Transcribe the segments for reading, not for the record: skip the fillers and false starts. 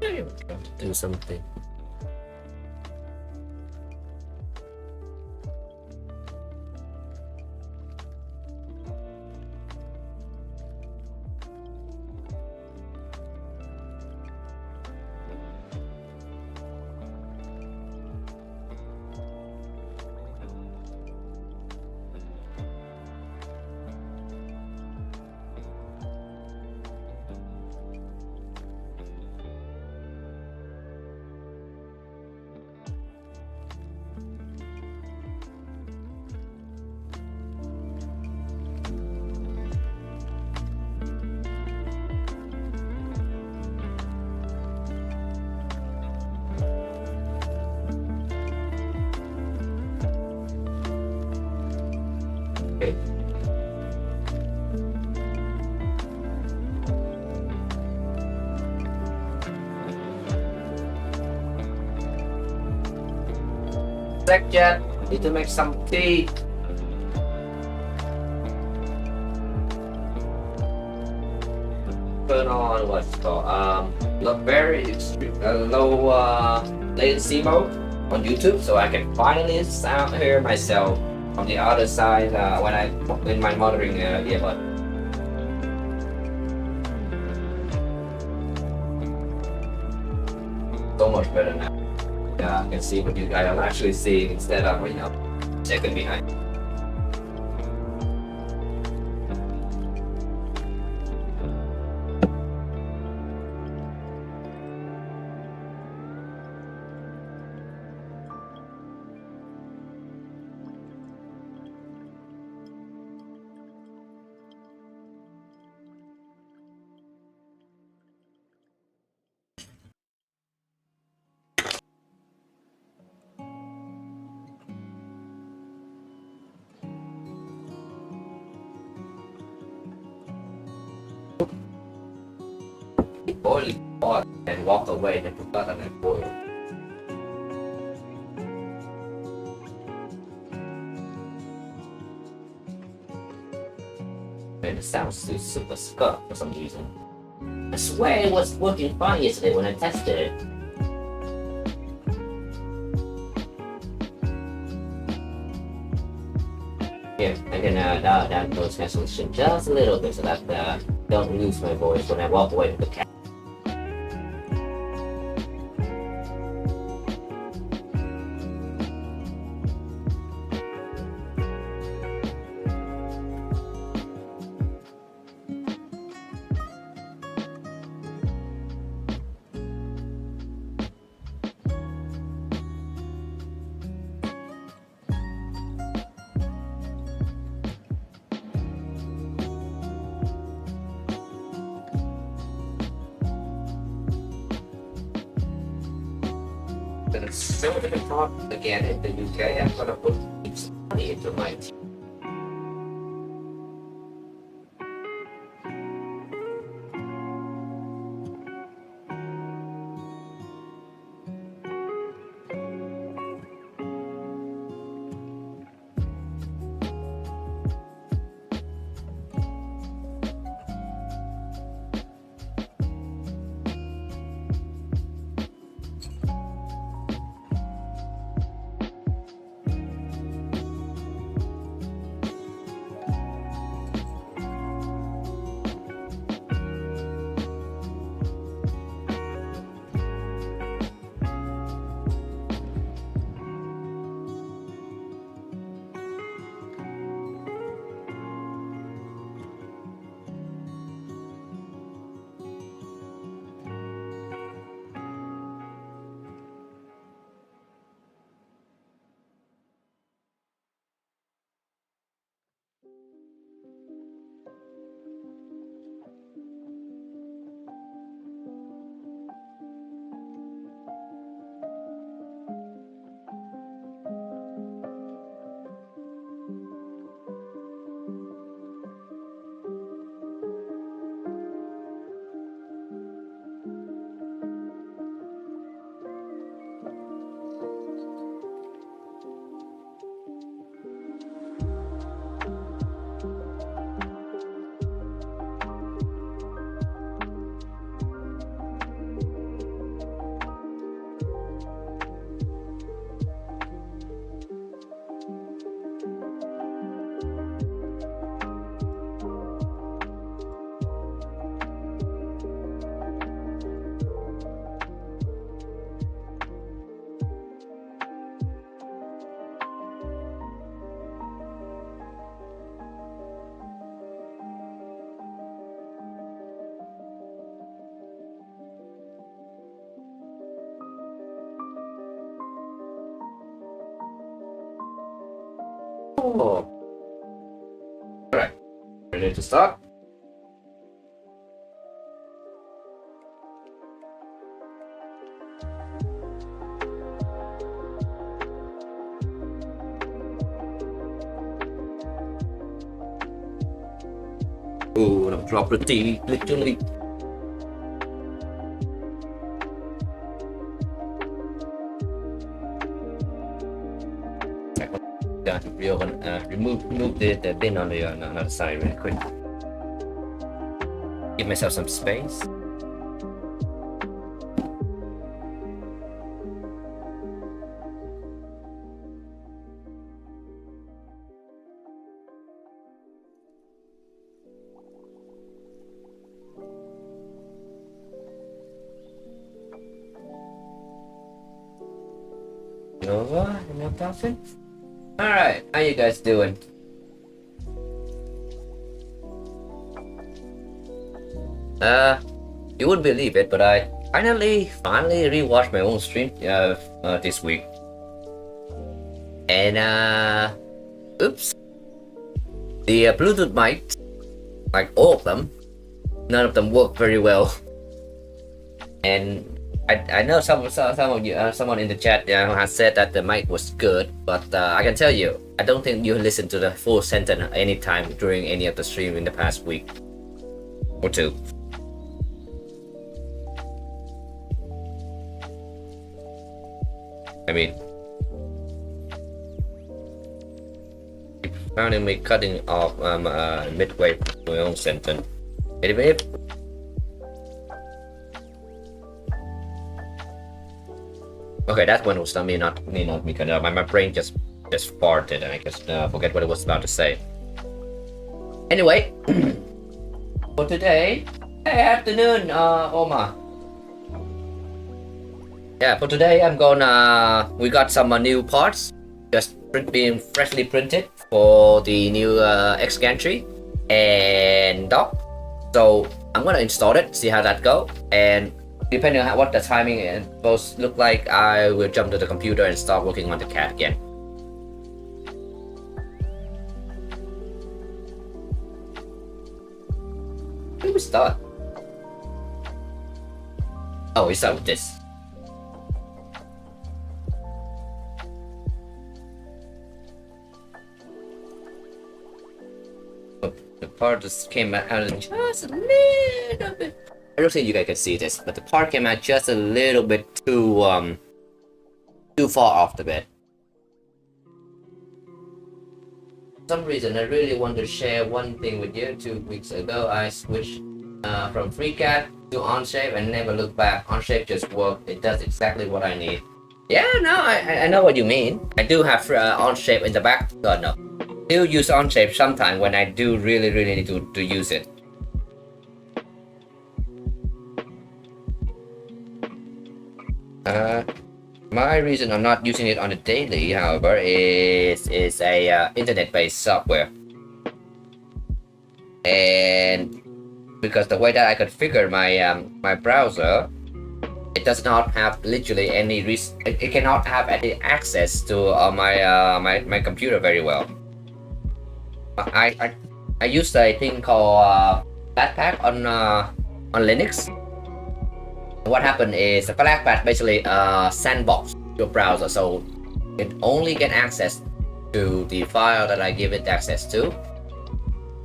I got to do something. Okay. Jet, need to make some tea. Turn on what's it called very low latency mode on YouTube, so I can finally hear myself on the other side when I in my monitoring earbud. So much better now. Yeah, I can see what you guys are actually seeing instead of second behind. Boiling hot and walk away and forgot that I boiled. And it sounds super scuffed for some reason. I swear it was working fine yesterday when I tested it. Here, I can dial down noise cancellation just a little bit so that I don't lose my voice when I walk away from the cat. Then it's so different talk again in the UK. I'm gonna put some money into my team. Oh. Alright, ready to start? Oh, the property, literally. Got to remove the bin on the other side really quick. Give myself some space. Nova, enough nothing? Alright, how you guys doing? You wouldn't believe it, but I finally rewatched my own stream this week. And oops. The Bluetooth mics, like all of them, none of them work very well. And I know some of you, someone in the chat has said that the mic was good, but I can tell you, I don't think you listened to the full sentence anytime during any of the stream in the past week or two. I mean, you found me cutting off midway through my own sentence. Anyway. Okay, that one was not me cutting off. My brain just farted and I just forget what I was about to say. Anyway, for today, hey, afternoon, Oma. Yeah, for today we got some new parts just being freshly printed for the new x-carriage and dock. So I'm gonna install it, see how that go, and depending on what the timing is supposed to look like, I will jump to the computer and start working on the CAD again. Where do we start? Oh, we start with this. Oh, the part just came out just a little bit. I don't think you guys can see this, but the part came out just a little bit too far off the bed. For some reason, I really want to share one thing with you. 2 weeks ago, I switched from FreeCAD to Onshape and never looked back. Onshape just worked. It does exactly what I need. Yeah, no, I know what you mean. I do have Onshape in the back. God, no. I do use Onshape sometime when I do really need to use it. My reason I'm not using it on the daily, however, is a internet-based software, and because the way that I configure my browser, it does not have literally any it cannot have any access to my computer very well. I used a thing called Flatpak on Linux. What happened is the Flatpak basically sandbox your browser, so it only get access to the file that I give it access to.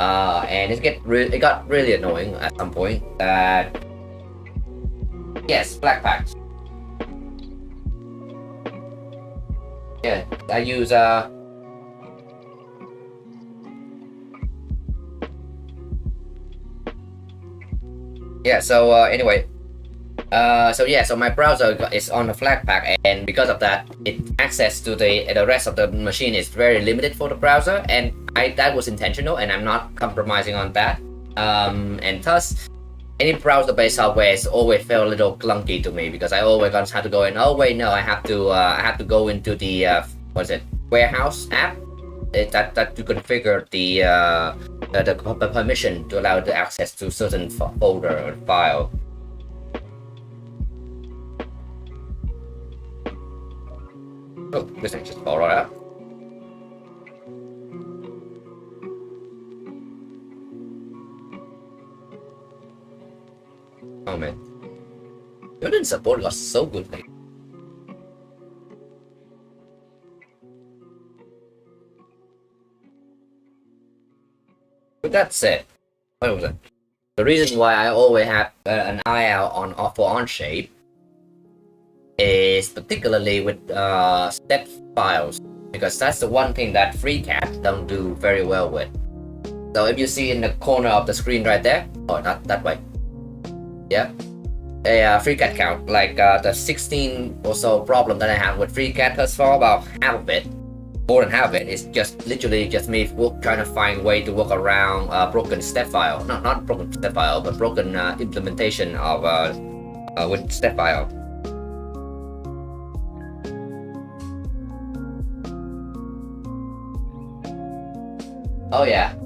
And it got really annoying at some point that yes, Flatpak. Yeah, I use yeah. So anyway. So my browser is on the Flatpak, and because of that, access to the rest of the machine is very limited for the browser, and that was intentional, and I'm not compromising on that. And thus, any browser-based software is always felt a little clunky to me because I always have to go in. Oh wait, no, I have to go into the warehouse app that to configure the permission to allow the access to certain folder or file. Oh, this thing just fall right out. Oh man, built-in support got so good lately. With that said, what was it? The reason why I always have an eye out on for Onshape is particularly with step files, because that's the one thing that FreeCAD don't do very well with. So if you see in the corner of the screen right there, or not that way, yeah, a FreeCAD count, like the 16 or so problem that I have with FreeCAD thus far, about half of it, more than half of it, is just literally just me trying to find a way to work around broken step file, not broken step file, but broken implementation of with step file. Oh yeah,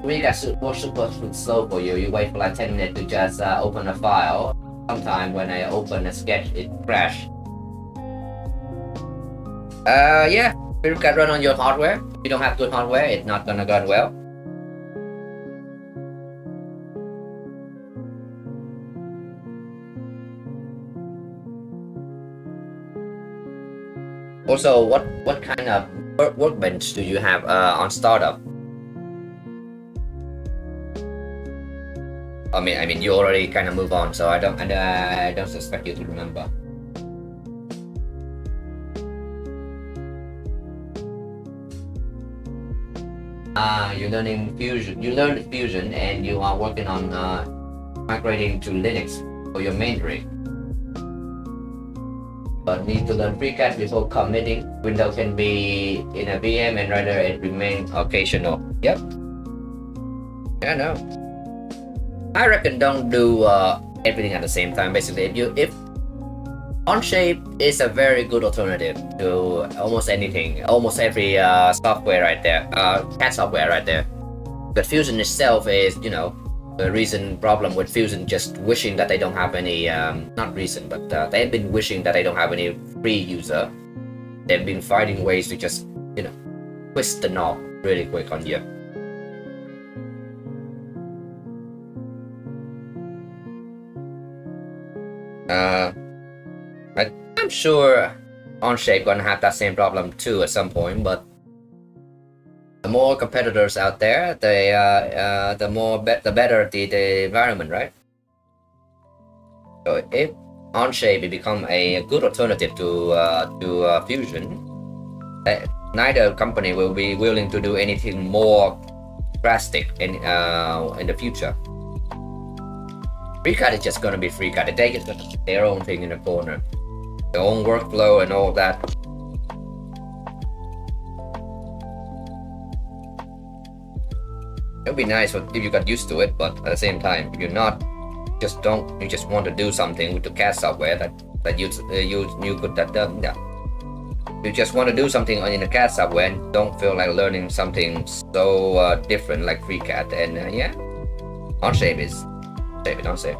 FreeCAD was supposed to be slow for you. You wait for like 10 minutes to just open a file. Sometimes when I open a sketch, it crashes. Yeah, FreeCAD run on your hardware. If you don't have good hardware, it's not gonna run well. Also, what kind of workbench do you have on startup? I mean, you already kind of move on, so I don't suspect you to remember. You're learning Fusion. You learned Fusion, and you are working on migrating to Linux for your main rig. But need to learn FreeCAD before committing. Windows can be in a VM, and rather it remain occasional. Yep. Yeah, no. I reckon don't do everything at the same time. Basically, if Onshape is a very good alternative to almost anything, almost every software right there, CAD software right there. But Fusion itself is, you know, the reason problem with Fusion just wishing that they don't have any, not reason, but they've been wishing that they don't have any free user. They've been finding ways to just, you know, twist the knob really quick on you. I'm sure Onshape gonna have that same problem too at some point, but the more competitors out there, the better the environment, right? So if Onshape become a good alternative to Fusion, neither company will be willing to do anything more drastic in the future. FreeCAD is just gonna be FreeCAD. They just gonna do their own thing in the corner, their own workflow and all of that. It'll be nice if you got used to it, but at the same time, if you're not, you just want to do something with the CAD software that you could that yeah. You just want to do something in the CAD software and don't feel like learning something so different like FreeCAD, and yeah, Onshape is save it, don't save.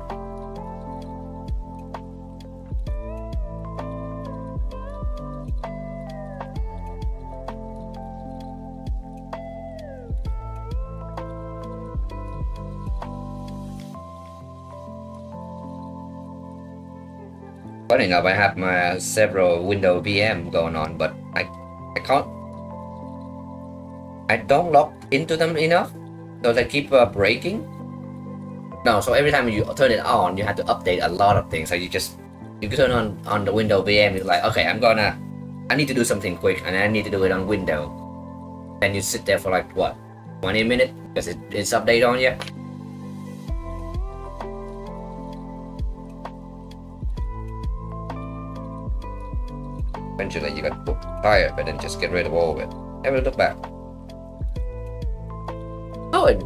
Funny enough, I have my several window VM going on, but I don't log into them enough, so they keep breaking. No, so every time you turn it on, you have to update a lot of things. So you turn on the window VM, you're like, okay, I need to do something quick, and I need to do it on window. Then you sit there for like what, 20 minutes because it's update on you. Eventually you got tired, but then just get rid of all of it. Never look back. Oh, and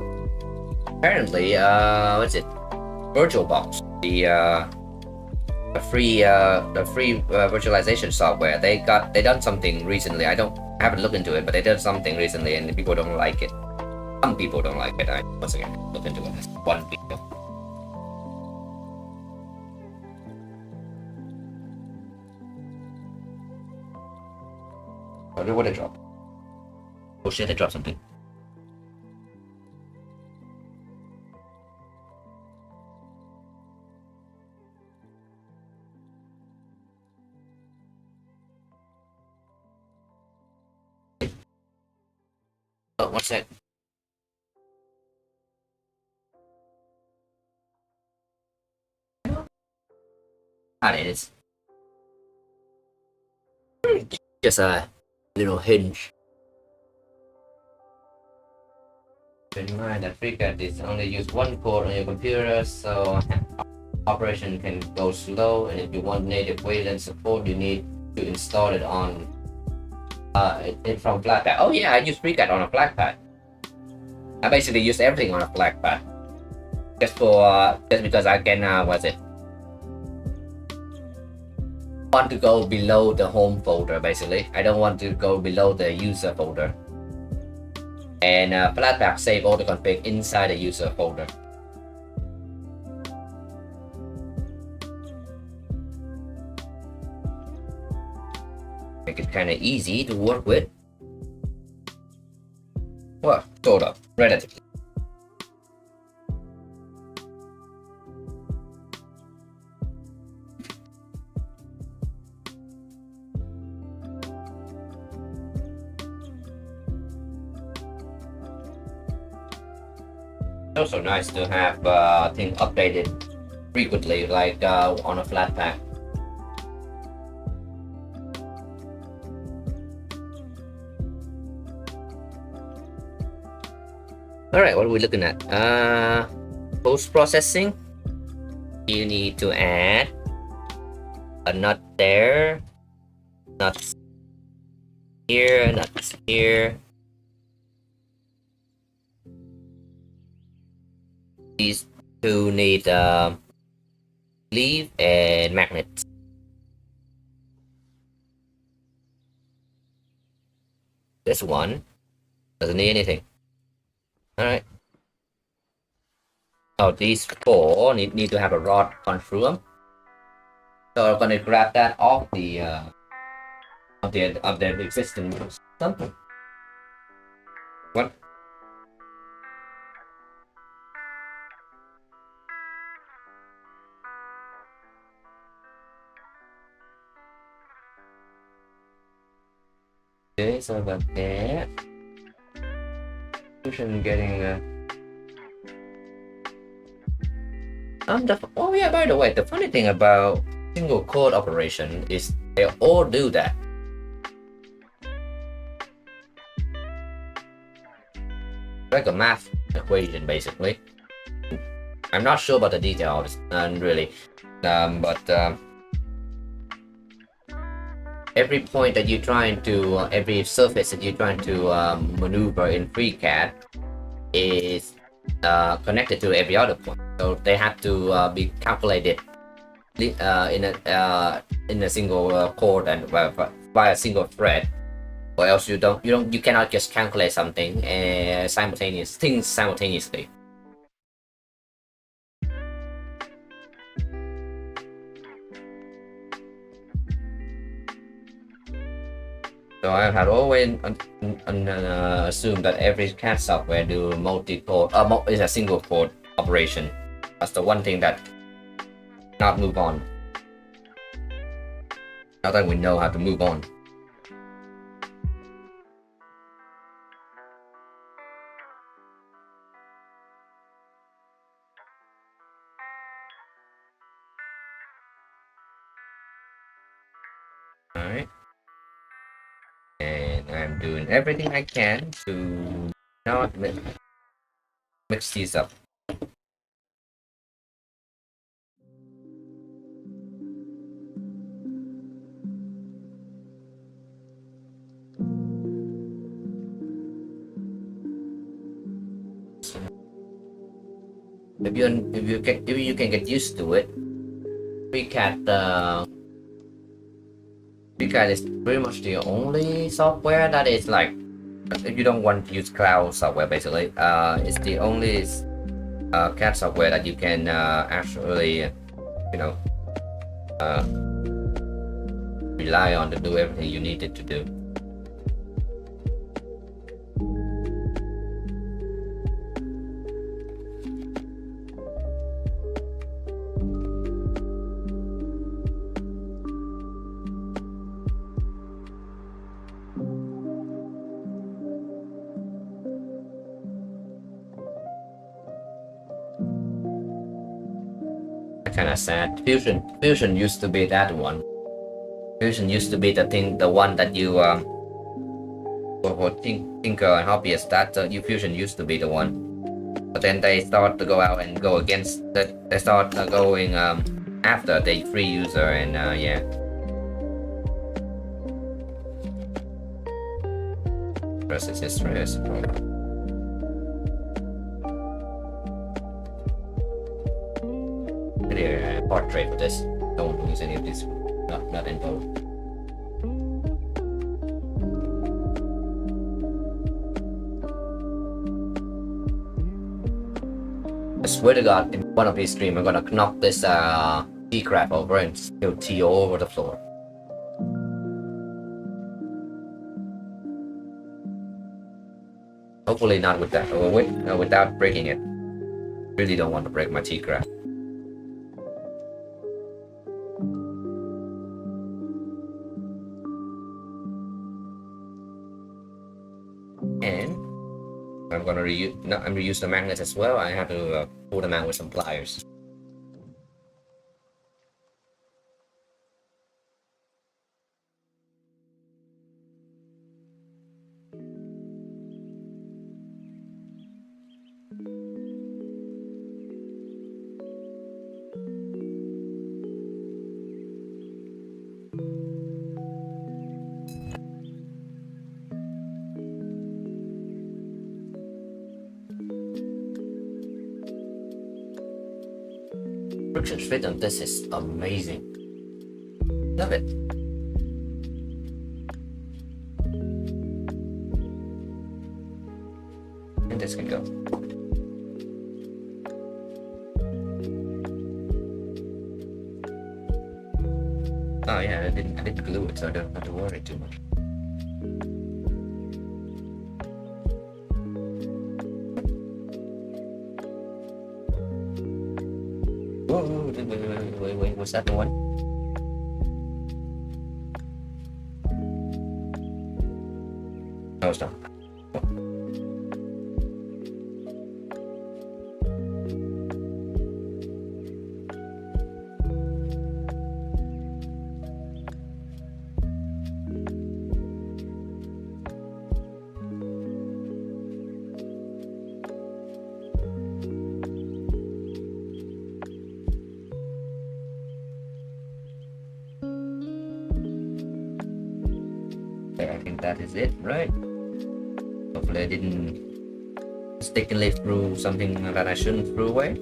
apparently, what's it? VirtualBox, the free virtualization software. They done something recently. I haven't looked into it, but they did something recently, and people don't like it. Some people don't like it. I once again look into it. That's one video. What did they drop? Oh shit! They dropped something. Oh, what's that? Ah, it is. Just a little hinge. Bear in mind that FreeCAD is only use one core on your computer, so operation can go slow, and if you want native Wayland support, you need to install it on from Flatpad. Oh yeah, I use FreeCAD on a Flatpad. I basically use everything on a Flatpad, just because I can what's it? Want to go below the home folder. Basically, I don't want to go below the user folder. And Flatpak save all the config inside the user folder. Make it kind of easy to work with. Well, sort of, relatively. It's also nice to have things updated frequently, like on a Flatpak. Alright, what are we looking at? Post-processing. You need to add a nut there, nuts here, nuts here. These two need sleeve and magnets. This one doesn't need anything. Alright. Oh, these four need to have a rod gone through them. So I'm gonna grab that off the existing something. What? Okay, so about that. Getting oh yeah, by the way, the funny thing about single code operation is they all do that. Like a math equation, basically. I'm not sure about the details, really, but every point that you're trying to, every surface that you're trying to maneuver in FreeCAD is connected to every other point. So they have to be calculated in a single code and by a single thread, or else you cannot just calculate something simultaneously. So I had always assumed that every CAD software do multi-code, is a single code operation. That's the one thing that not move on. Now that we know how to move on. Alright. And I'm doing everything I can to not mix these up. If you can get used to it, FreeCAD is pretty much the only software that is like, if you don't want to use cloud software, basically, it's the only CAD software that you can actually, rely on to do everything you need it to do. kind of sad. Fusion used to be that one. Fusion used to be the one that you for Tinker and Hobbyist. That Fusion used to be the one. But then they start to go out and go against that. They start going after the free user, and yeah. Versus history, I suppose. Portrait for this. Don't use any of this. Not involved. I swear to God, in one of these streams, I'm gonna knock this T-crap over and spill tea all over the floor. Hopefully not with that, or without breaking it. Really don't want to break my T-crap. And I'm gonna reuse the magnets as well. I have to pull them out with some pliers. Friction fit on this is amazing. Love it. And this can go. Oh yeah, I didn't glue it, so I don't have to worry too much. Whoa, wait, was that the one? No, it's not. I think that is it, right? Hopefully I didn't mistakenly threw something that I shouldn't throw away.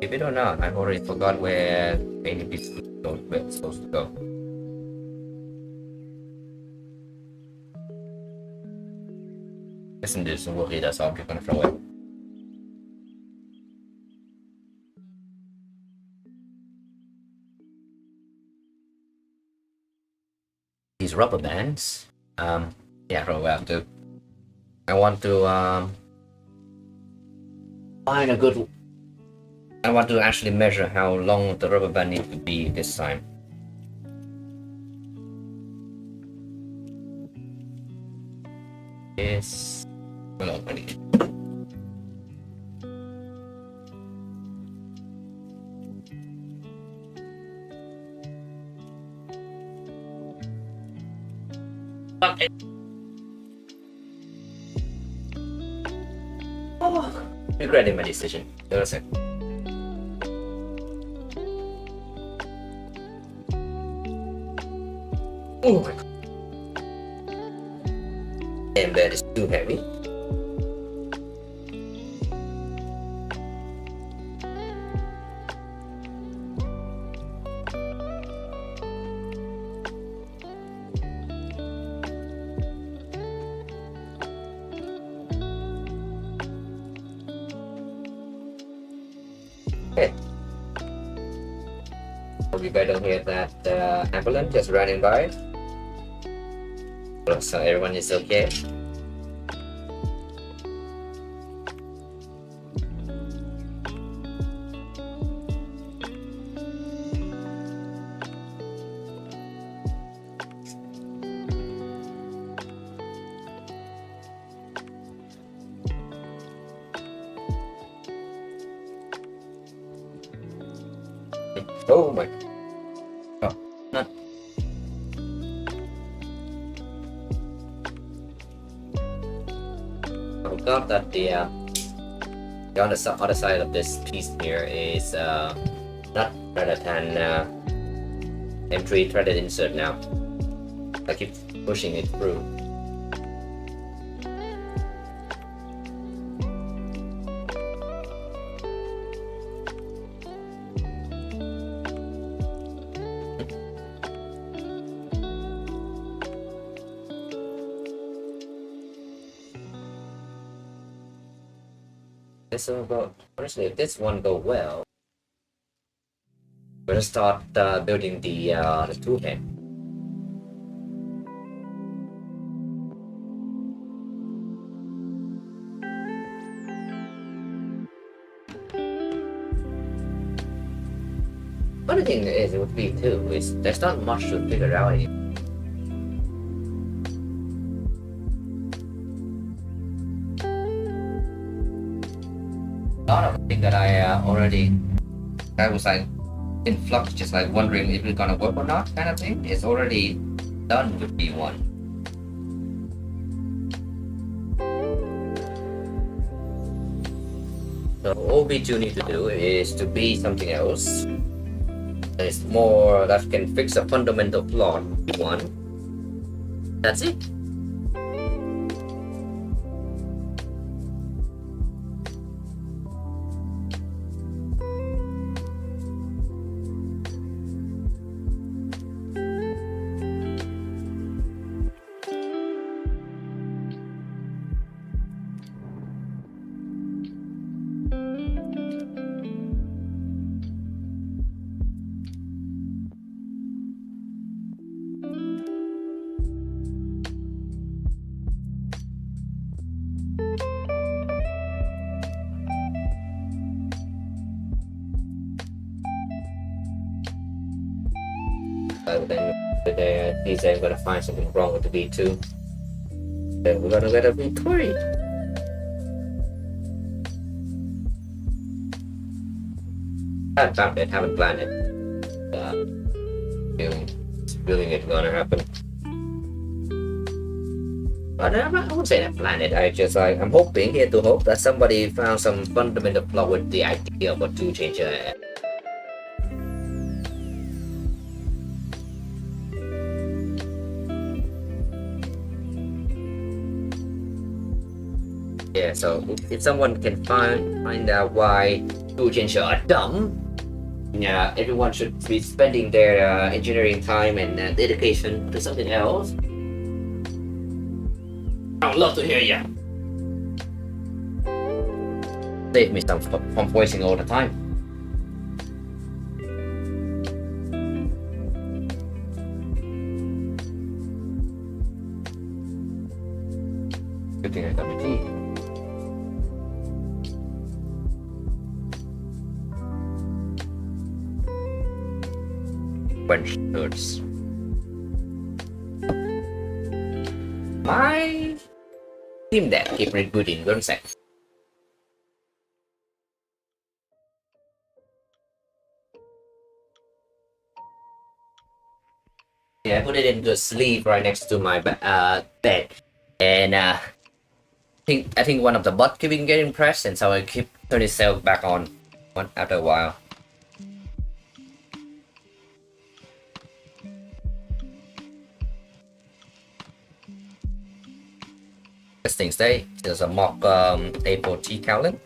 If it or not, I've already forgot where any piece is supposed to go. Listen to some work, that's all I'm gonna throw it. These rubber bands, yeah, throw out too. I want to find a good. I want to actually measure how long the rubber band needs to be this time. Yes. Well, already. Okay. Oh, regretting my decision. Hold on a sec. Oh my God. Damn, that is too heavy. Okay. Hope you guys don't hear that ambulance just running by. So everyone is okay. Oh my. Oh, not. I forgot that the other side of this piece here is not rather than M3 threaded insert now. I keep pushing it through. This will go, honestly, if this one go well, we're gonna start building the tool head. Funny thing is, it would be too, is there's not much to figure out here. A lot of things that I was like in flux, just like wondering if it's gonna work or not, kind of thing. It's already done with B1. So all B2 need to do is to be something else. It's more that can fix a fundamental flaw in B1. That's it. Then he said I'm gonna find something wrong with the B2. Then we're gonna get a B3. I haven't found it, haven't planned it. Feeling it's gonna happen. But I won't say I planned it. I'm hoping here to hope that somebody found some fundamental flaw with the idea of a tool changer. Yeah, so if someone can find out why tool changer are dumb, yeah, everyone should be spending their engineering time and dedication to something else. I would love to hear you. Save me some from voicing all the time. Good thing I got my tea. Bunch hurts. My team deck keep rebooting, 1 sec. Yeah, I put it into a sleeve right next to my bed, and I think one of the bot keeping getting pressed, and so I keep turning itself back on after a while. This thing stay. There's a mock A4T cowling.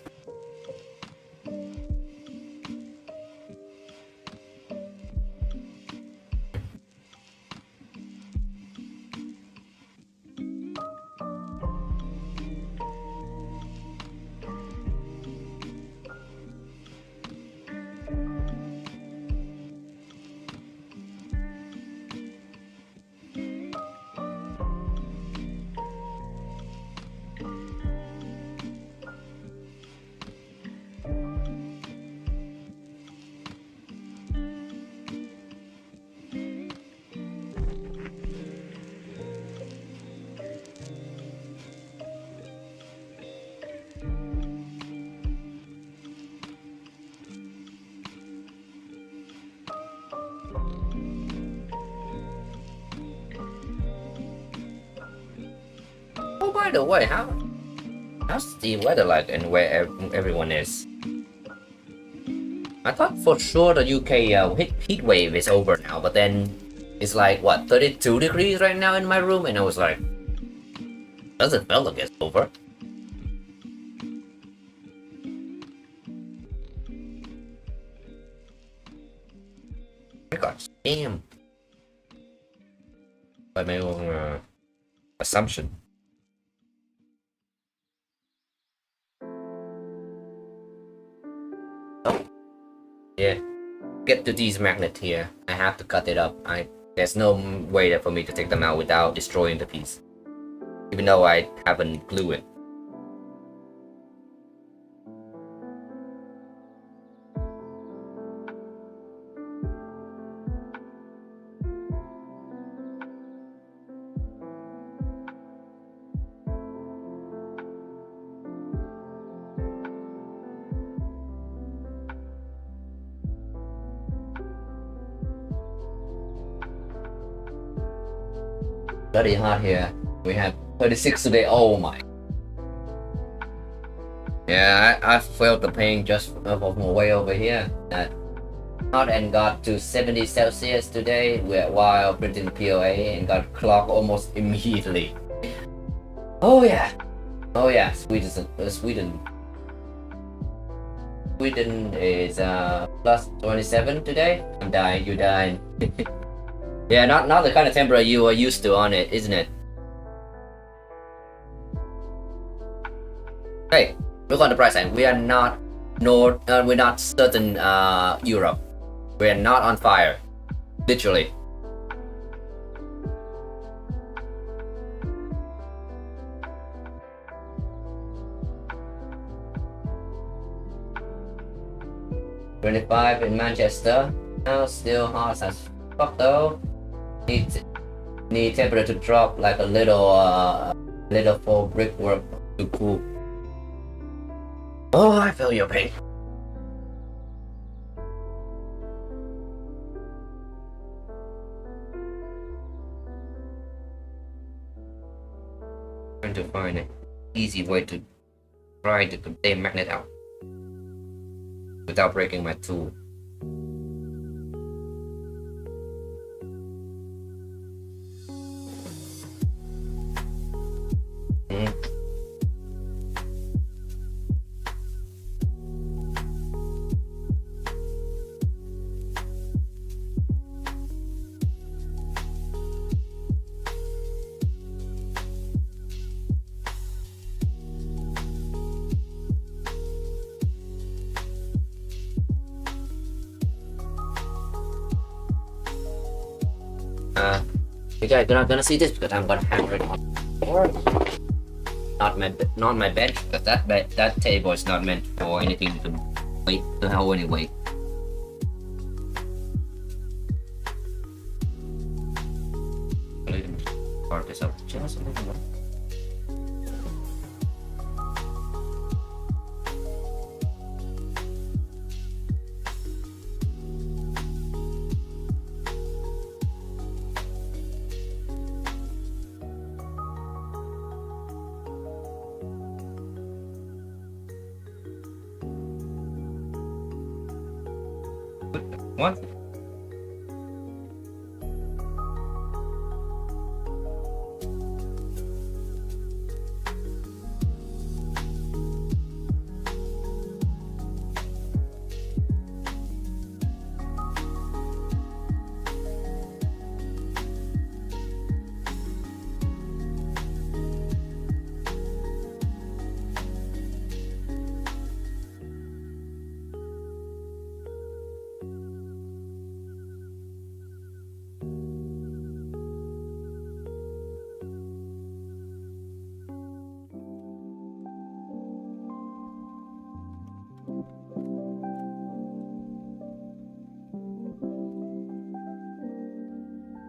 by the way, how's the weather like and where everyone is? I thought for sure the UK heat wave is over now, but then it's like what 32 degrees right now in my room, and I was like, doesn't feel like it's over. I got scammed by my own assumption. Oh, yeah. Get to these magnets here. I have to cut it up. There's no way for me to take them out without destroying the piece, even though I haven't glued it. Bloody hot here. We have 36 today. Oh my. Yeah, I felt the pain just from way over here. That hot and got to 70 Celsius today while printing POA and got clocked almost immediately. Oh yeah. Oh yeah. Sweden is plus 27 today. I'm dying. You dying. Yeah, not the kind of temperature you are used to on it, isn't it? Hey, look on the bright side. We are not we're not certain Europe. We are not on fire, literally. $25 in Manchester. Now still hot as fuck though. Need temperature to drop like a little for brickwork to cool. Oh, I feel your pain. Trying to find an easy way to try to get the magnet out without breaking my tool. You guys are not gonna see this because I'm gonna hammer it on the floor. Not my bed, because that table is not meant for anything to hold any weight. A little bit carve this up just a little more. What?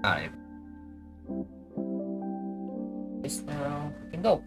Alright. This now can go.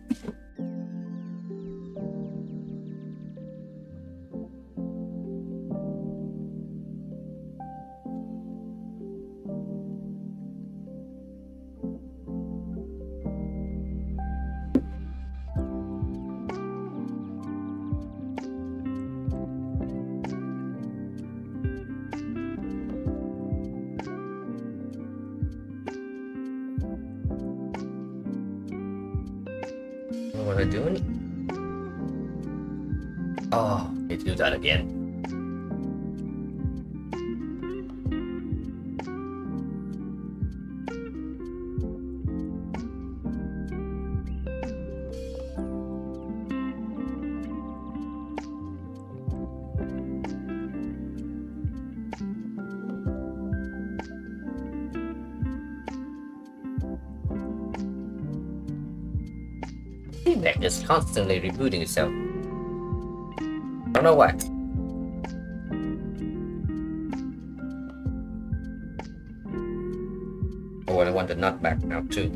What am I doing? Oh, need to do that again. Feedback is constantly rebooting itself. I don't know why. Oh, I want the nut back now too.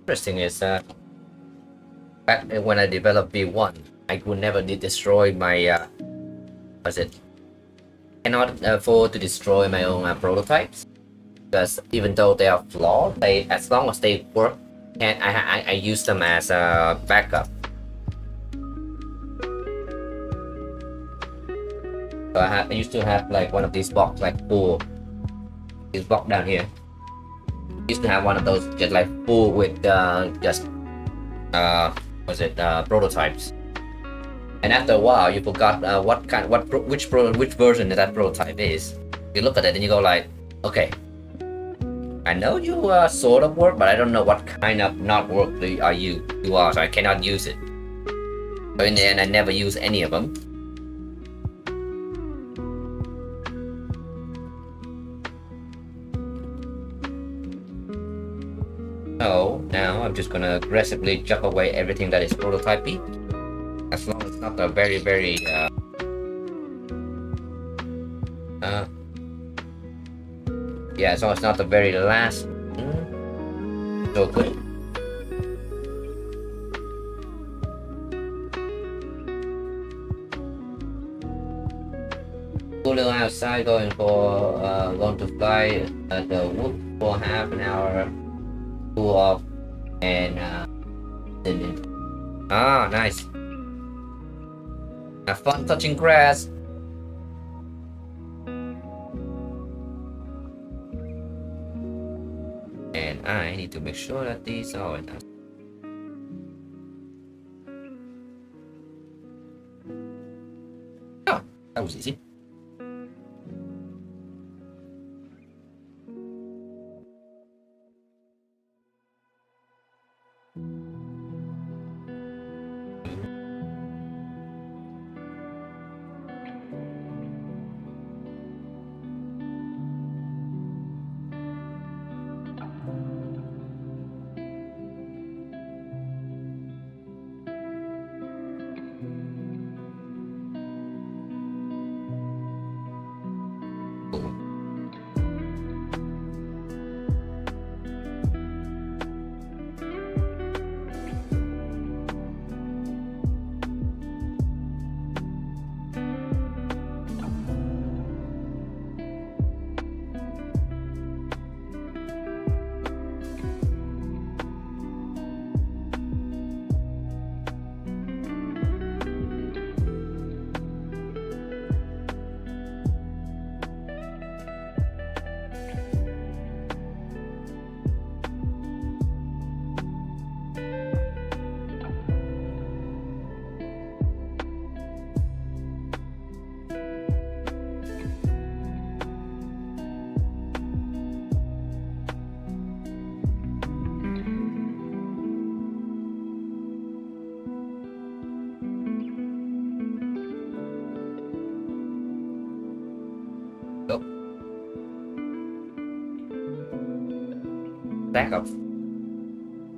Interesting is back when I developed V1, I would never destroy my what's it? Cannot afford to destroy my own prototypes, because even though they are flawed, they, as long as they work, and I use them as a backup. So I used to have like one of these box, like full, this box down here. Used to have one of those just like full with just prototypes. And after a while, you forgot which version that prototype is. You look at it and you go like, okay, I know you sort of work, but I don't know what kind of not work you are, so I cannot use it. So in the end, I never use any of them. So now I'm just gonna aggressively chop away everything that is prototypey, as long as it's not a very yeah, as long as it's not the very last. So good. Cooling outside, going to fly the wood for half an hour. Cool off and nice. Have fun touching grass. And I need to make sure that these are enough. Oh, that was easy.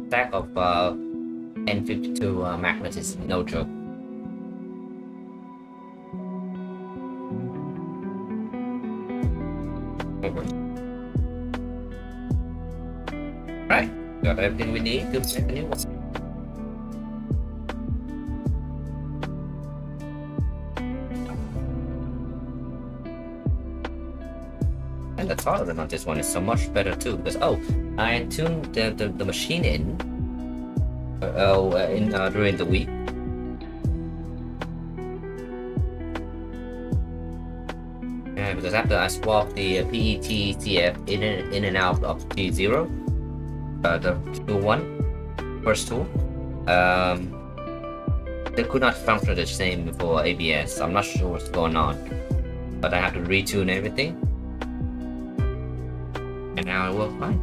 Stack of N52 magnet is no joke. Right, got everything we need to make a new one. And the tolerance on this one is so much better too, because I tuned the machine in during the week. Yeah, because after I swapped the PET CF in and out of T0, the tool one, first tool, they could not function the same for ABS. I'm not sure what's going on, but I have to retune everything, and now it works fine.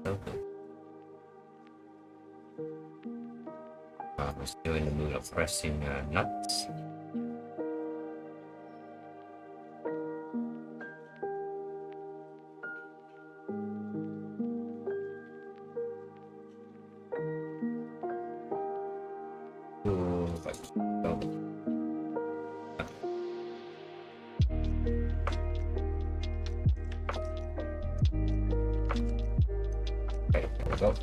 Okay. We're still in the mood of pressing nuts. Okay, there we go.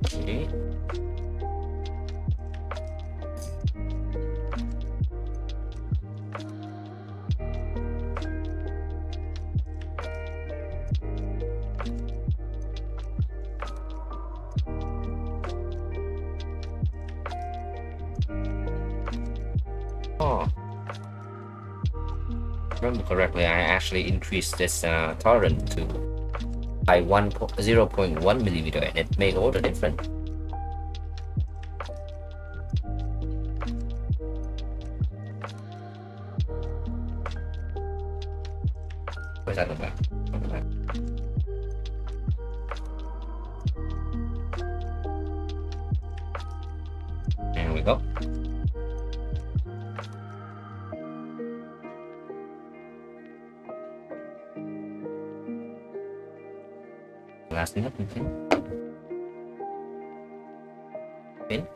Okay. Remember correctly, I actually increased this torrent to by 0.1 millimeter, and it made all the difference. Where's that on the back? On the back. There we go. Last nut and pin. Pin.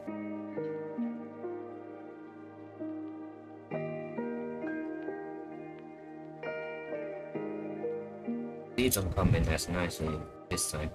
These don't come in as nicely this time.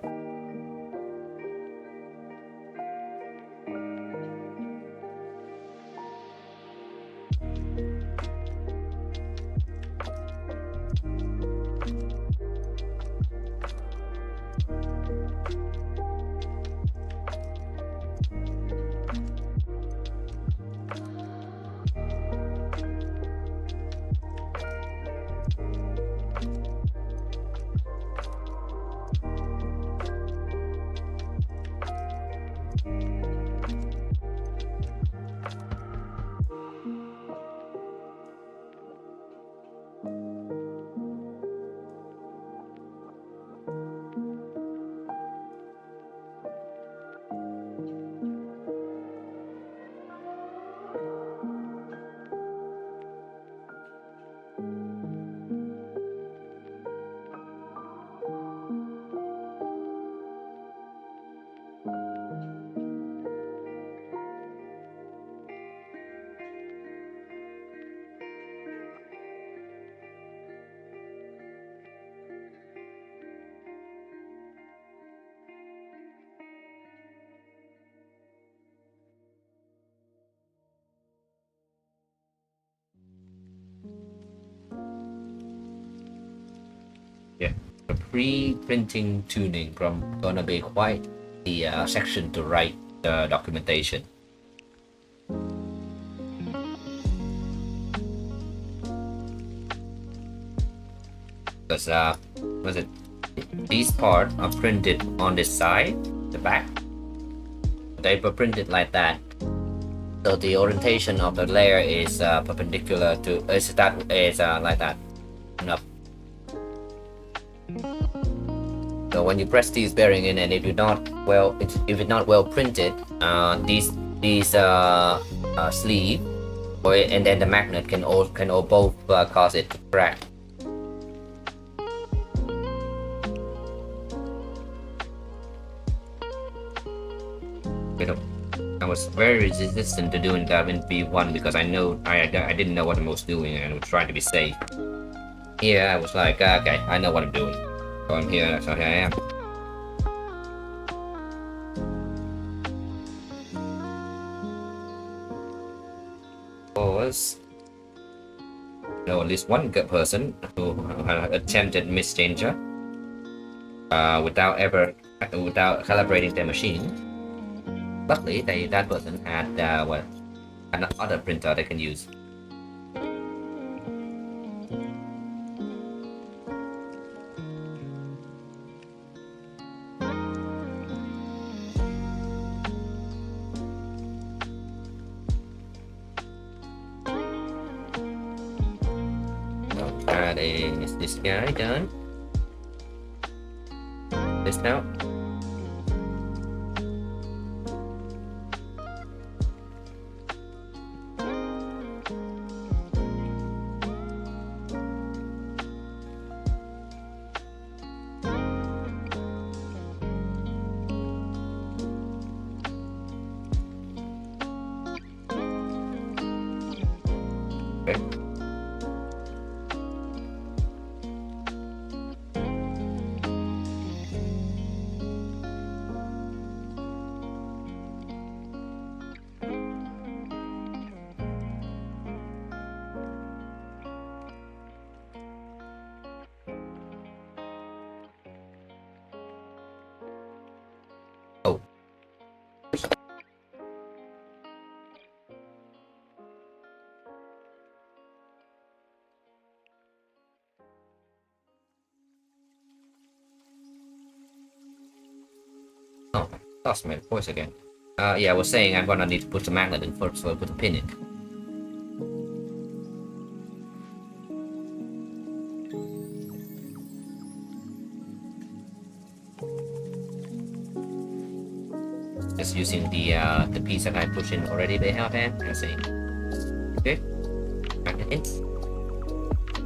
Yeah, the pre-printing tuning from gonna be quite the section to write the documentation. Because was it these parts are printed on this side, the back. They were printed like that, so the orientation of the layer is perpendicular to is like that and up. So when you press these bearing in, and if it's not well printed, these sleeve and then the magnet can all both cause it to crack. You know, I was very resistant to doing that in V1 because I didn't know what I was doing and I was trying to be safe. Here I was like, okay, I know what I'm doing. So I'm here, so here I am. Was at least one good person who attempted MissChanger without calibrating their machine. Luckily, that person had another printer they can use. Is this guy done? This now? Okay. Oh. Oh, lost my voice again. Yeah, I was saying I'm gonna need to put the magnet in first, so I'll put a pin in. Just using the piece that I pushed in already beforehand. I see. Okay, magnet in.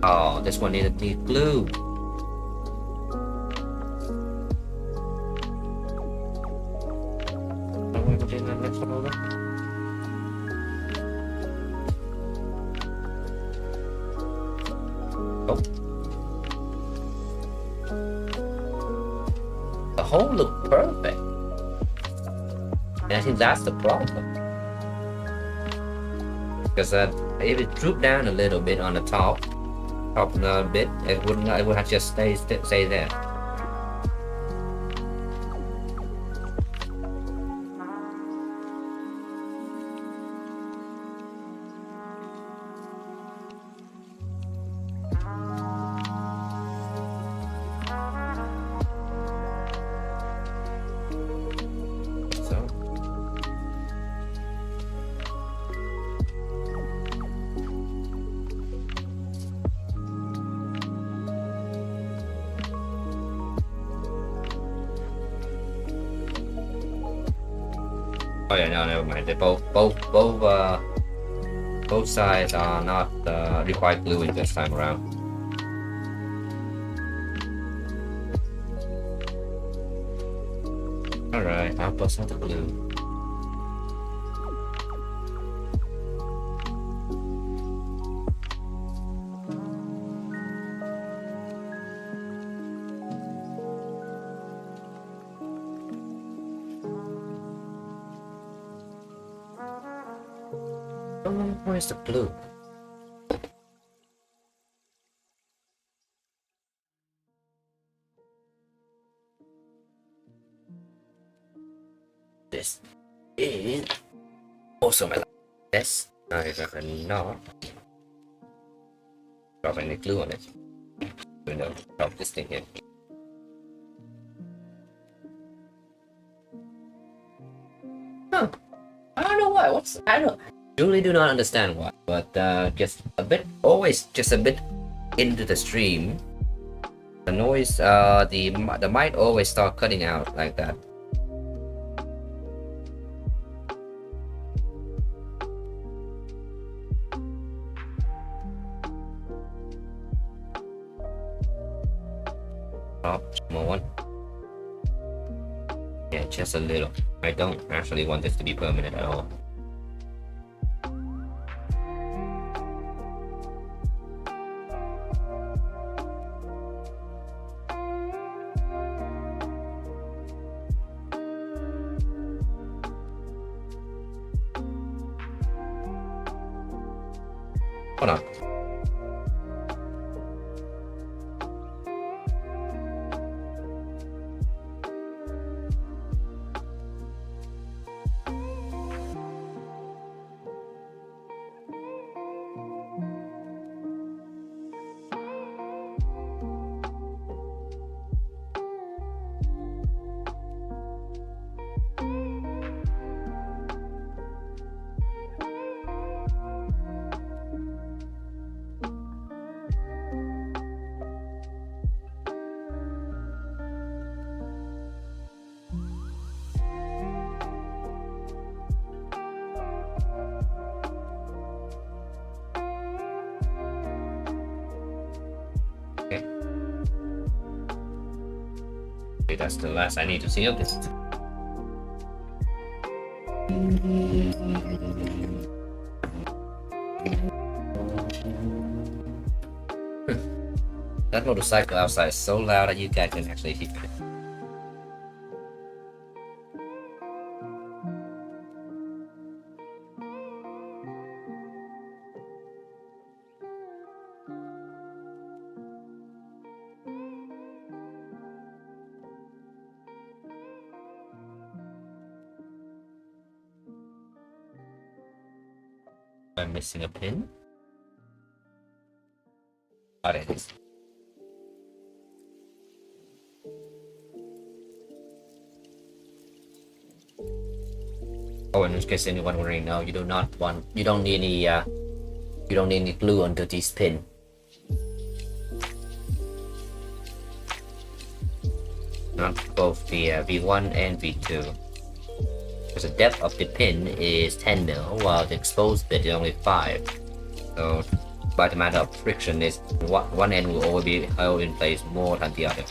Oh, this one needs glue. Oh. The hole looked perfect. And I think that's the problem. Because if it drooped down a little bit on the top a bit, it would have just stay there. Oh yeah, no, never mind. They both sides are not required gluing this time around. All right, I'll put some glue. Where's the blue? This is also my this. I rather not drop any glue on it. You know, drop this thing here. Huh. I don't know why. I really do not understand why, but just a bit into the stream, the noise, the mic always start cutting out like that. Top, small one. Yeah, just a little. I don't actually want this to be permanent at all. Hold on. Okay, that's the last I need to see of this. That motorcycle outside is so loud that you guys can actually hear it. I'm missing a pin. Oh, there it is. Oh, and in case anyone wondering, no, you don't need any glue onto this pin. Not both the V1 and V2. Because the depth of the pin is 10 mil, while the exposed bit is only 5. So, by the amount of friction, is one end will always be held in place more than the other.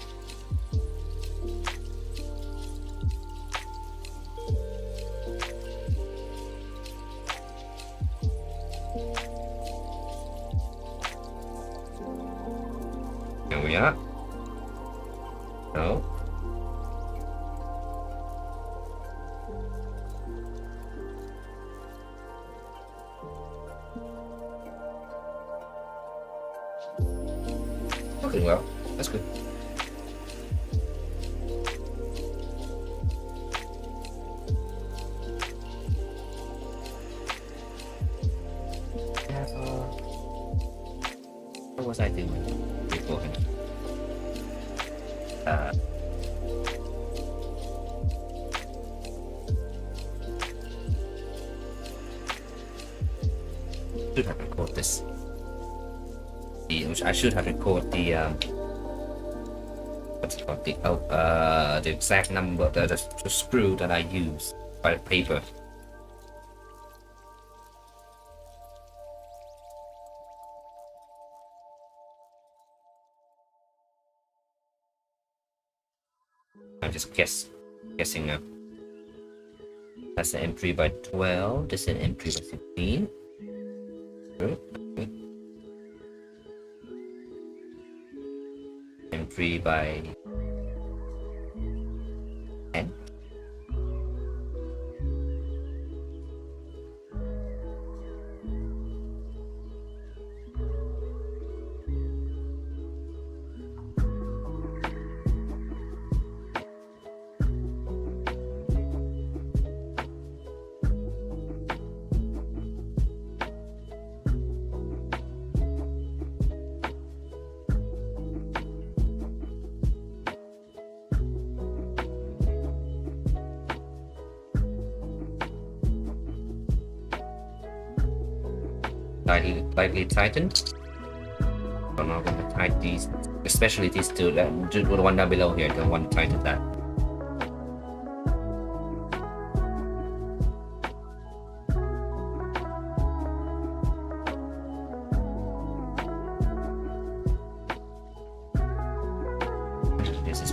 Here we are. So. Working well, that's good. What was I doing beforehand? Should have recorded this. I should have recorded the what's it called, the exact number, the screw that I use by the paper. I'm just guessing now. That's an M3 by 12. This is an M3 by 16. M3 by 10. Lightly tightened. So now I'm going to tighten these, especially these two, the one down below here, the one tighten that.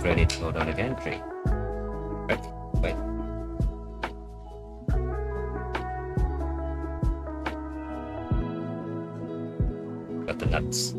ready to go down the gantry. Right, wait. Got the nuts.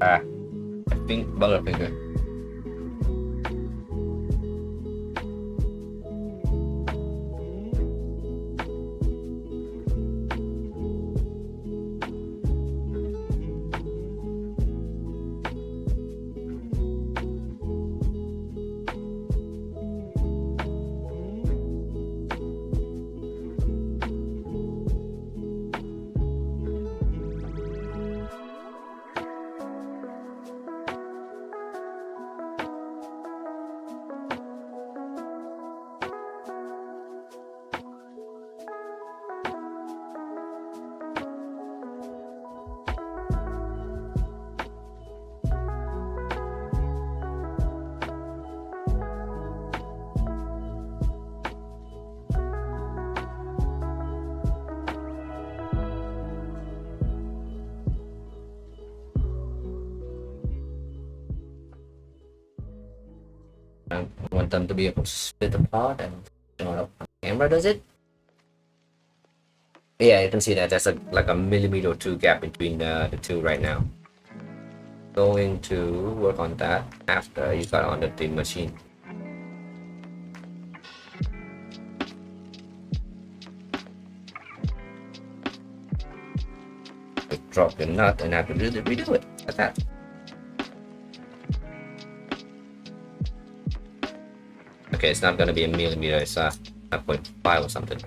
I think Butterfinger. I want them to be able to split apart and show it up on camera, does it? Yeah, you can see that there's like a millimeter or two gap between the two right now. Going to work on that after you got on the machine. Just drop the nut and have to redo it like that. Okay, it's not gonna be a millimeter, it's a 0.5 or something.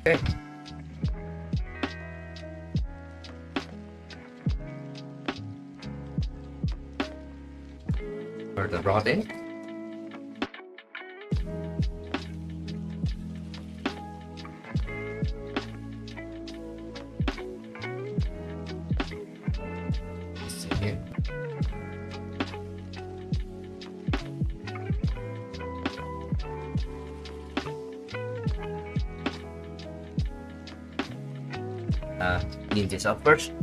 Okay. Put the rod in. Clean this up first.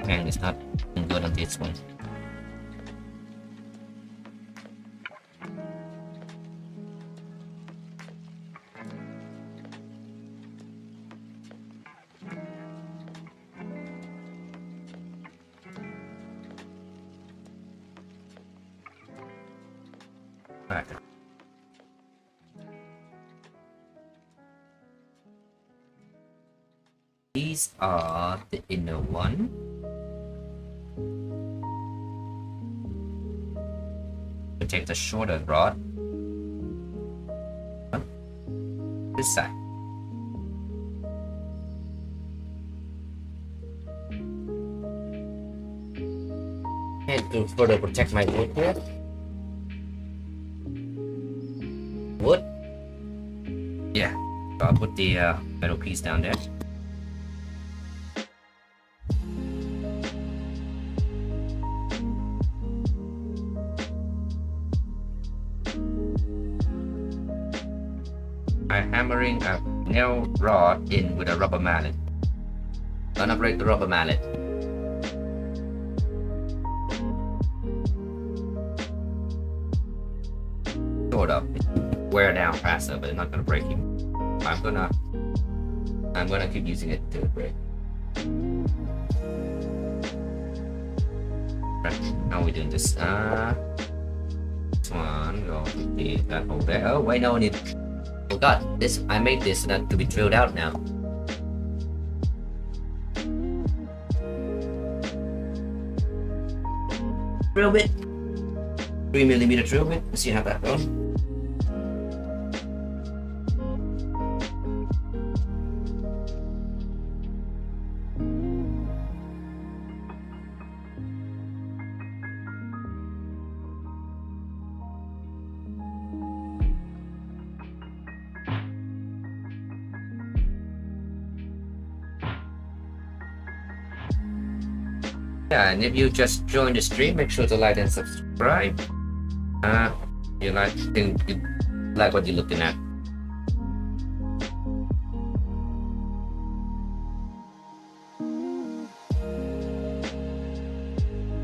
And it's not good on this one. Right. These are the inner one. We take the shorter rod. This side. And to further protect my wood here. Wood? Yeah. So I'll put the metal piece down there. I'm hammering a nail rod in with a rubber mallet. Gonna break the rubber mallet. Sort of. Wear down faster, but it's not gonna break you. I'm gonna keep using it to break. Right, how are we doing this? This one, go to that over there. Oh, wait, no, I need. Forgot this. I made this that to be drilled out now. Drill bit. 3mm drill bit. Let's see how that goes. Yeah, and if you just join the stream, make sure to like and subscribe. You like what you're looking at.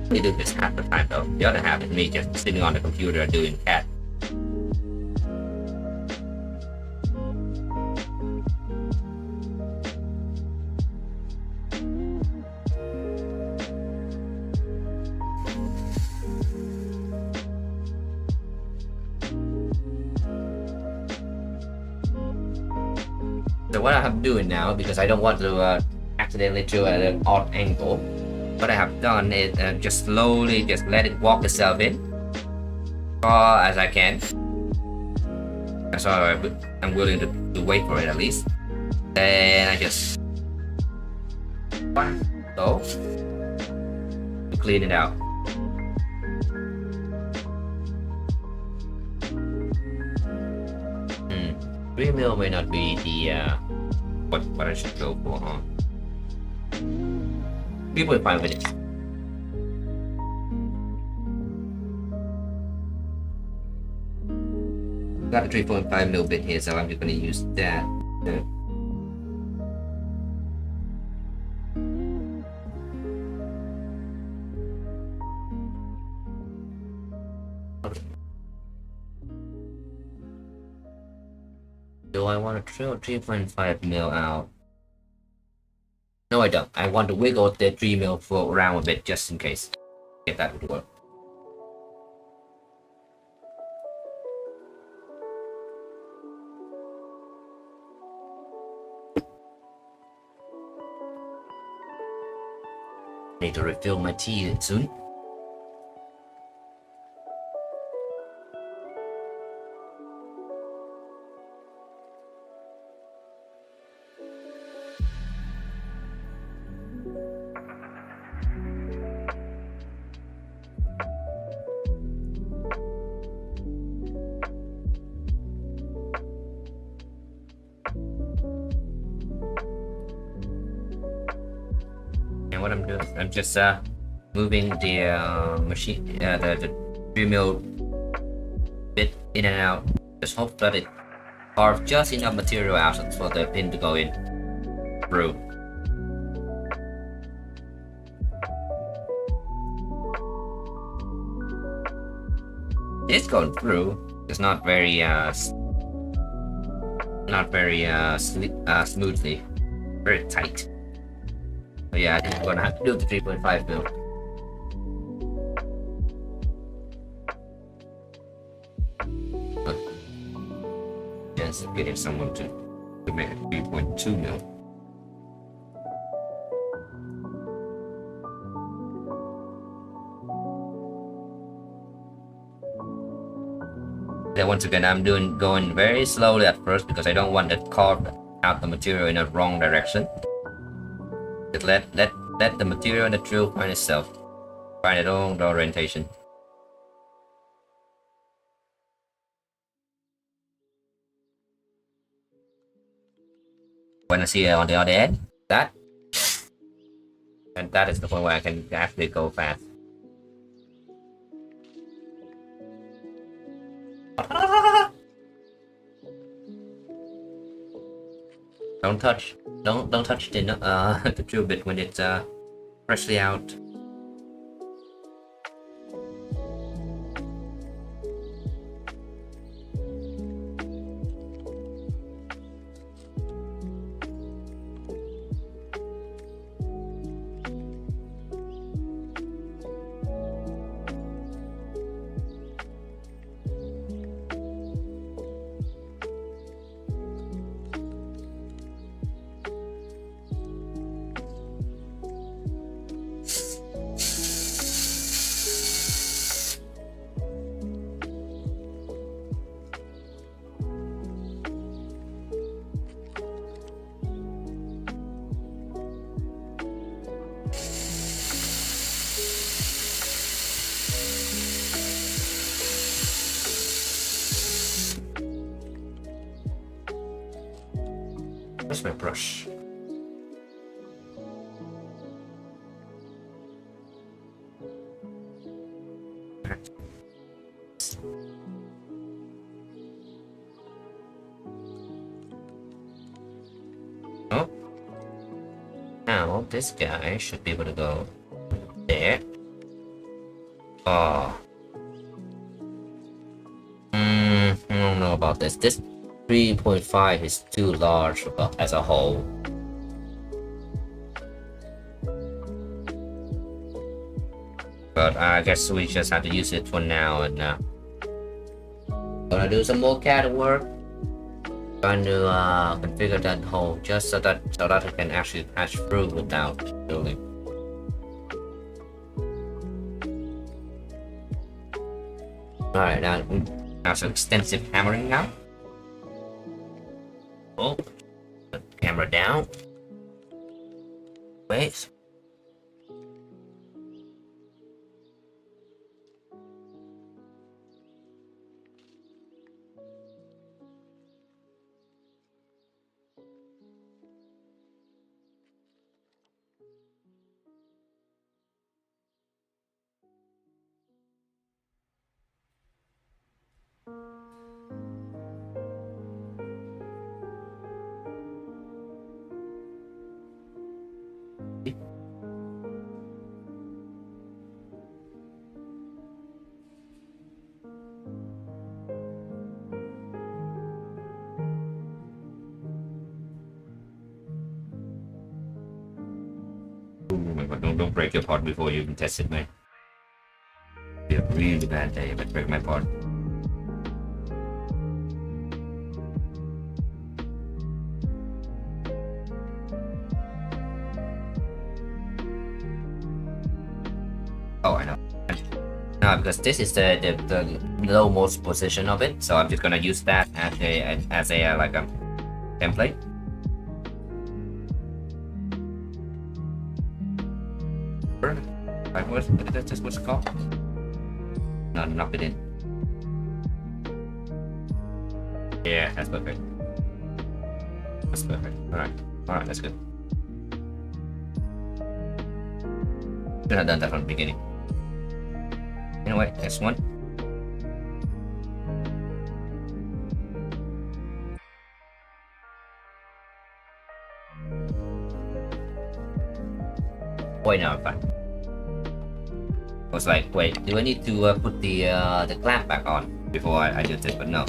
We do this half the time though. The other half is me just sitting on the computer doing CAD. So what I have doing now, because I don't want to accidentally drill at an odd angle, what I have done is just slowly just let it walk itself in as far as I can. That's all I'm willing to wait for it at least. Then I just so to clean it out. Three mil may not be the what I should go for, huh? 3.5 minutes. Got a 3.5 mil bit here, so I'm just gonna use that. Do I want to drill 3.5 mil out? No, I don't. I want to wiggle the 3 mil for around a bit just in case. If that would work. Need to refill my tea soon. And what I'm doing, I'm just moving the machine, the 3 mil bit in and out. Just hope that it carves just enough material out for the pin to go in through. It's going through. It's not very smoothly, very tight. So yeah, I think I'm gonna have to do the 3.5 mil. Chance of getting someone to make it 3.2 mil. Then once again, I'm going very slowly at first because I don't want to carve out the material in a wrong direction. Just let the material and the drill find itself, find its own orientation. When I see it on the other end, and that is the point where I can actually go fast. Don't touch the drill bit when it's freshly out. Where's my brush? Oh. Now this guy should be able to go there. Oh. I don't know about this. This 3.5 is too large as a whole. But I guess we just have to use it for now and gonna do some more CAD work. Trying to configure that hole just so that I can actually patch through without building. Alright, now some extensive hammering now. Oh, put the camera down. Wait. But don't break your part before you even test it, man. It'd be a really bad day if I break my part. Oh, I know. No, because this is the lowmost position of it, so I'm just gonna use that as a like a template. That's just what's it called? No, knock it in. Yeah, that's perfect. That's perfect. Alright, that's good. Should have done that from the beginning. Anyway, next one. Wait, no, I'm fine. I was like, wait, do I need to put the clamp back on before I do this? But no.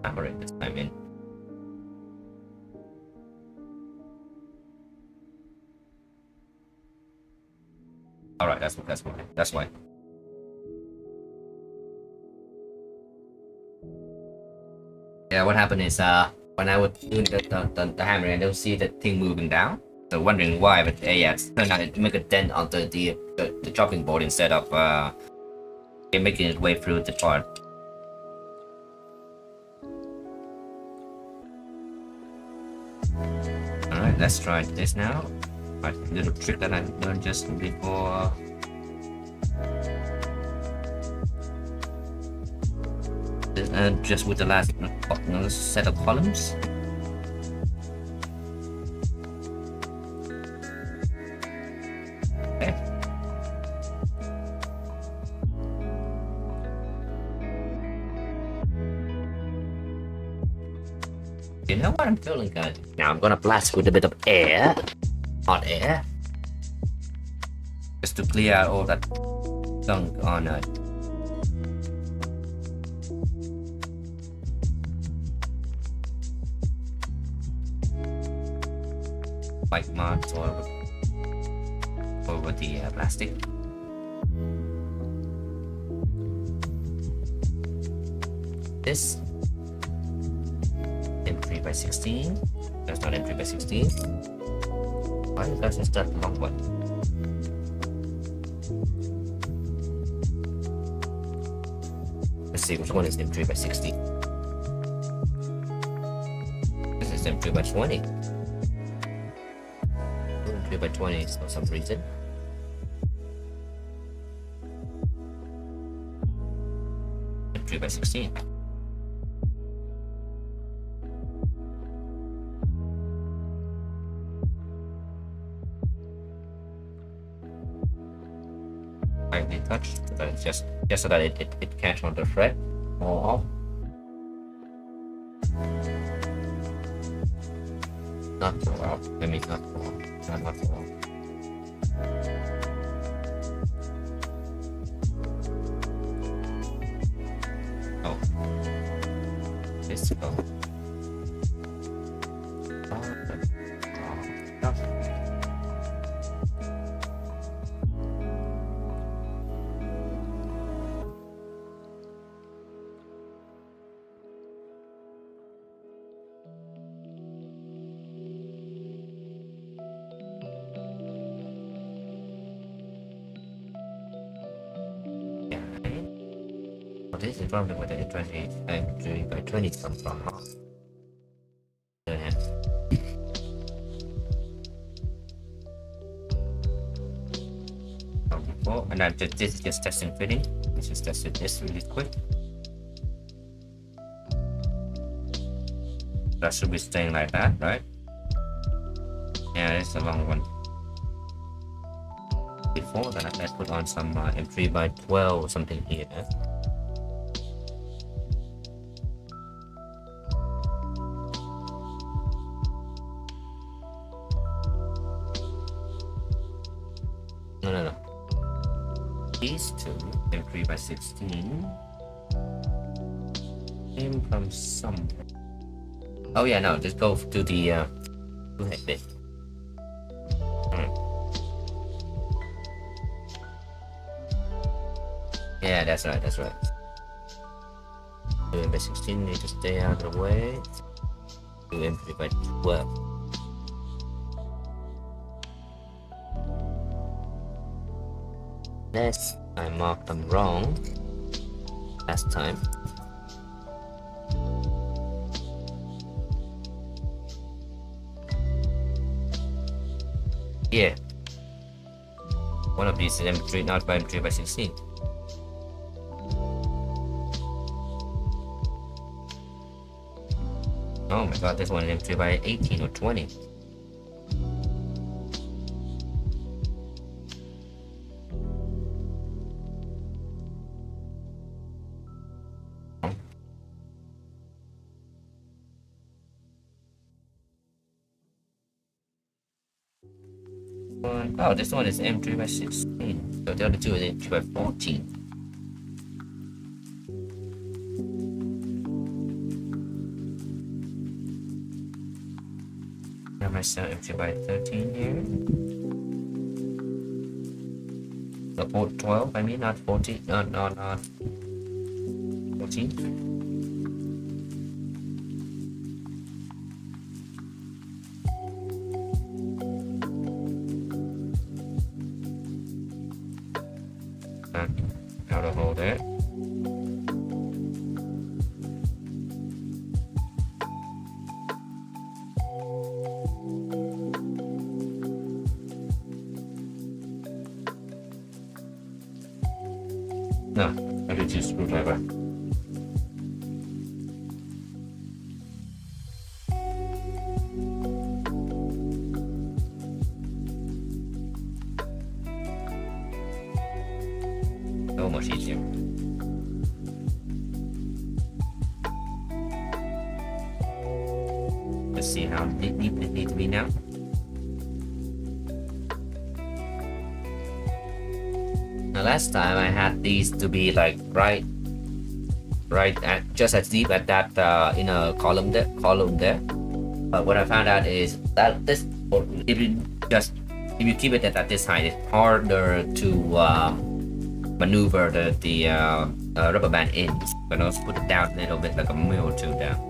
Hammer it this time in. Alright, that's why. Yeah, what happened is when I was doing the hammering, I don't see the thing moving down. So wondering why, but yeah, it turned out it make a dent on the chopping board instead of making its way through the part. Alright, let's try this now. A little trick that I learned just before. Just with the last set of columns. Okay. You know what I'm feeling good? Now I'm gonna blast with a bit of air. Hot air. Just to clear out all that gunk on it. White marks over the plastic. This M3x16. That's not M3x16. Why is that just that long one? Let's see which one is M3 by 60. This is M3 by 20. M3 by 20 for some reason. M3 by 16. Lightly touch, so that it's just so that it catch on the thread or off. Not so off. I mean not so off. Not so off. Oh. Let's go. This is probably where the M3 by 20 comes from, huh? Yeah. Before, and this is just testing fitting. Let's just test this really quick. That should be staying like that, right? Yeah, it's a long one. Before that, I put on some M3 by 12 or something here. No. These two, M3 by 16, came from somewhere. Oh yeah, no, just go to the go ahead bit. Yeah, that's right. M3 by 16 need to stay out of the way. Do M3 by 12. Unless I marked them wrong last time. Yeah. One of these is M3, not by M3 by 16. Oh my god, this one is M3 by 18 or 20. Oh, this one is M3 by 16. So the other two is M3 by 14. I have myself M3 by 13 here. So 12, I mean, not 14. Not 14. Out of hole there. No, I did use screwdriver. So much easier. Let's see how deep it needs to be now. Now last time I had these to be like right at just as deep at that inner column there. But what I found out is that this, if you keep it at this height, it's harder to maneuver the rubber band in. But let's put it down a little bit, like a mil or two down.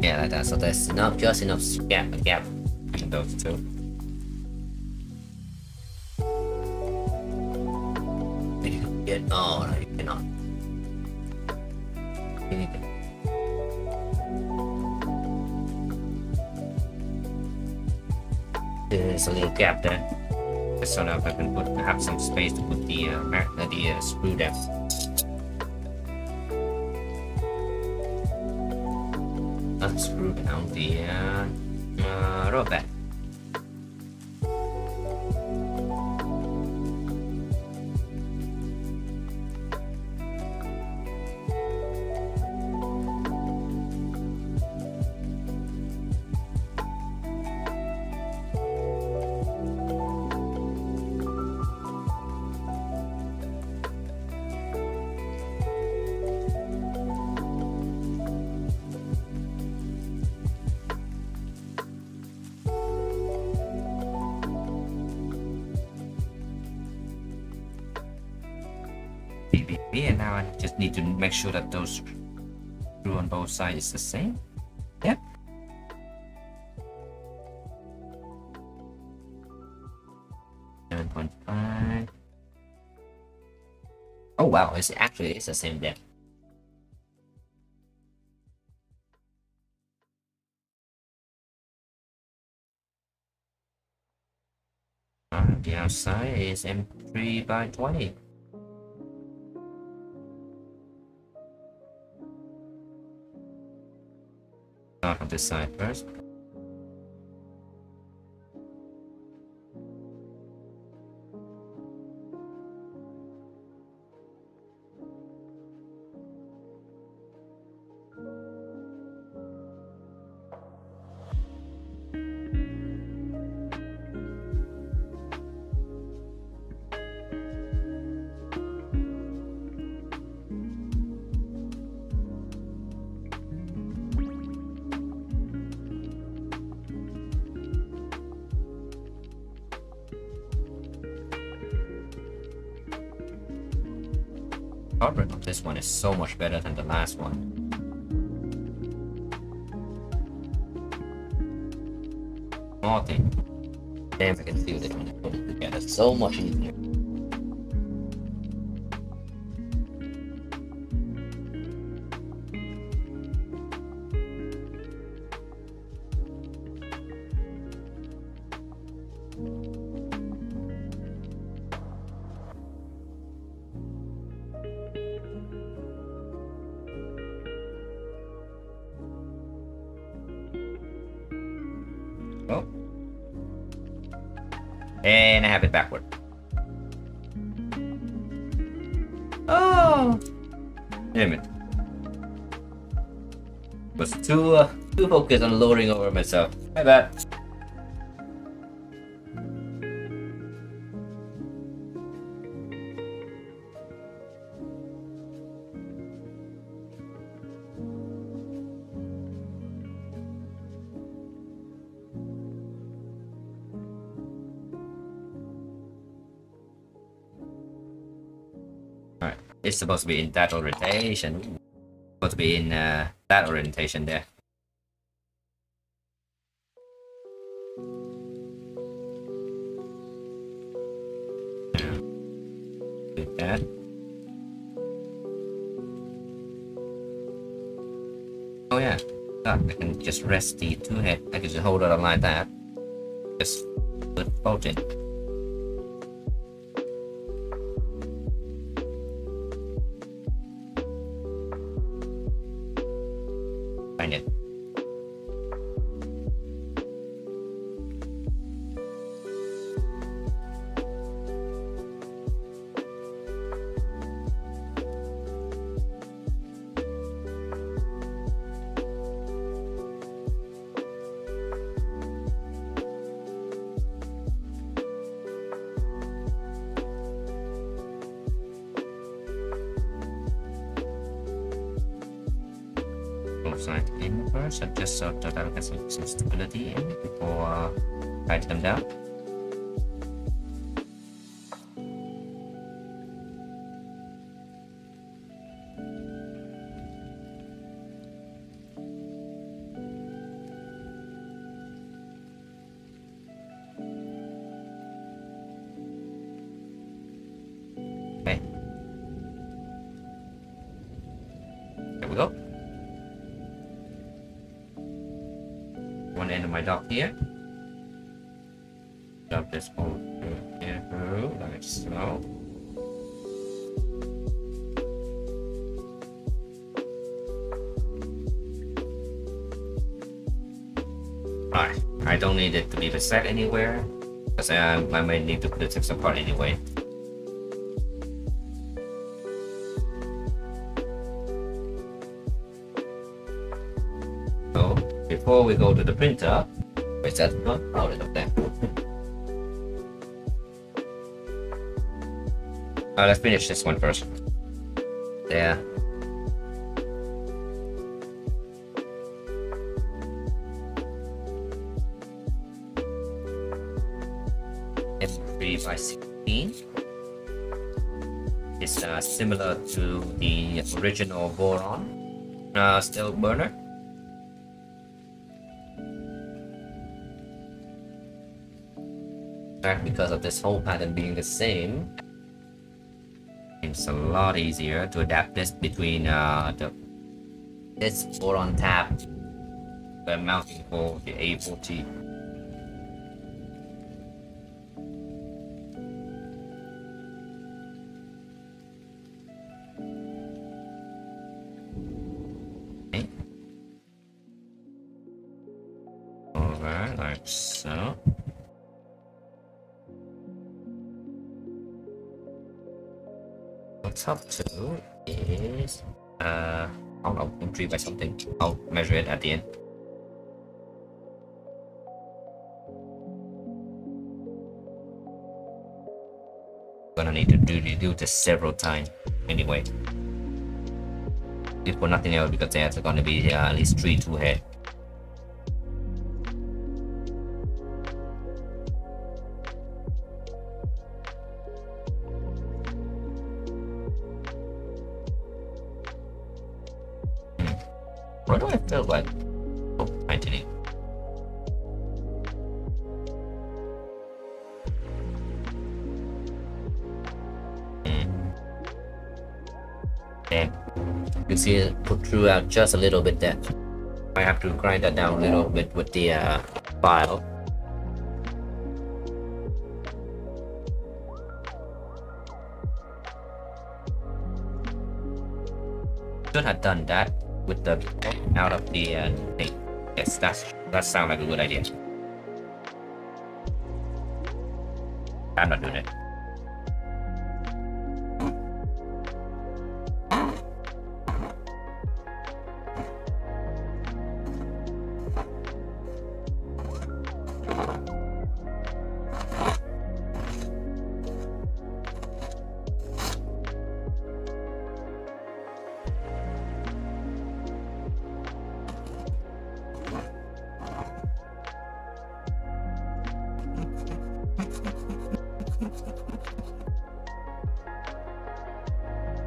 Yeah, like that. So there's just enough gap between those two. Oh, no, you cannot. You need to... There's a little gap there. Just so that I can have some space to put the screw there. Let's screw down the rod back. And now I just need to make sure that those screw on both sides is the same. Yep. .5. Oh wow, it's the same depth. The outside is M3 by 20. Start on this side first. Hardware of this one is so much better than the last one. Small thing. Damn, I can feel it when I put it together. So much easier. Oh. And I have it backward. Oh! Damn it. Was too focused on lowering over myself. My bad. Alright, it's supposed to be in that orientation. Ooh. Supposed to be in that orientation there. Do that. Oh yeah, I can just rest the two head. I can just hold it on like that. Just put both in. Find it. Side in first, and just so that I'll get some stability in before tighten them down. Okay. one end of my dock here. Drop this whole through like so. Alright, I don't need it to be set anywhere because I might need to put the text apart anyway. So before we go to the printer, where's that? Oh, it's up there. Let's finish this one first. There. It's 3x16. It's similar to the original Voron Stealth Burner. Because of this whole pattern being the same, it's a lot easier to adapt this between this Voron tab when mounting for the A4T. Okay. Alright, like so. What's up to is I don't know, entry by something. I'll measure it at the end. Gonna need to do this several times anyway. If for nothing else, because there's gonna be at least 3 tool head. Why do I feel like tightening? Damn. You see it put through out just a little bit there. I have to grind that down a little bit with the file. Should have done that with the out of the thing. Yes, that sounds like a good idea. I'm not doing it.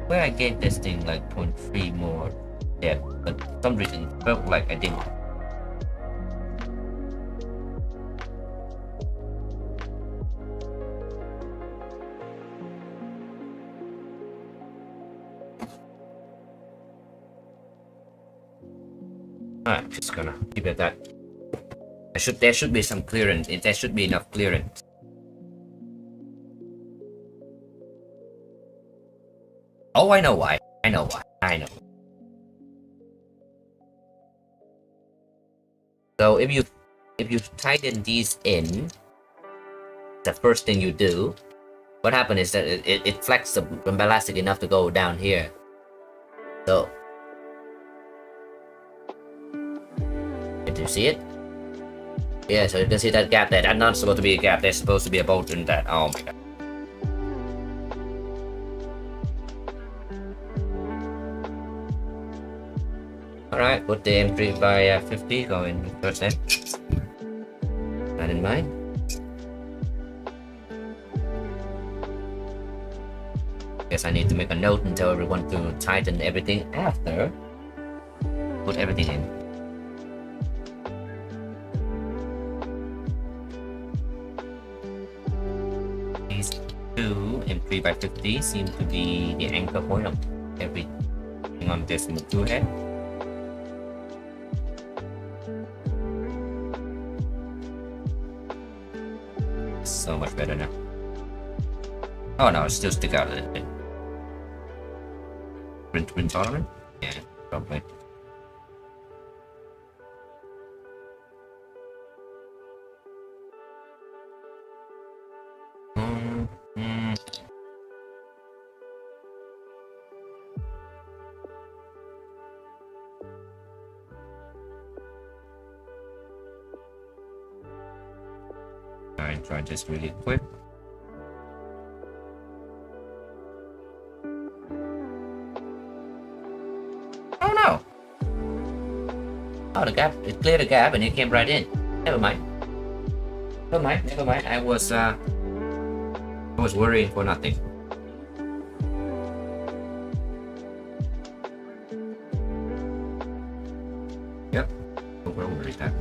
Where I gave this thing like 0.3 more depth, but for some reason felt like I didn't. Alright, just gonna keep it at that. There should be some clearance. There should be enough clearance. Oh, I know why. I know. So if you tighten these in, the first thing you do, what happens is that it flexes the elastic enough to go down here. So, did you see it? Yeah, so you can see that gap there. That's not supposed to be a gap. There's supposed to be a bolt in that. Oh my god. Alright, put the M3 by 50 going first then. That in mind. Guess I need to make a note and tell everyone to tighten everything after put everything in. These two M3 by 50 seem to be the anchor point of everything on this tool head. so much better now. Oh no, it still stick out a little bit. Print tolerant? Yeah, probably. Alright, try this really quick. Oh no! Oh, the gap, it cleared the gap and it came right in. Never mind. Never mind. I was worrying for nothing. Yep. Where is that?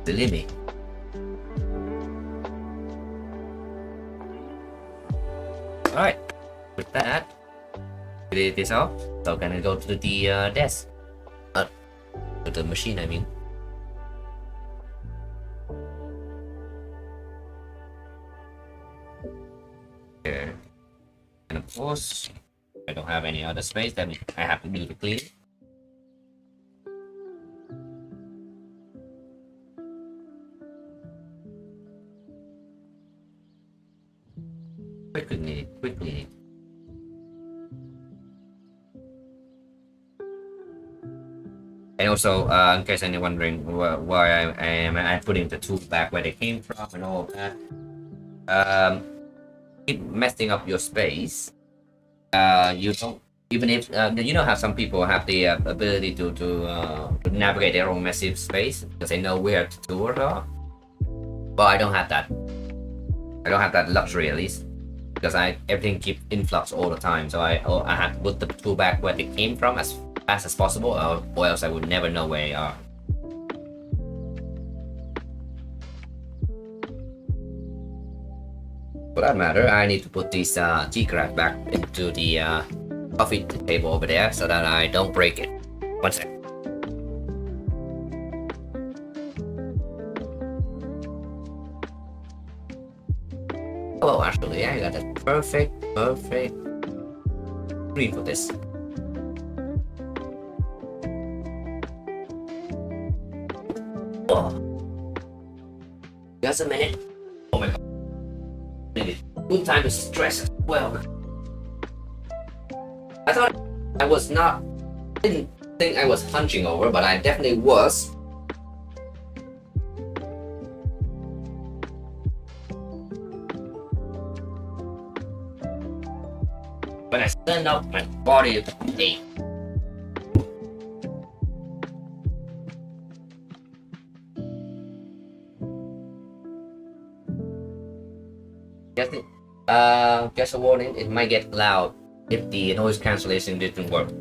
Silly me. Alright. With that, clear this off. So can I go to the desk? To the machine, I mean. Okay. And of course, I don't have any other space that I have to do to clean. Quickly. And also, in case anyone wondering why I'm putting the tools back where they came from and all that, keep messing up your space. You don't, even if you know how some people have the ability to navigate their own massive space because they know where to do it all. But I don't have that. I don't have that luxury, at least, because everything keeps in flux all the time. So I have to put the tool back where they came from as fast as possible, or else I would never know where they are. For that matter, I need to put this G-craft back into the coffee table over there so that I don't break it. One sec. Oh, actually, I got a perfect screen for this. Oh, just a minute. Oh my god. Good time to stress as well. I thought I was not, didn't think I was hunching over, but I definitely was. When I stand up, my body is ache. Just a warning, it might get loud if the noise cancellation didn't work.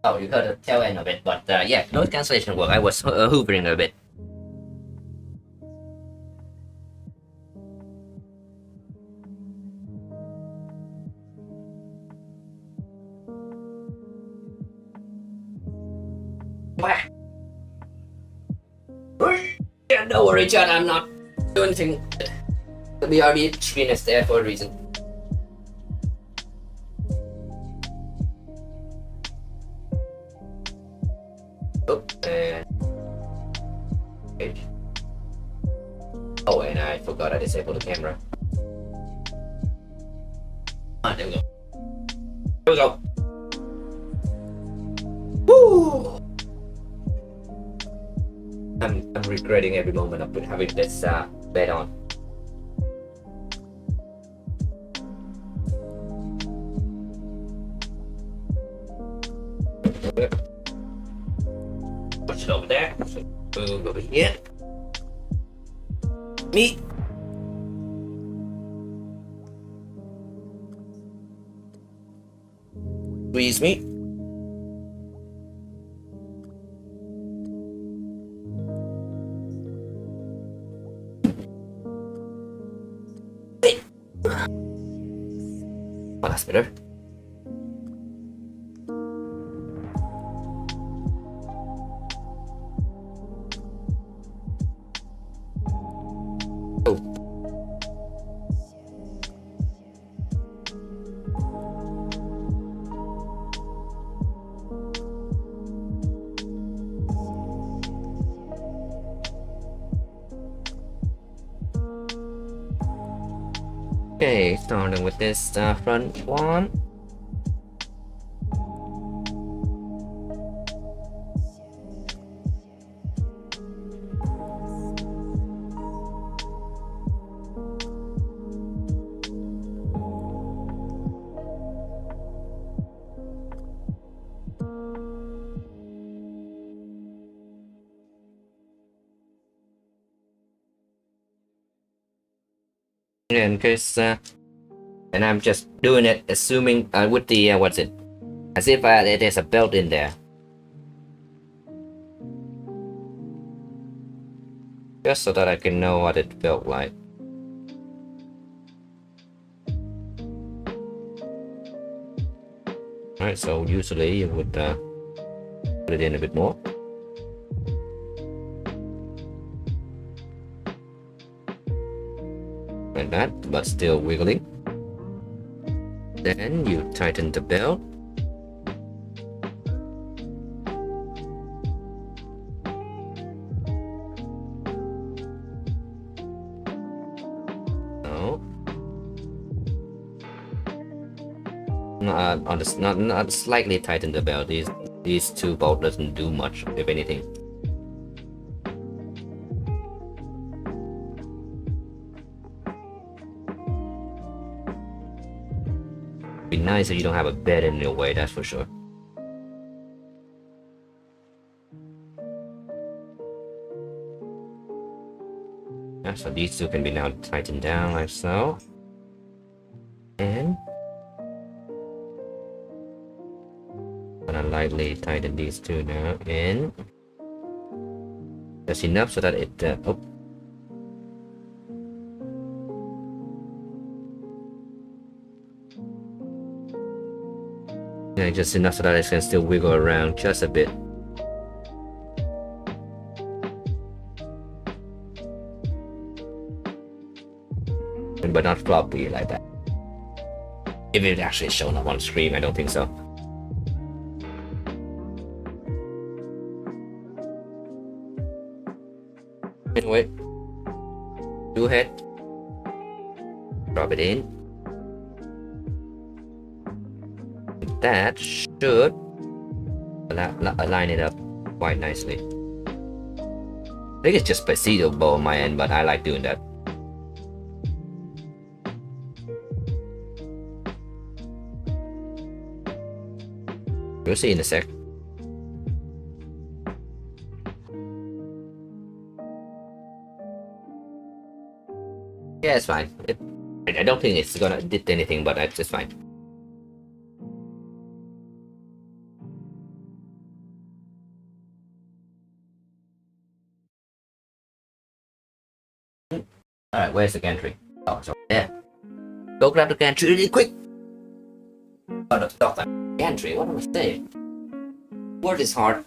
Oh, you heard the tail end of it, but yeah, noise cancellation worked. I was hoovering a bit. Yeah, don't worry, Chad, I'm not doing anything. The BRB screen is there for a reason. Oh, and I forgot I disabled the camera. There we go. There we go. Woo! I'm regretting every moment of having this bed on. Push it over there. Move over here. Meat. Squeeze meat. Oh, that's better. Okay, starting with this front one. And because and I'm just doing it assuming with the what's it, as if there's a belt in there, just so that I can know what it felt like. Alright, so usually you would put it in a bit more. Like that, but still wiggling. Then you tighten the belt. No. On the not slightly tighten the belt. These two bolts doesn't do much, if anything. Be nice if you don't have a bed in your way, that's for sure. Yeah, so these two can be now tightened down like so. And I'm gonna lightly tighten these two now in. Just enough so that it oh. Yeah, just enough so that it can still wiggle around just a bit. But not floppy like that. If it actually shown up on screen, I don't think so. Anyway, go ahead, drop it in. That should align it up quite nicely. I think it's just procedural on my end, but I like doing that. We'll see in a sec. Yeah, it's fine. I don't think it's gonna did anything, but it's just fine. Alright, where's the gantry? Oh, it's over there. Go grab the gantry really quick! Oh, no, stop that. Gantry, what am I saying? Word is hard.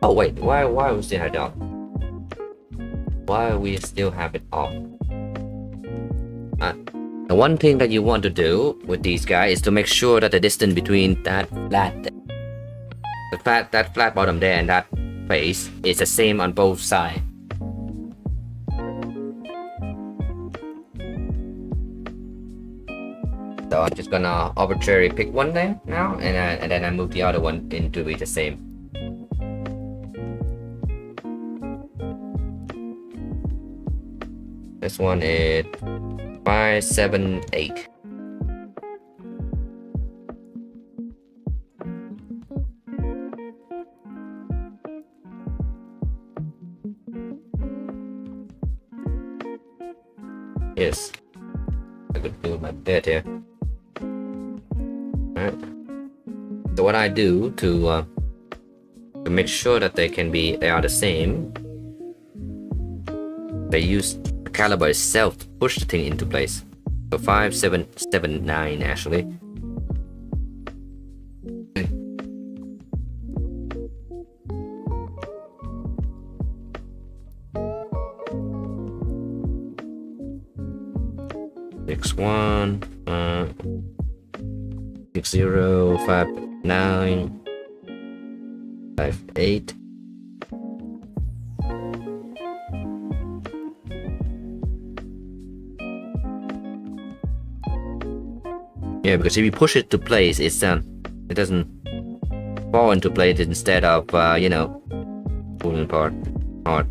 Oh wait, why we still have it on? Why we still have it off? The one thing that you want to do with these guys is to make sure that the distance between that flat bottom there and that face is the same on both sides. So I'm just gonna arbitrarily pick one there now, and then I move the other one in to be the same. This one is 5, 7, 8. Yes, I could do my bed here. Alright. So what I do to make sure that they are the same, they use the caliber itself to push the thing into place. So 5, 7, 7, 9 actually. Six one, 6 0, 5 9, 5 8. Yeah, because if you push it to place, it doesn't fall into place instead of you know, falling apart hard.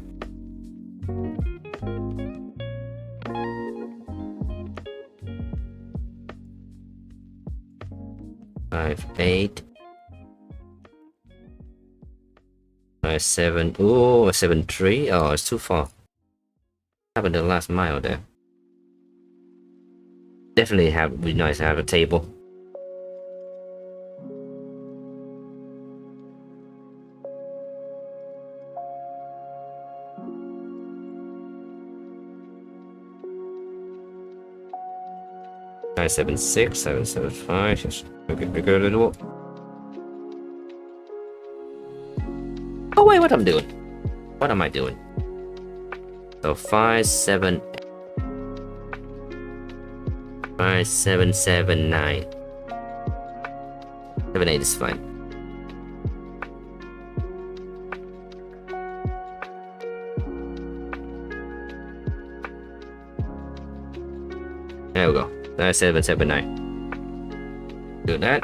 Five, 8, 5, 7. Oh, 7 3. Oh, it's too far. What happened to the last mile there? Definitely would be nice to have a table. Five, 7 6, 7 7 5. Just make it bigger a little. Oh wait, what I'm doing? What am I doing? So 5 7 5 7 7 9. 7 8 is fine. There we go. 5 7 7 9. Do that.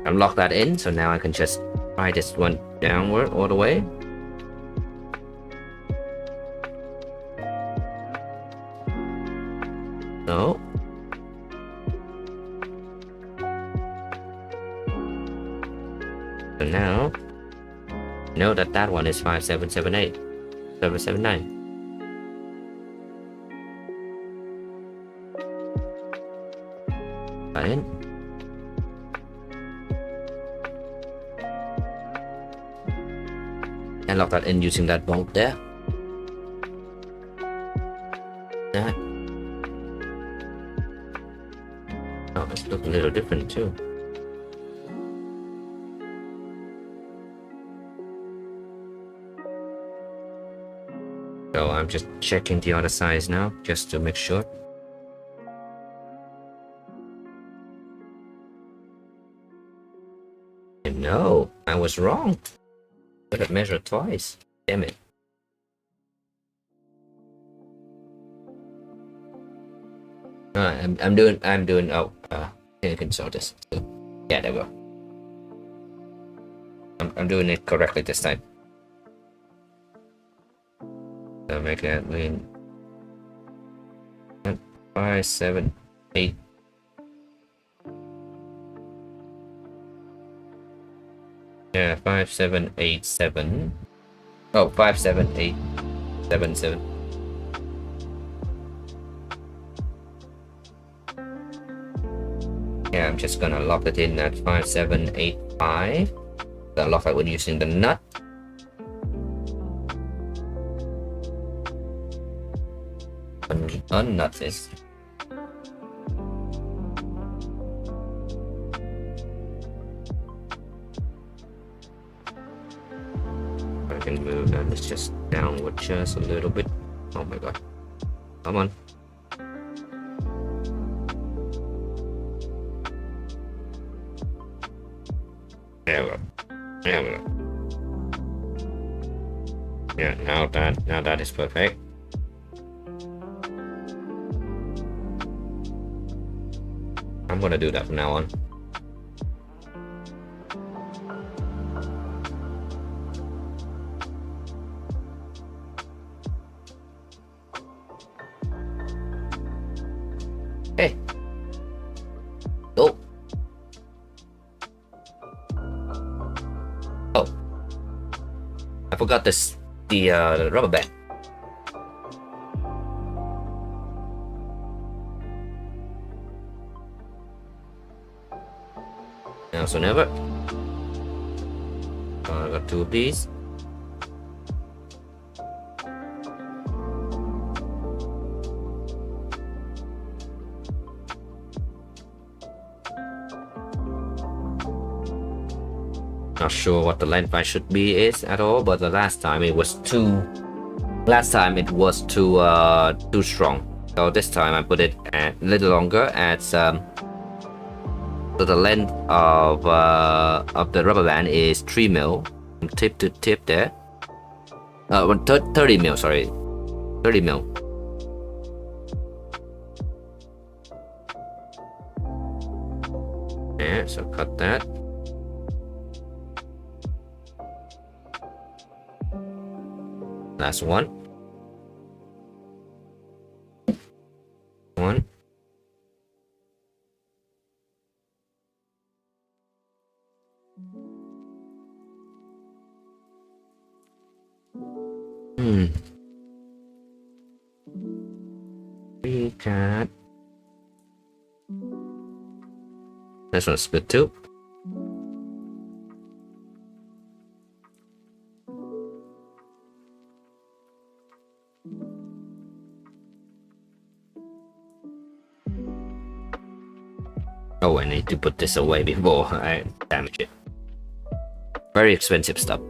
I'm lock that in, so now I can just try this one downward all the way. No. So now, know that that one is 5 7 7 8, 7 7 9. That in. And lock that in using that bolt there. That. Oh, it's looking a little different too. So I'm just checking the other size now, just to make sure. And no, I was wrong. Could have measured twice. Damn it. I'm doing. Oh, I can show this. So, yeah, there we go. I'm doing it correctly this time. So make that lean. 5 7 8. Yeah, 5 7 8 7. Oh, 5 7 8 7 7. Yeah, I'm just gonna lock it in at 5 7 8 5. Gonna lock it when using the nut. Unnut this. I can move that. It's just downward just a little bit. Oh my god. Come on. There we go. There we go. Yeah, now that is perfect. I'm gonna do that from now on. Hey. Go. Oh. I forgot the rubber band. whenever. I got 2 of these. Not sure what the length I should be is at all, but the last time it was too strong. So this time I put it a little longer at so the length of the rubber band is 3 mil from tip to tip there. 30 mil, sorry, 30 mil. Yeah, so cut that. Last one. One. We got. This one's good too. Oh, I need to put this away before I damage it. Very expensive stuff.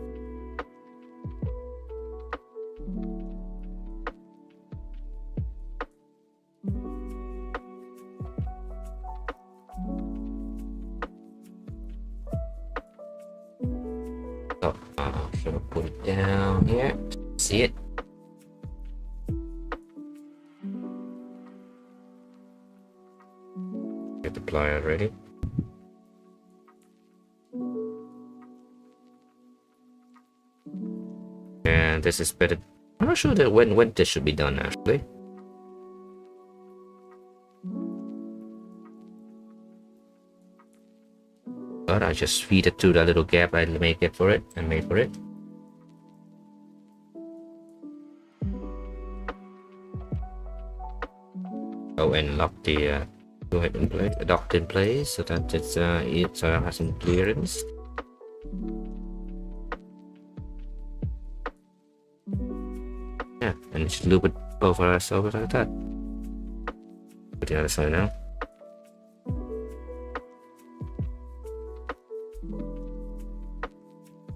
So, should I put it down here? See it? Get the plier ready. And this is better. I'm not sure that when this should be done actually. But I just feed it through the little gap I made for it. Oh, and lock the docked in place so that it has some clearance. Yeah, and just loop it over like that. Put the other side now.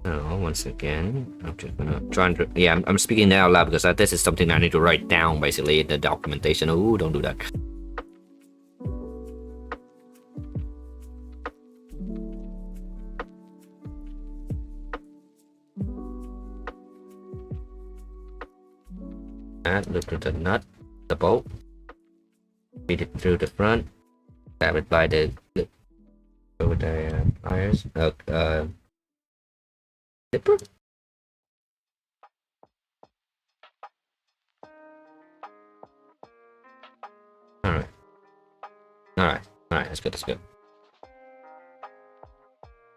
Now, once again, I'm just gonna try and I'm speaking now loud because this is something I need to write down basically in the documentation. Oh, don't do that. And look at the nut, the bolt, feed it through the front, grab it by the over the pliers, zipper. All right, that's good.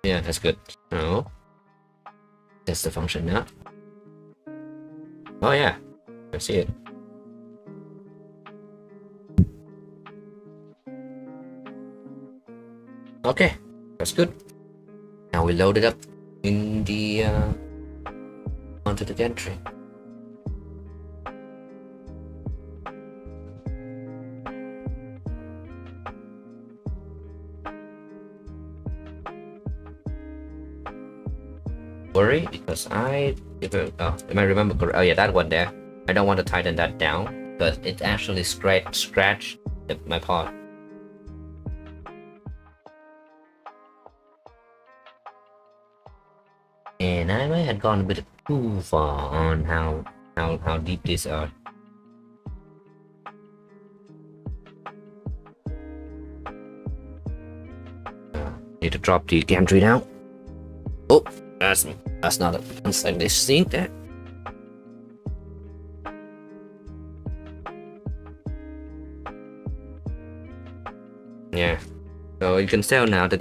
Yeah, that's good. So that's the function now. Oh yeah. I see it. Okay, that's good. Now we load it up in the onto the gantry. Worry because if I remember, oh yeah, that one there. I don't want to tighten that down because it actually scratched my part. And I might have gone a bit too far on how deep these are. Need to drop the gantry now. Oh, that's not a unsightly sink there. Yeah, so you can tell now the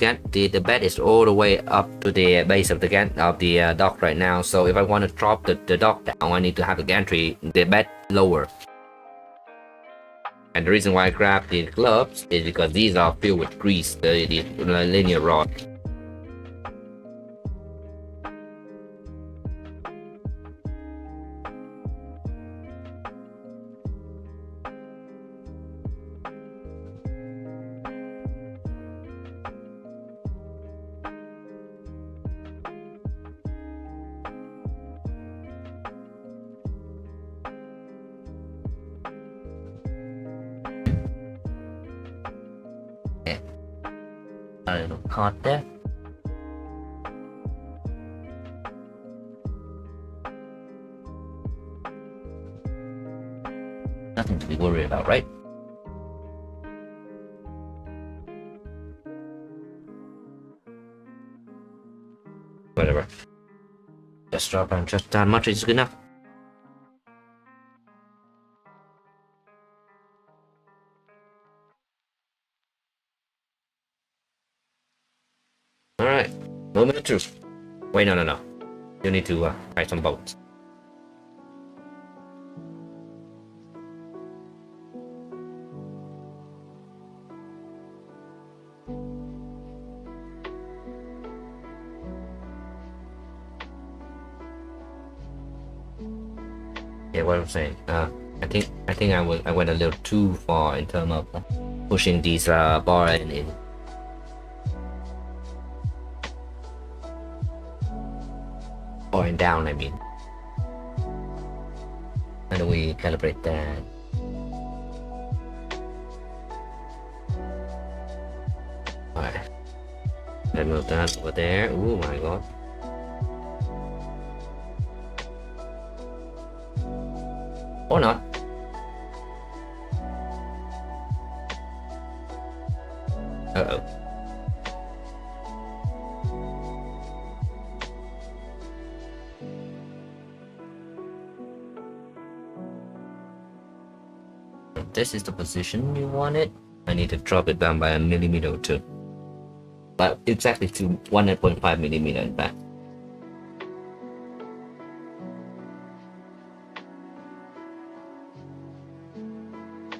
bed is all the way up to the base of the dock right now. So if I want to drop the dock down, I need to have the bed lower. And the reason why I grabbed the gloves is because these are filled with grease, the linear rod. a little cut there. Nothing to be worried about, right? Whatever. Just drop and just that much is good enough. Alright, moment of truth. Wait, no. You need to try some bolts. Yeah, what I'm saying. I think I went a little too far in terms of pushing these bar end in. Or down, I mean. How do we calibrate that? Alright. Let's move that over there. Oh my god. Or not. Uh-oh. This is the position you want it. I need to drop it down by a millimeter or two. But exactly to 1.5 millimeter in fact.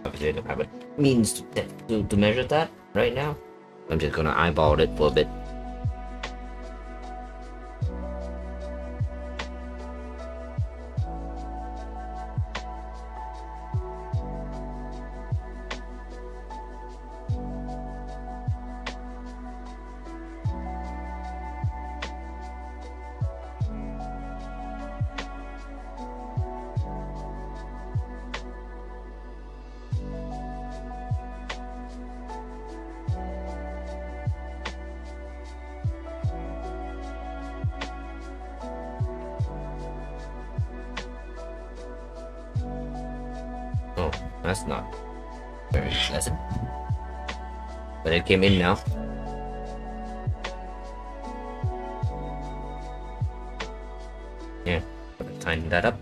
Obviously I don't have a means to measure that right now. I'm just gonna eyeball it for a bit. Oh, that's not very pleasant. But it came in now. Yeah, tighten that up.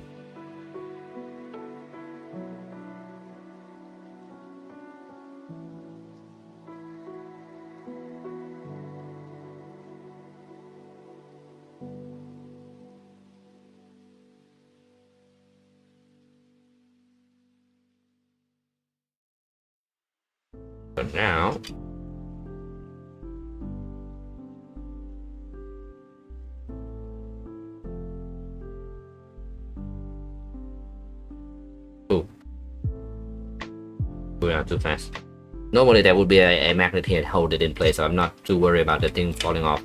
But now, oh, we're not too fast. Normally there would be a magnet here to hold it in place, so I'm not too worried about the thing falling off.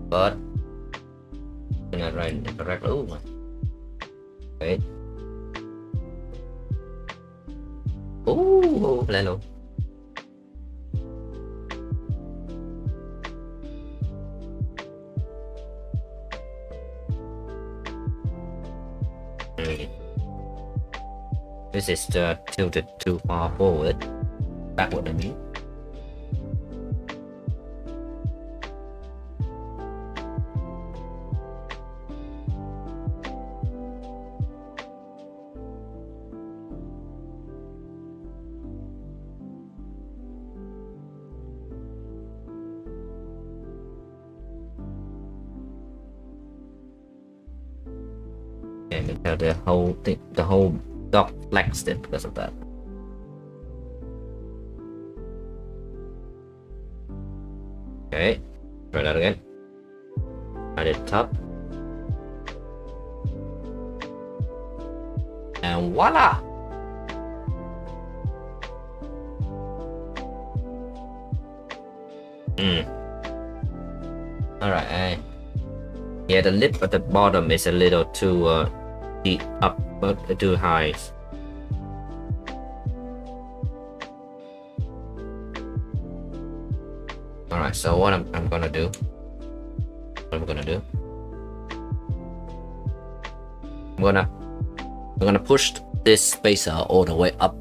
But I'm not right in the correct. Oh, wait. Oh, hello. This is tilted too far forward. Backward, I mean. And you can tell the whole thing, the whole dog flexed it because of that. Okay, try that again. Add it top. And voila! Alright, yeah, the lip at the bottom is a little too deep up, but too high. Alright, so what I'm gonna do, I'm gonna push this spacer all the way up.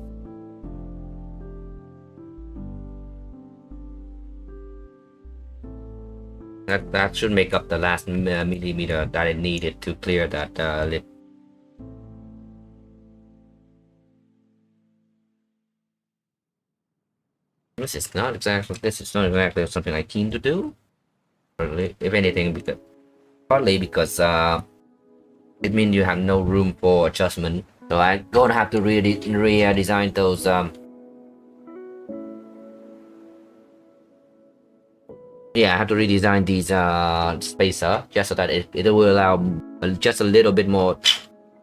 That should make up the last millimeter that I needed to clear that lip. This is not exactly something I'm keen to do. If anything, partly because it means you have no room for adjustment. So I'm gonna have to redesign those yeah, I have to redesign these spacer just so that it will allow just a little bit more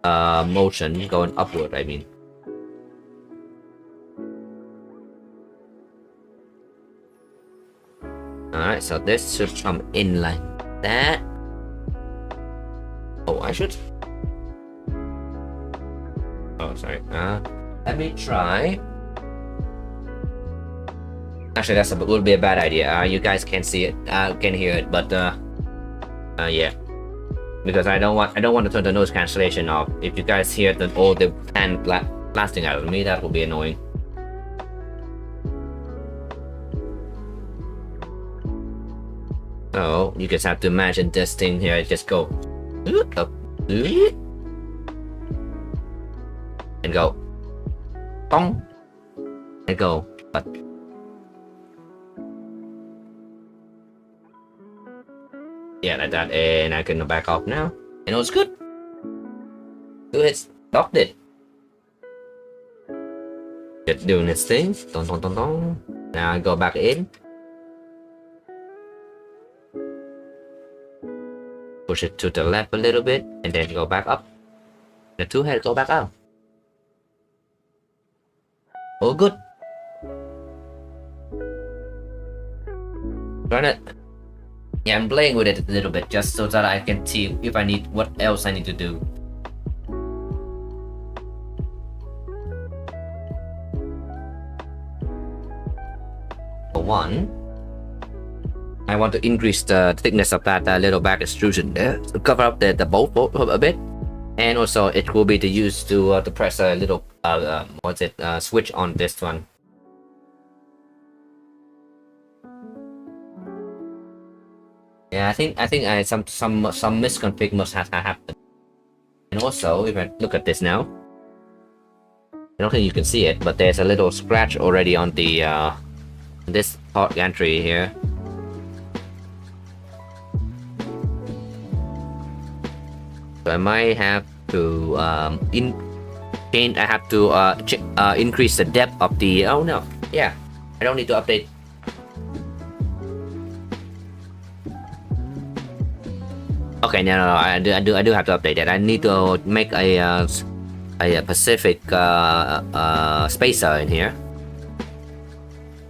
motion going upward, I mean. Alright, so this should come in like that. Oh, I should. Oh, sorry. Let me try. Actually, that's a little bit a bad idea. You guys can't see it, can hear it, but yeah, because I don't want to turn the noise cancellation off. If you guys hear all the fan blasting out of me, that will be annoying. So you just have to imagine this thing here. Just go up and go, bong, and go, but. Yeah, like that, and I can back off now, and it was good. 2 hits, stopped it. Just doing its thing. Dun, dun, dun, dun. Now I go back in. Push it to the left a little bit, and then go back up. The 2 heads go back out. All good. Run it. Yeah, I'm playing with it a little bit just so that I can see if I need what else I need to do. For one, I want to increase the thickness of that little back extrusion there to cover up the bolt a bit, and also it will be the use to press a little switch on this one. Yeah, I think some misconfig must have happened. And also, if I look at this now, I don't think you can see it, but there's a little scratch already on the this part gantry here. So I might have to increase the depth of the. Oh no, yeah, I don't need to update. Okay, no, I do have to update that. I need to make a Pacific spacer in here,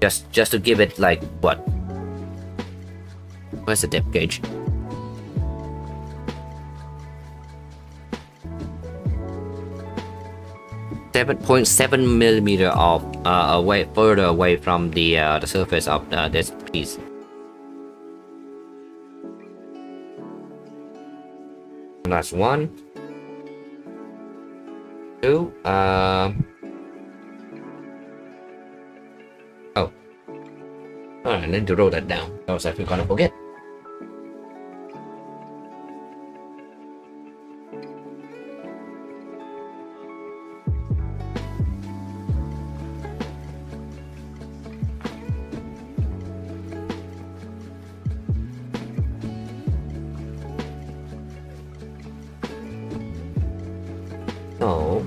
just to give it like what? Where's the depth gauge? .7 millimeter of further away from the surface of this piece. That's 1, 2. Oh, I need to roll that down, else I'm gonna forget. So,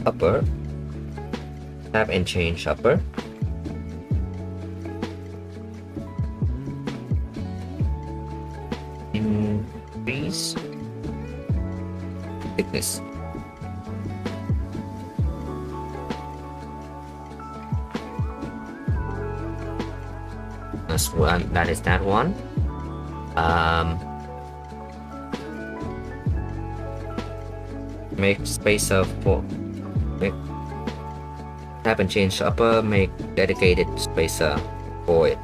upper, tap and change upper. Increase thickness. That's one. That is that one. Make spacer for tap and change upper, make dedicated spacer for it.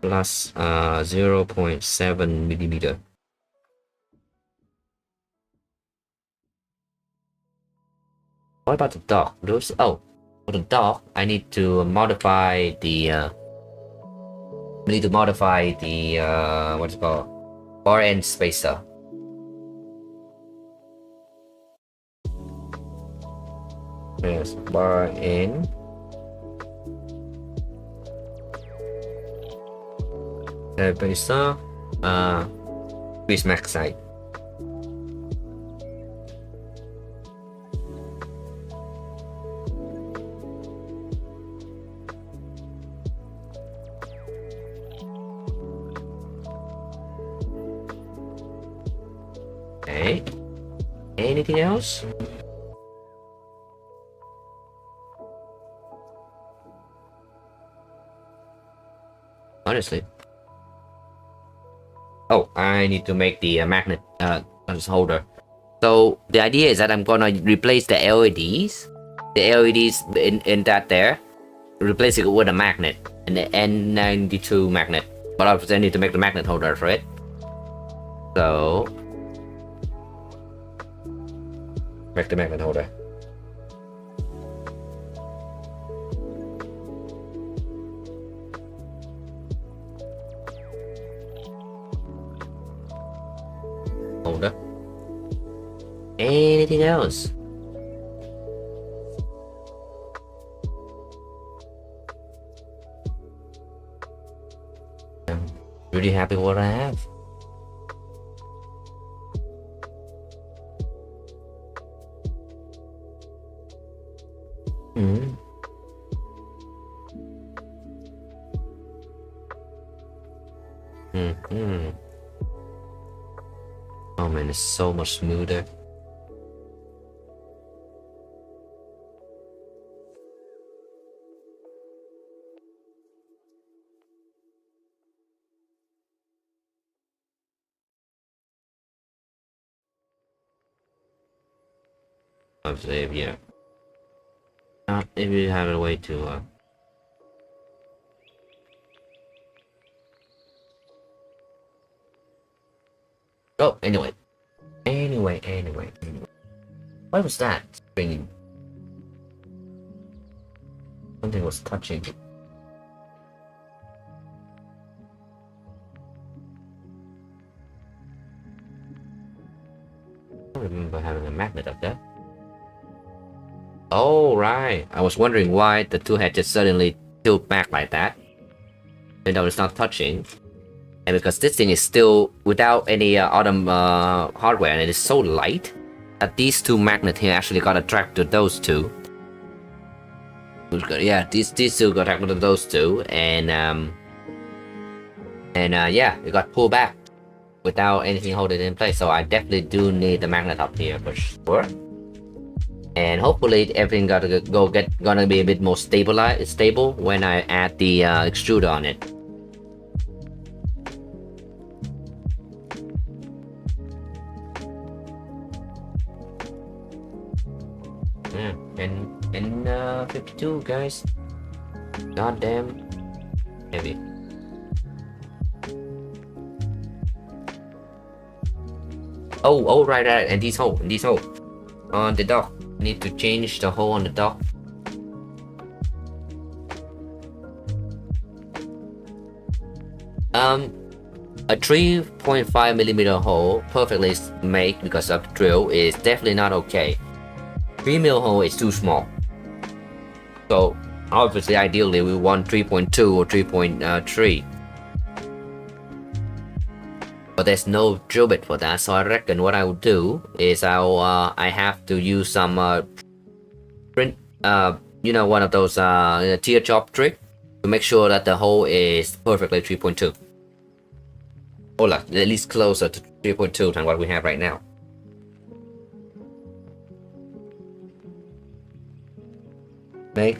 plus 0.7 millimeter. What about the dog? Those, oh, for the dog, I need to modify the what's it called, bar end spacer. Yes, bar end. Spacer. With max side. Okay. Anything else? Honestly. Oh, I need to make the magnet holder. So the idea is that I'm gonna replace the LEDs. The LEDs in that there, replace it with a magnet, and the N92 magnet. But obviously I need to make the magnet holder for it. So make the magnet holder. Holder. Anything else? I'm really happy with what I have. Oh man, it's so much smoother. Obviously, yeah. If you have a way to oh, anyway. What was that? Springing. Something was touching. I don't remember having a magnet up there. Oh, right. I was wondering why the tool had just suddenly tilted back like that. And that was not touching. And because this thing is still without any other hardware, and it is so light that these two magnets here actually got attracted to those two. Yeah, these two got attracted to those two, and yeah, it got pulled back without anything holding it in place. So I definitely do need the magnet up here for sure. And hopefully everything gonna be a bit more stable when I add the extruder on it. Yeah, and 52 guys. Goddamn heavy. Oh right, and these holes on the dock. Need to change the hole on the dock. A 3.5 millimeter hole perfectly made because of the drill is definitely not okay. 3 mil hole is too small. So obviously, ideally, we want 3.2 or 3.3. But there's no drill bit for that, so I reckon what I will do is I have to use some print, one of those tear chop trick to make sure that the hole is perfectly 3.2, or at least closer to 3.2 than what we have right now. Make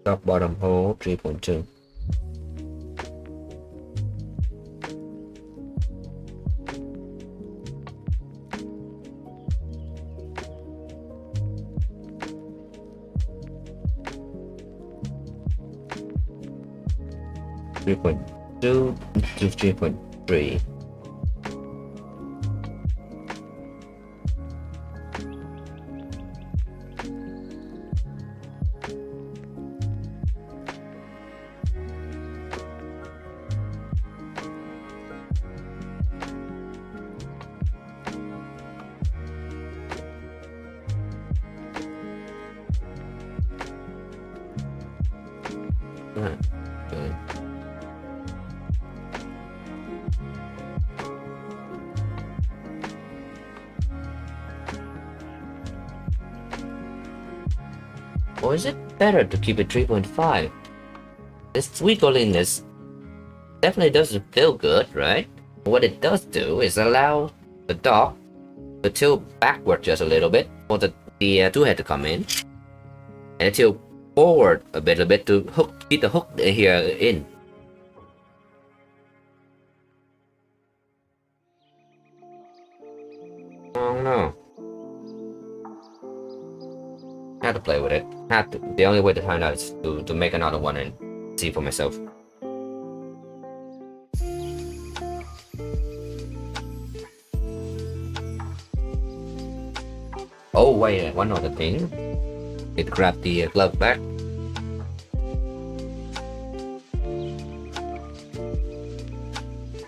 top bottom hole 3.2. 3.2 to 3.3. Good. Or is it better to keep it 3.5? This wiggliness definitely doesn't feel good, right? What it does do is allow the dock to tilt backward just a little bit for the tool head to come in, and tilt forward a bit to keep the hook here in. Oh no. I had to play with it. The only way to find out is to make another one and see for myself. Oh wait, one other thing. Need to grab the glove back.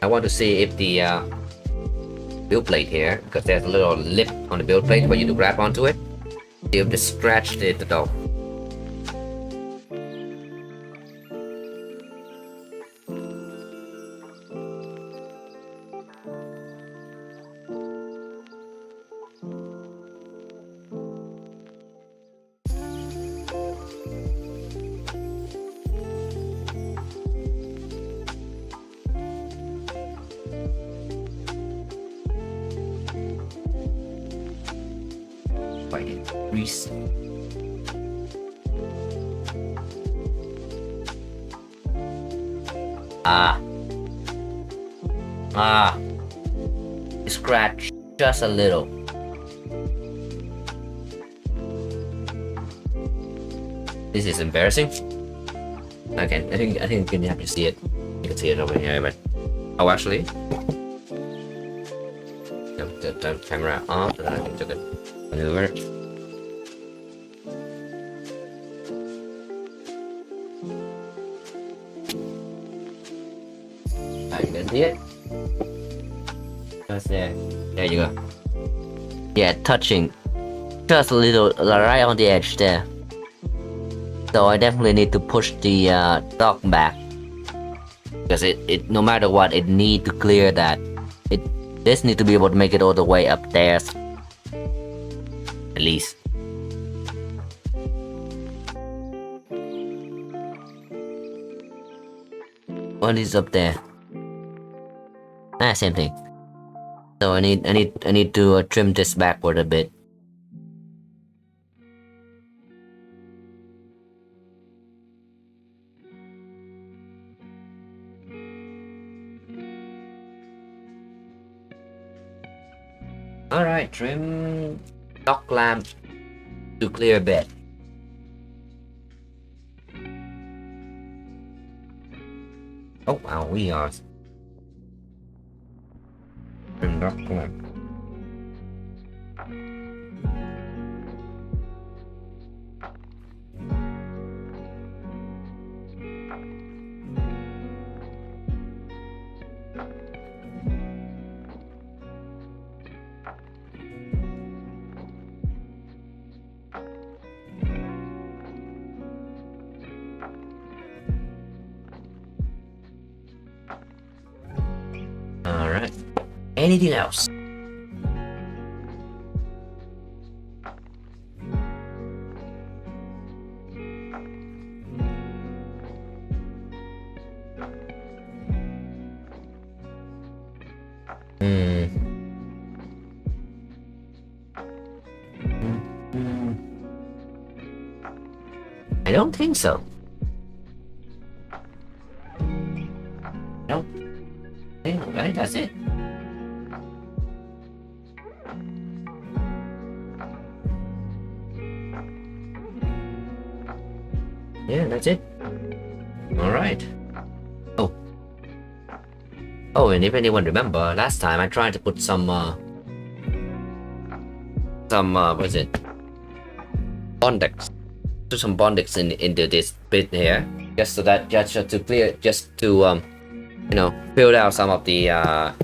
I want to see if the build plate here, because there's a little lip on the build plate for you to grab onto it. See if the scratch did the dog. Grease. Scratch just a little. This is embarrassing. Okay, I think you can have to see it. You can see it over here, but oh, actually, the camera off, and I can took it maneuver. You can see it. Just there. There you go. Yeah, touching just a little right on the edge there. So I definitely need to push the dock back, because it no matter what, it need to clear that. This need to be able to make it all the way up there, at least. What is up there? Same thing. So I need to trim this backward a bit. Alright, trim dock lamp to clear bed. Oh wow, we are trim dock lamp. Alright. Anything else? I don't think so. I think that's it. Yeah, that's it. Alright. Oh, Oh, and if anyone remember, last time I tried to put some what is it? Bondex. Put some Bondex into this bit here, just so that just to clear, just to you know, fill out some of the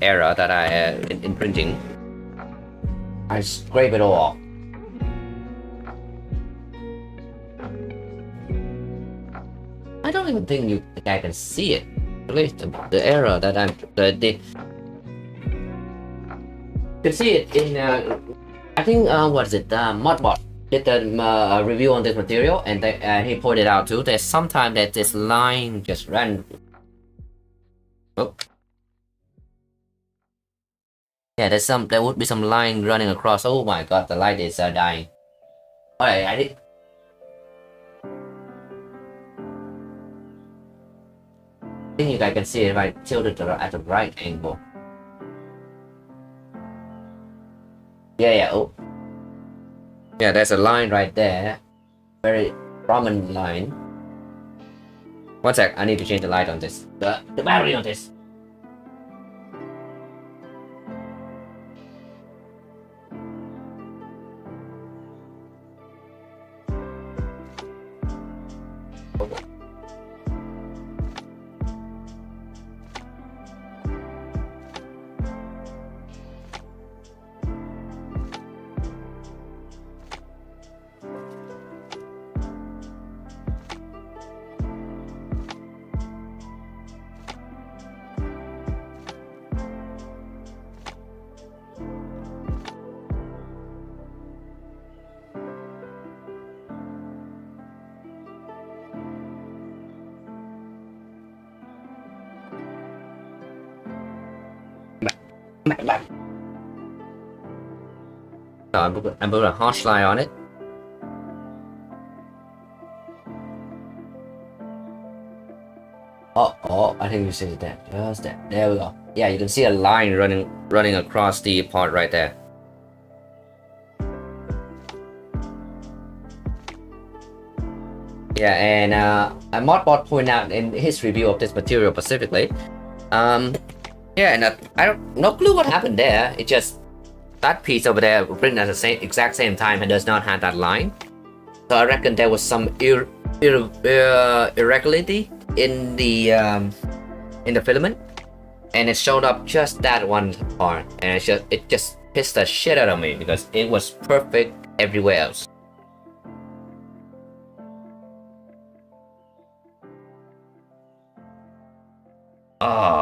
error that I in printing. I scrape it all off. I don't even think I can see it. At least the error that I'm did. You can see it in I think what is it? Modbot did a review on this material, and he pointed out too. There's sometimes that this line just ran. Oh. Yeah, there would be some line running across. Oh my god, the light is dying. Alright, I think you guys can see it if I tilt it at the right angle. Yeah, oh. Yeah, there's a line right there. Very prominent line. One sec, I need to change the light on this. The battery on this. So I'm putting a harsh line on it. Oh, I think you see that. Just that. There we go. Yeah, you can see a line running across the part right there. Yeah, and Modbot pointed out in his review of this material specifically. Yeah, and I don't no clue what happened there. It just that piece over there written at the exact same time and does not have that line. So I reckon there was some irregularity in the filament, and it showed up just that one part, and it just pissed the shit out of me because it was perfect everywhere else.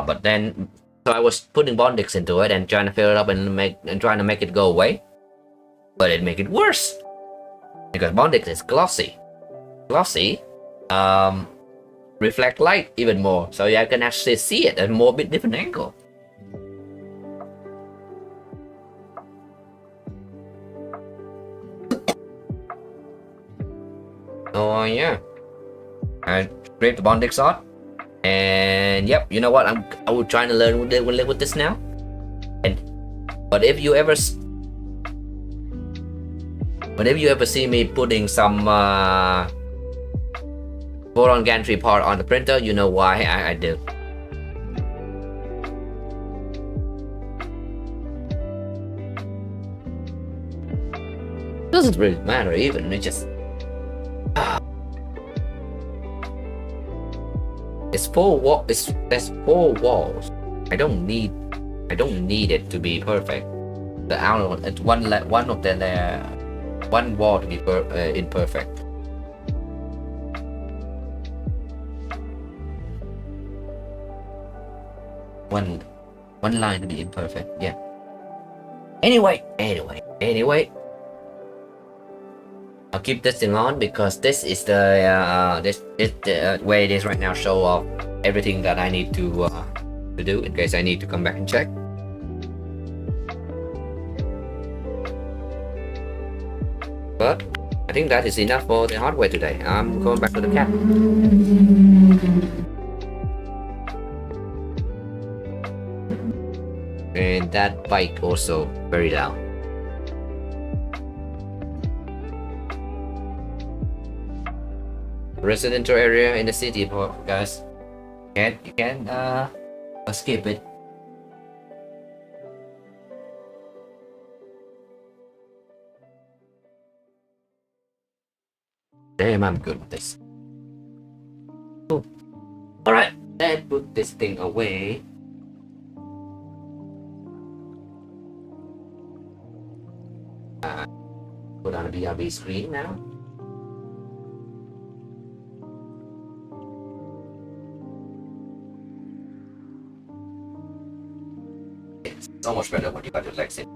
But then so I was putting Bondex into it and trying to fill it up and trying to make it go away, but it make it worse because Bondex is glossy, reflect light even more, so yeah, I can actually see it at a more bit different angle. Oh yeah, I scraped the Bondex out. And yep, you know what? I will try to learn with this now. But if you ever see me putting some Voron gantry part on the printer, you know why I do. Doesn't really matter even. It just there's 4 walls. I don't need it to be perfect. The outer one wall to be imperfect. One line to be imperfect. Yeah. Anyway. I'll keep this thing on because this is the way it is right now. Show off everything that I need to do in case I need to come back and check. But I think that is enough for the hardware today. I'm going back to the cat. And that bike also very loud. Residential area in the city, guys. You can skip it. Damn, I'm good at this. Cool. Alright, let's put this thing away. Put on a BRB screen now. It's so much better when you got your legs in.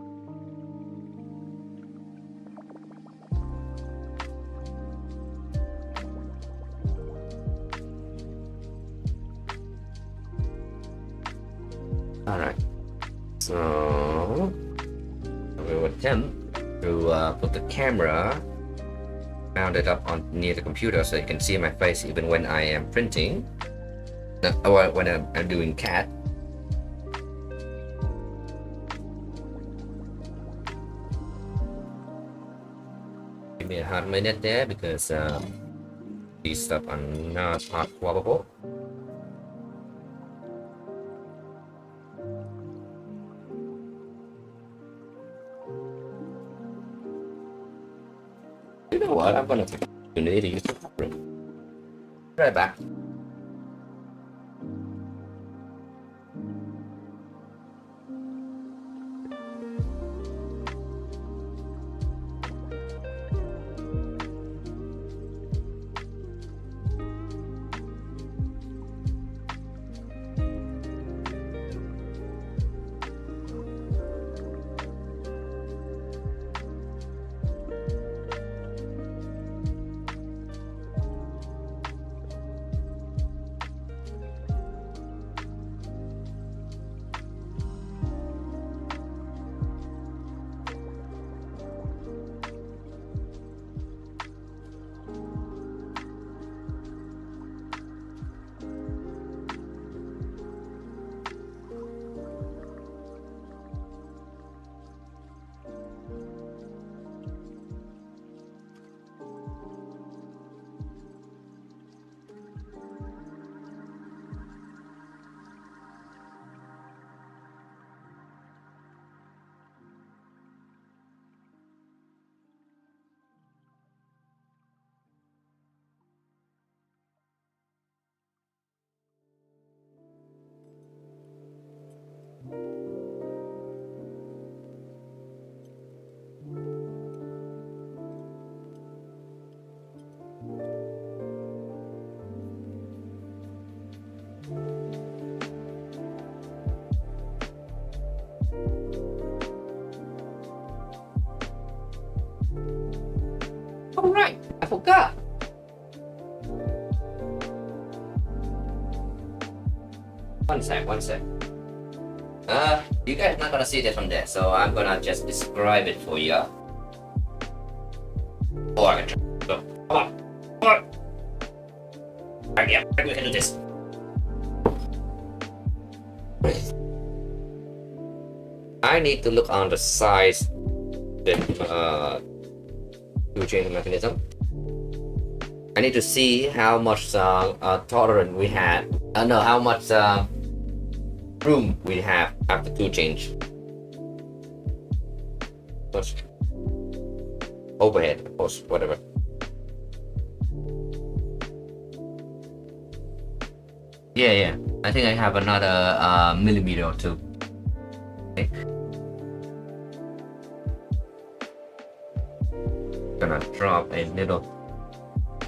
Alright, so we will attempt to put the camera mounted up on near the computer so you can see my face even when I am printing, or when I'm doing CAD. Give me a hard minute there because these stuff are not hot swappable. You know what? I'm gonna take opportunity to use the room. Right back. Oh right, I forgot. One sec. You guys not gonna see this from there, so I'm gonna just describe it for you. Oh, I can try. So, come on. Right, yeah, we can do this. I need to look on the size the two-chain mechanism. I need to see how much tolerance we have. No, how much room we have after two change. Much overhead, of course, whatever. Yeah. I think I have another millimeter or two. Okay. Gonna drop a little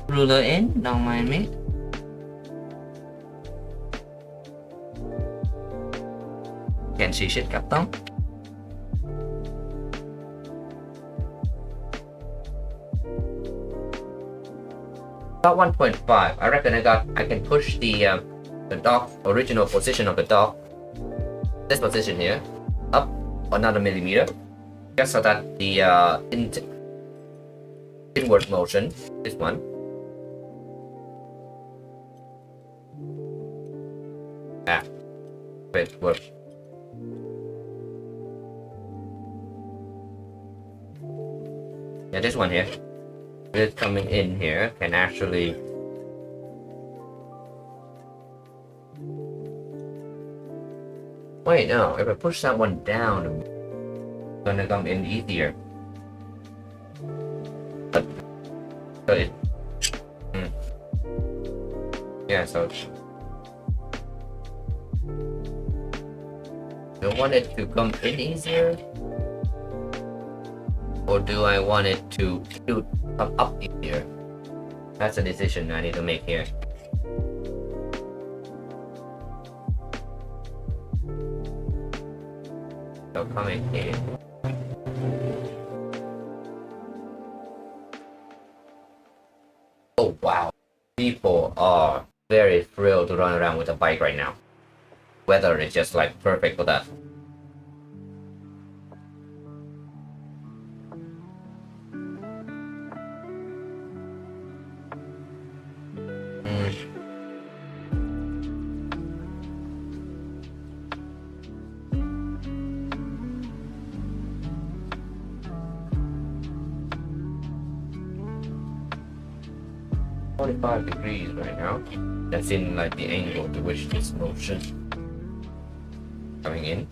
ruler in, don't mind me. Can't see shit, Captain. About 1.5. I reckon I can push the dock original position of the dock, this position here, up another millimeter, just so that the inward motion, this one, it works. Yeah, this one here, with coming in here, can actually wait, no, if I push that one down, it's gonna come in easier. But so Yeah, so do I want it to come in easier? Or do I want it to come up easier? That's a decision I need to make here. So coming here. Oh wow. People are very thrilled to run around with a bike right now. Weather is just like perfect for that. .45 degrees right now. That's in like the angle to which this motion coming in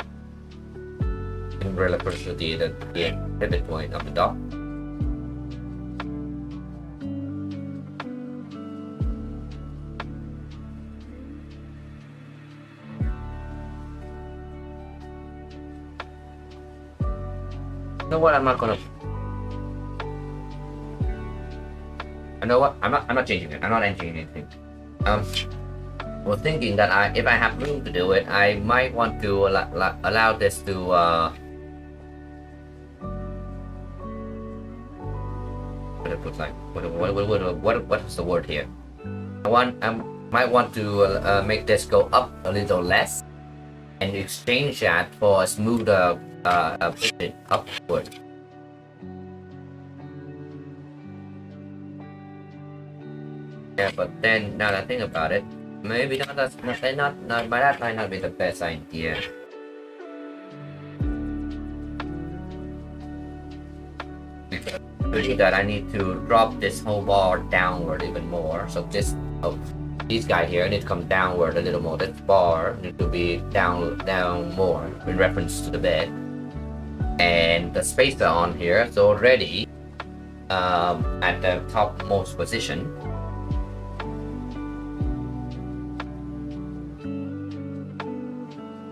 relative to the pivot point of the dock. You know what? I'm not gonna. I know what? I'm not changing it. I'm not changing anything. Was thinking that if I have room to do it, I might want to allow this to what I put like what's the word here? I might want to make this go up a little less and exchange that for a smoother push upward. Yeah, but then now that I think about it, maybe not that might not be the best idea. To do that, I need to drop this whole bar downward even more. So this guy here needs to come downward a little more. This bar needs to be down more in reference to the bed. And the spacer on here is already at the topmost position.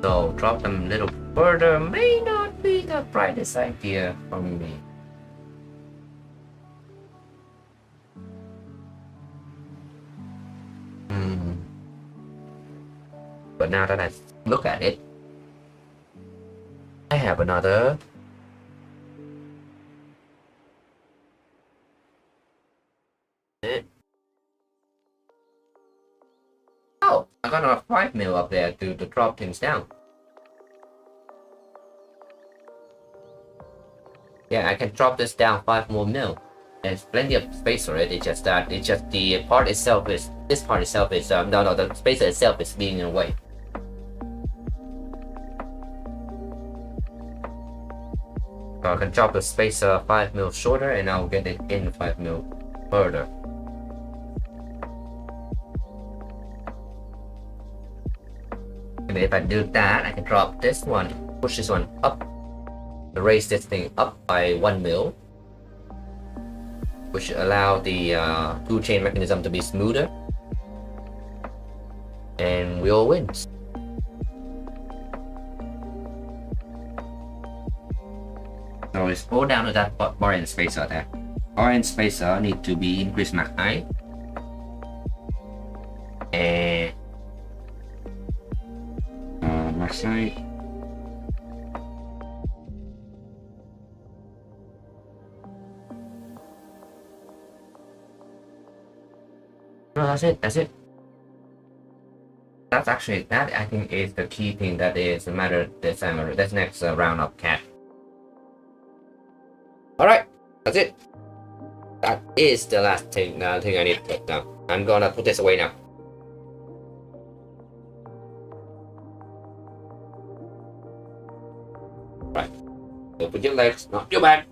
So drop them a little further may not be the brightest idea for me. But now that I look at it, I have another I got a 5 mil up there to drop things down. Yeah, I can drop this down 5 more mil. There's plenty of space already. It's just the part itself is no, the spacer itself is being in the way. So I can drop the spacer 5 mil shorter and I'll get it in 5 mil further. And if I do that, I can drop this one, push this one up, raise this thing up by 1 mil, which allow the tool chain mechanism to be smoother, and we all win. So let's go down to that bar and spacer there. Bar and spacer need to be increased max height, and max height. No, that's it. That's actually, that I think is the key thing that is the matter this time. This next round of cat. Alright, that's it. That is the last thing, I need to put down. I'm gonna put this away now. Right. Open your legs, not your back.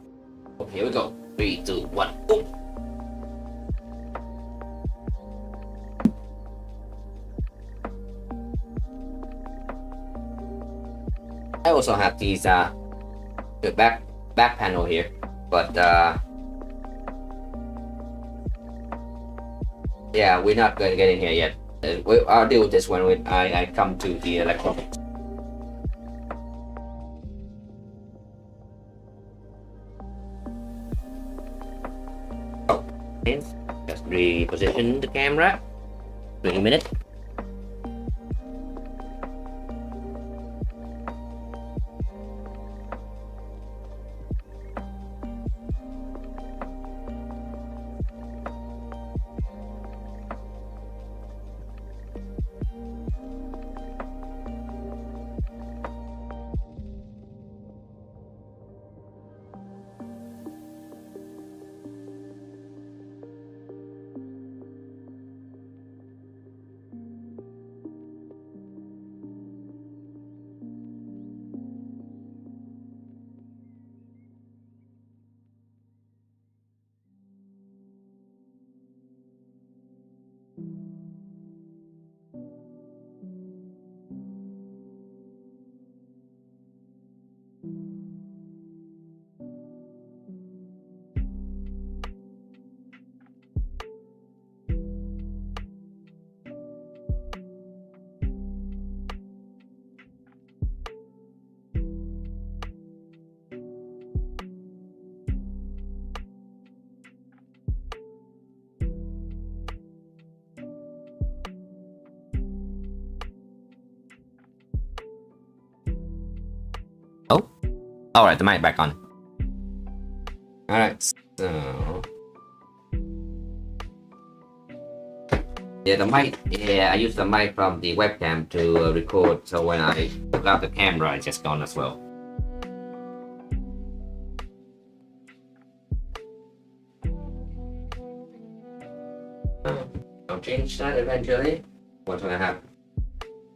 Oh, here we go. 3, 2, 1. Boom. I also have these the back panel here, but yeah, we're not going to get in here yet. I'll deal with this one when I come to the electronics. Oh, and just reposition the camera. 20 minutes. Oh, all right, the mic back on. All right, so yeah, the mic. Yeah, I use the mic from the webcam to record. So when I took out the camera, it's just gone as well. I'll change that eventually. What's gonna happen?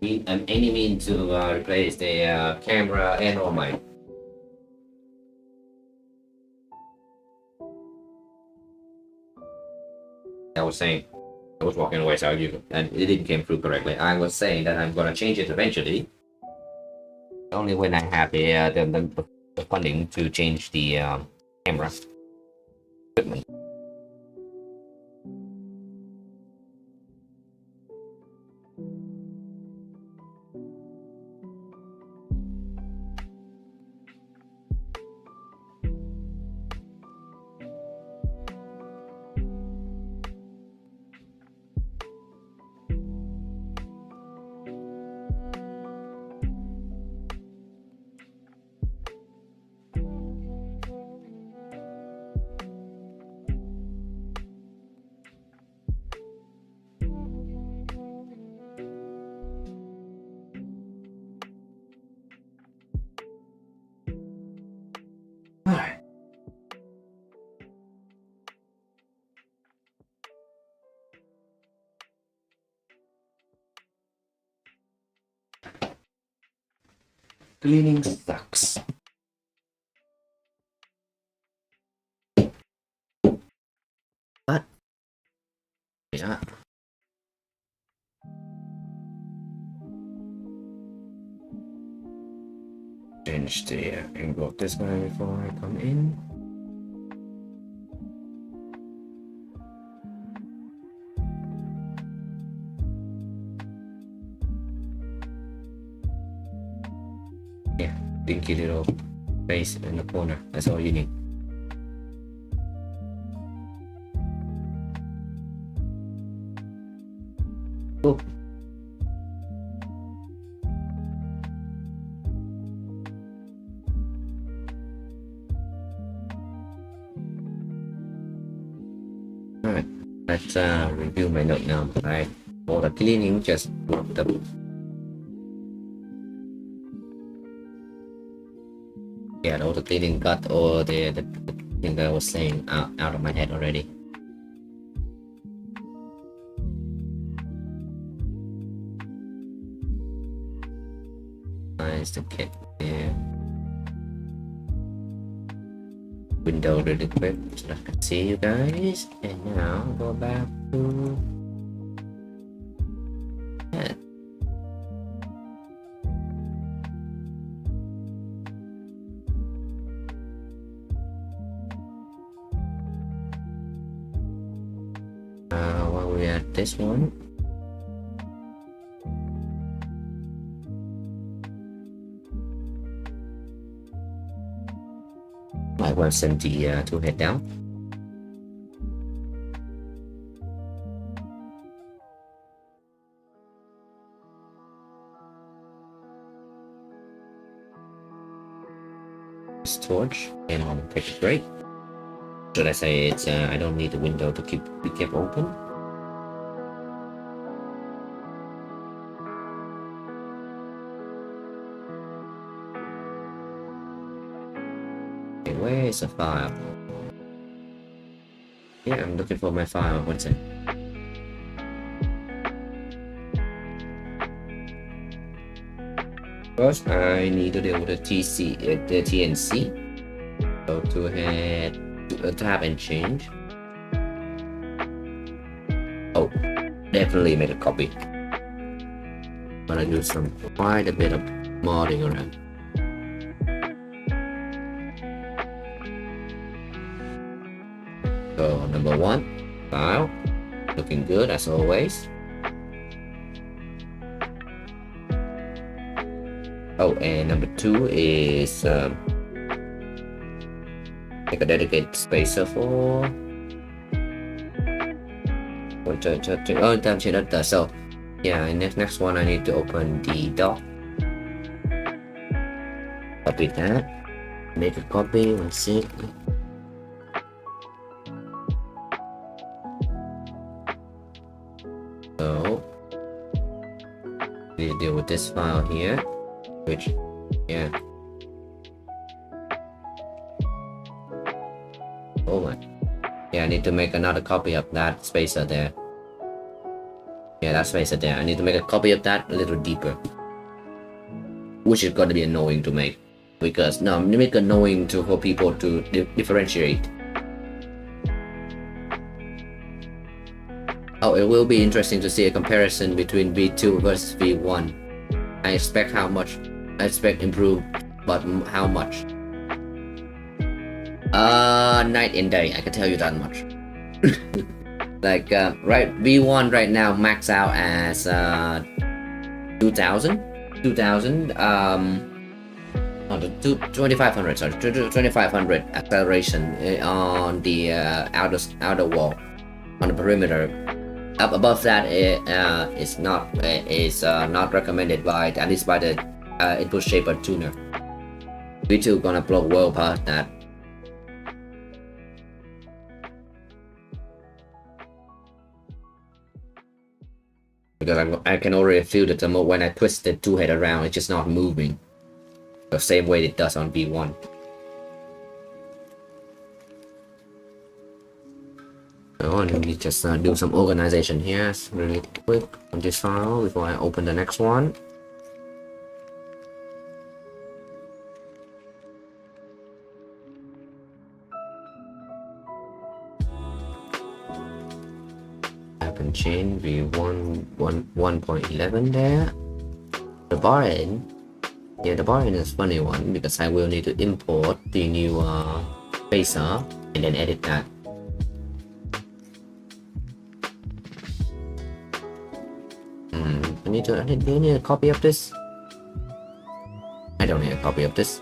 Any means to replace the camera and or mic. I was saying, I was walking away, so and it didn't came through correctly. I was saying that I'm gonna change it eventually. Only when I have the funding to change the camera equipment. Alright. Cleaning sucks. But yeah. Change the angle of this guy before I come in. Yeah, dinky little face in the corner. That's all you need. Cool. Alright, let's review my note now. Right, for the cleaning, just put the all the cleaning cut or the thing that I was saying out of my head already. Nice to get the window really quick so I can see you guys. And now go back to that. While we're at this one, I will send the toolhead down. Torch and take a break. Should I say it's I don't need the window to be kept open. Okay, where is the file? Yeah, I'm looking for my file. One second. First, I need to deal with the TNC. So to head to tab and change. Oh, definitely make a copy. But I do quite a bit of modding around. So number 1, file, looking good as always. Oh, and number 2 is make a dedicated spacer for so yeah, and next one I need to open the dock. Copy that, make a copy. Let's see. So we deal with this file here, which yeah. Oh my. Yeah, I need to make another copy of that spacer there. Yeah, that spacer there. I need to make a copy of that a little deeper. Which is gonna be annoying to make. Because, no, make it annoying for people to differentiate. Oh, it will be interesting to see a comparison between V2 versus V1. I expect improved, but how much? Night and day, I can tell you that much. Like, right, V1 right now max out as 2500, sorry, 2500 acceleration on the outer wall, on the perimeter. Up above that, is not recommended by, at least by the input shaper tuner. V2 gonna blow well past that. Because I can already feel that the when I twist the two head around, it's just not moving the same way it does on V1. So let me just do some organization here really quick on this file before I open the next one. Chain V1 1.11 there. The bar end, yeah, the bar end is a funny one because I will need to import the new spacer and then edit that. Do you need a copy of this? I don't need a copy of this.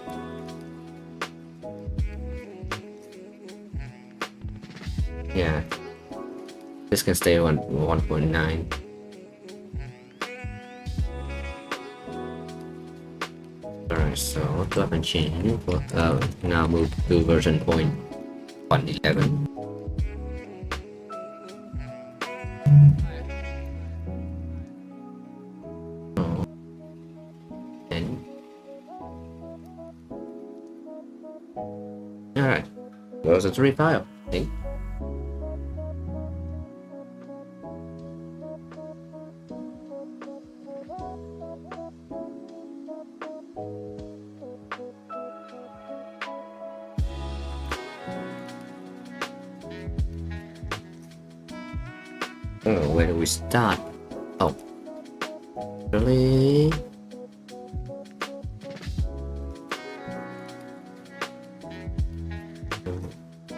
Yeah. This can stay on 1.9. Alright, so go up and change. Now move to version 1.11. Alright, version 3 file. I think. Oh, where do we start? Oh, really?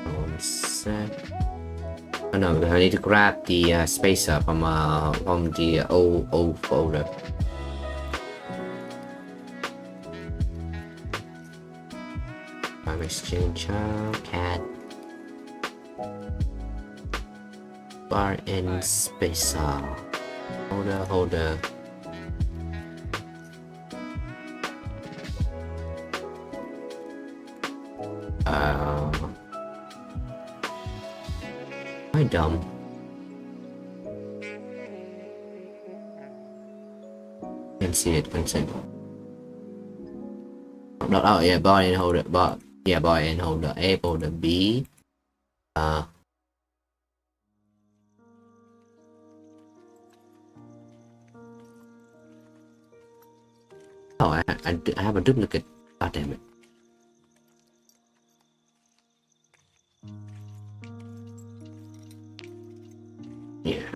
One sec. Oh no, I need to grab the spacer from the old folder. MissChanger, cat, bar and spacer, holder. Quite dumb. Can see it. One second. Not oh yeah, bar and holder. Bar and holder. A holder B. Oh, I have a duplicate. God damn it. Yeah.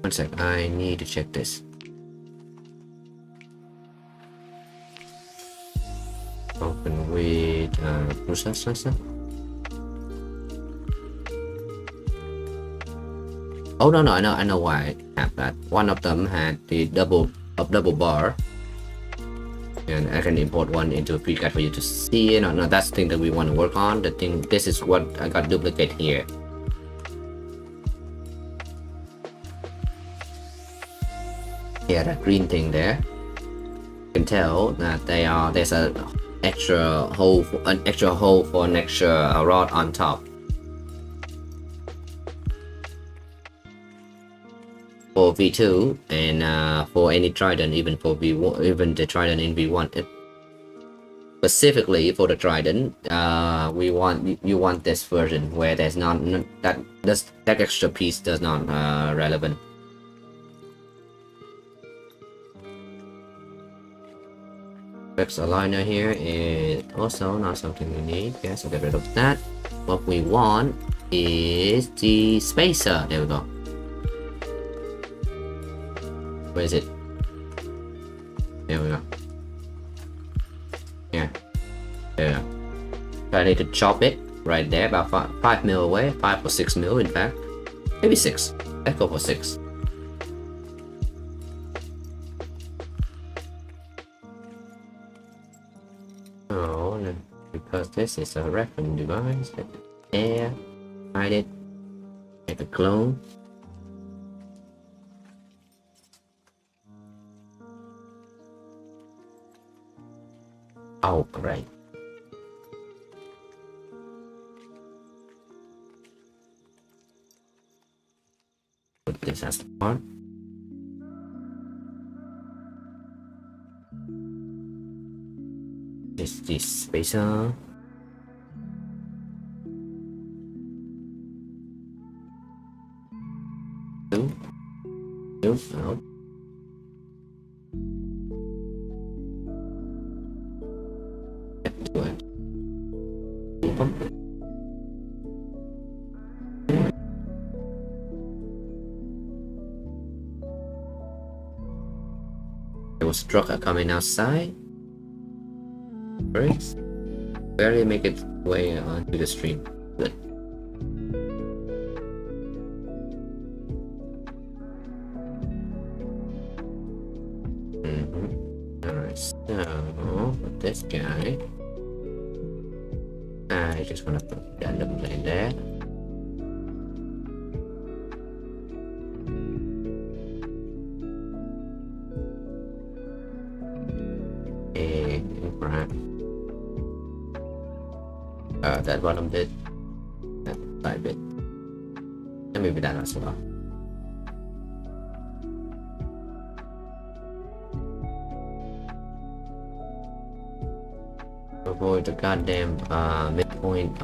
One sec, I need to check this. Open with processor. Oh no, I know why I have that. One of them had the double bar, and I can import one into a precat for you to see. No, that's the thing that we want to work on. This is what I got duplicate here. Yeah, that green thing there. You can tell that there's an extra hole for an extra rod on top. For V2 and for any Trident, even for V1, even the Trident in V1. Specifically for the Trident, you want this version where there's that extra piece does not relevant. Flex aligner here is also not something we need. Okay, so get rid of that. What we want is the spacer. There we go. Where is it? There we go. Yeah. There. So I need to chop it right there, about 5 mil away, 5 or 6 mil in fact. Maybe 6. Let's go for 6. Oh, because this is a reference device, air, hide it, make a clone. Oh, great. Put this as the part. This spacer. Two out. There was a truck coming outside. Brakes. Barely make its way onto the stream. Good. Alright, so with this guy, I just want to put random lane there. And right. That bottom bit, that side bit, and maybe that as well. Avoid the goddamn midpoint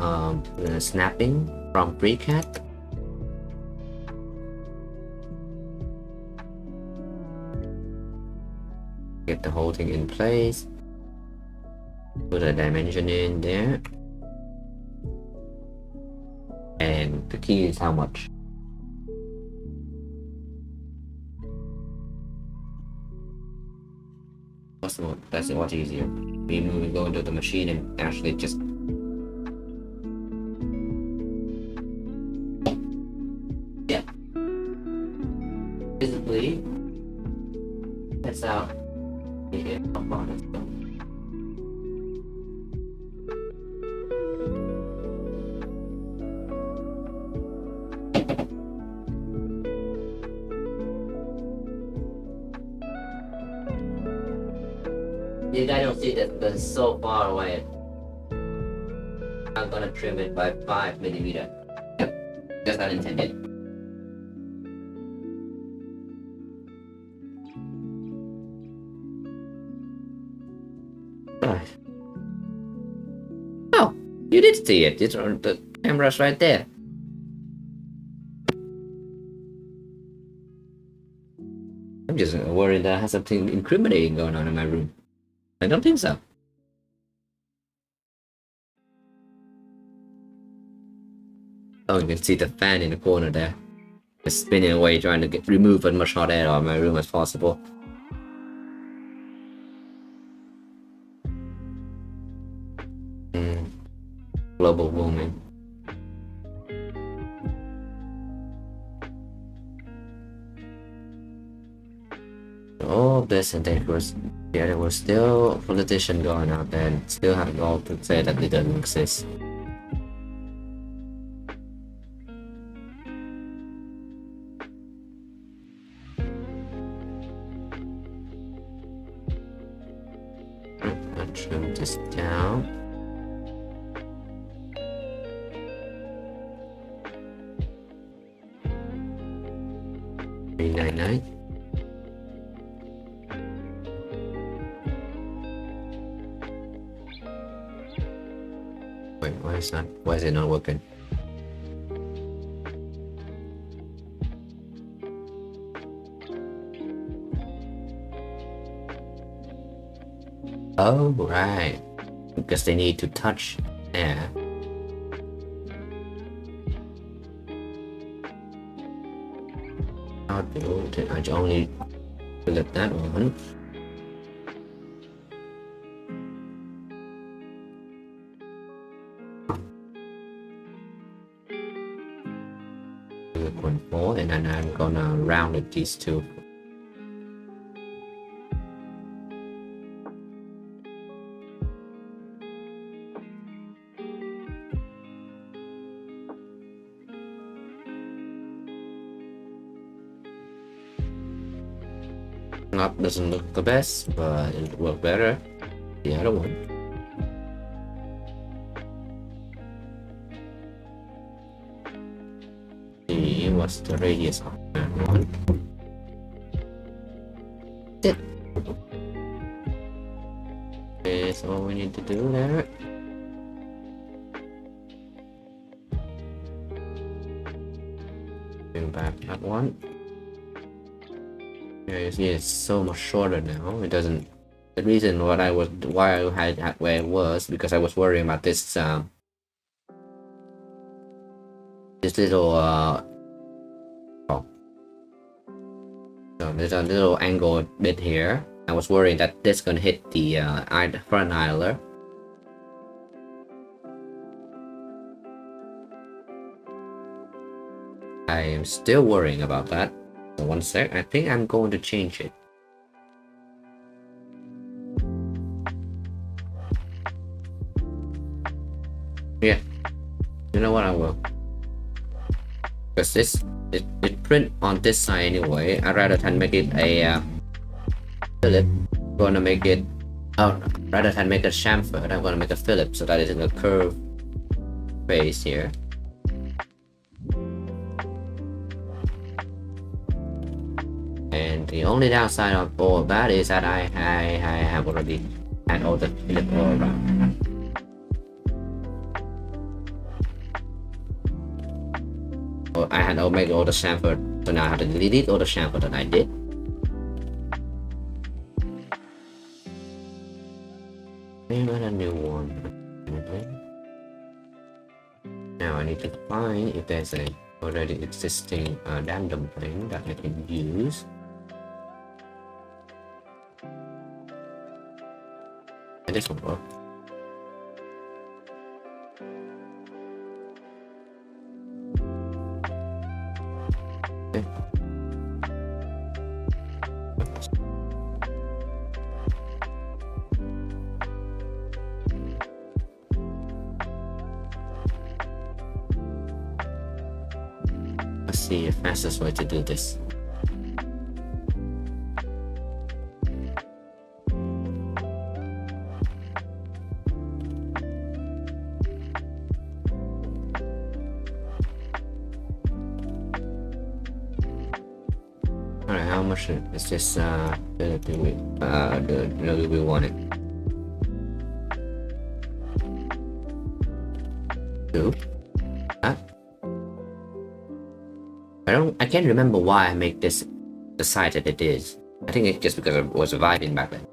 snapping from precat. Get the whole thing in place. Put a dimension in there. And the key is how much? That's what's easier. We go into the machine and actually just visibly that's out. Yeah, let's go. You guys don't see that because it's so far away. I'm gonna trim it by 5 millimeter. Yep, just unintended. Right. Oh, you did see it. It's on the camera's right there. I'm just worried that I have something incriminating going on in my room. I don't think so. Oh, you can see the fan in the corner there. It's spinning away, trying to remove as much hot air out of my room as possible. Global warming. All this, and there was still a politician going out there and still having all to say that it doesn't exist. I'll trim this down. $3.99. Wait, why is it not working? Oh, right. Because they need to touch air. How do I only select that one? And then I'm gonna round it these two. Not doesn't look the best, but it'll work better. The other one. See what's the radius of that one. That's it. That's all we need to do there. Bring back that one. Yeah, you see it's so much shorter now. It doesn't. The reason why I had that where it was because I was worrying about this this little oh, so there's a little angle bit here. I was worried that this gonna hit the front idler. I am still worrying about that. So one sec, I think I'm going to change it. Yeah, you know what, I will. Because it print on this side anyway. I'd rather than make it a Philip. I'm gonna make it rather than make a chamfer, I'm gonna make a Philip so that it's in a curved face here. And the only downside of all of that is that I have already had all the Philip all around. I had made all the chamfer, so now I have to delete all the chamfer that I did. And a new one. Now I need to find if there's a already existing random plane that I can use. And this will work. Okay. Let's see the fastest way to do this. Alright, how much is this the we want it? 2. I can't remember why I make this the size that it is. I think it's just because I was vibing back then.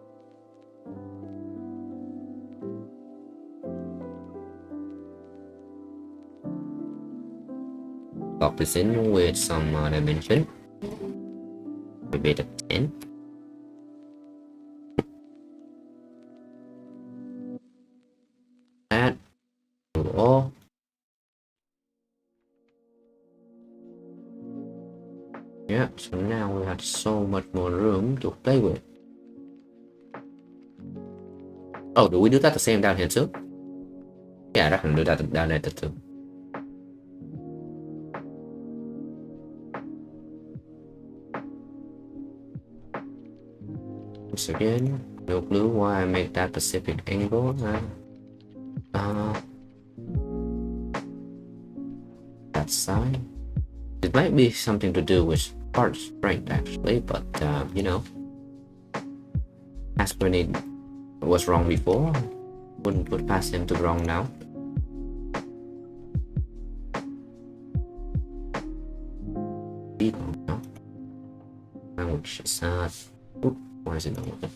Lock this in with some dimension. Maybe the 10. That all. Yeah, so now we have so much more room to play with. Oh, do we do that the same down here too? Yeah, I reckon do that down there too. Once again, no clue why I make that specific angle. That side. It might be something to do with part strength actually, but you know, as when it was wrong before, wouldn't put past him to wrong now. No. Which is why is it not working?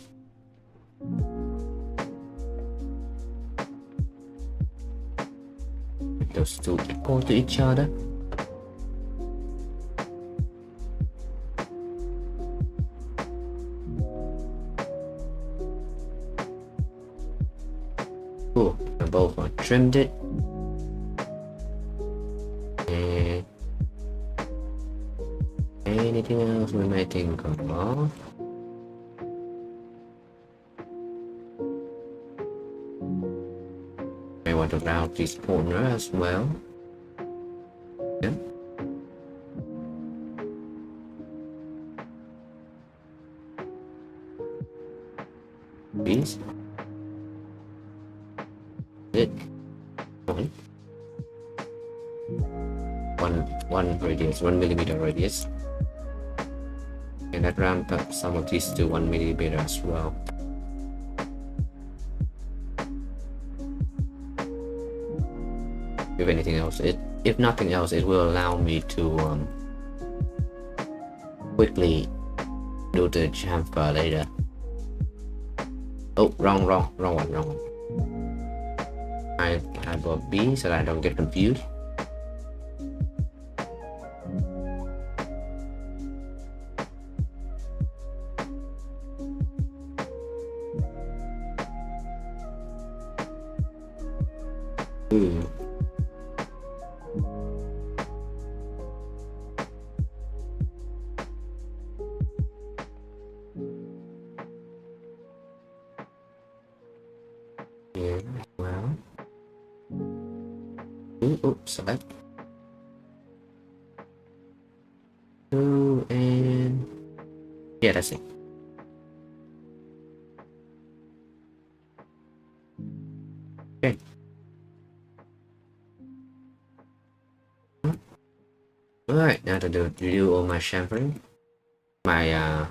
Those two equal to each other. Cool, I both trimmed it. And anything else we might think of? I want to round this corner as well. Yeah. Please. It. One radius, 1 millimeter radius. And that round up some of these to 1 millimeter as well. If anything else, if nothing else, it will allow me to quickly do the chamfer later. Oh, wrong one. I bought B so that I don't get confused. Here as well. Oops, select. 2 and yeah, that's it. Okay. Alright, now to do all my chamfering. My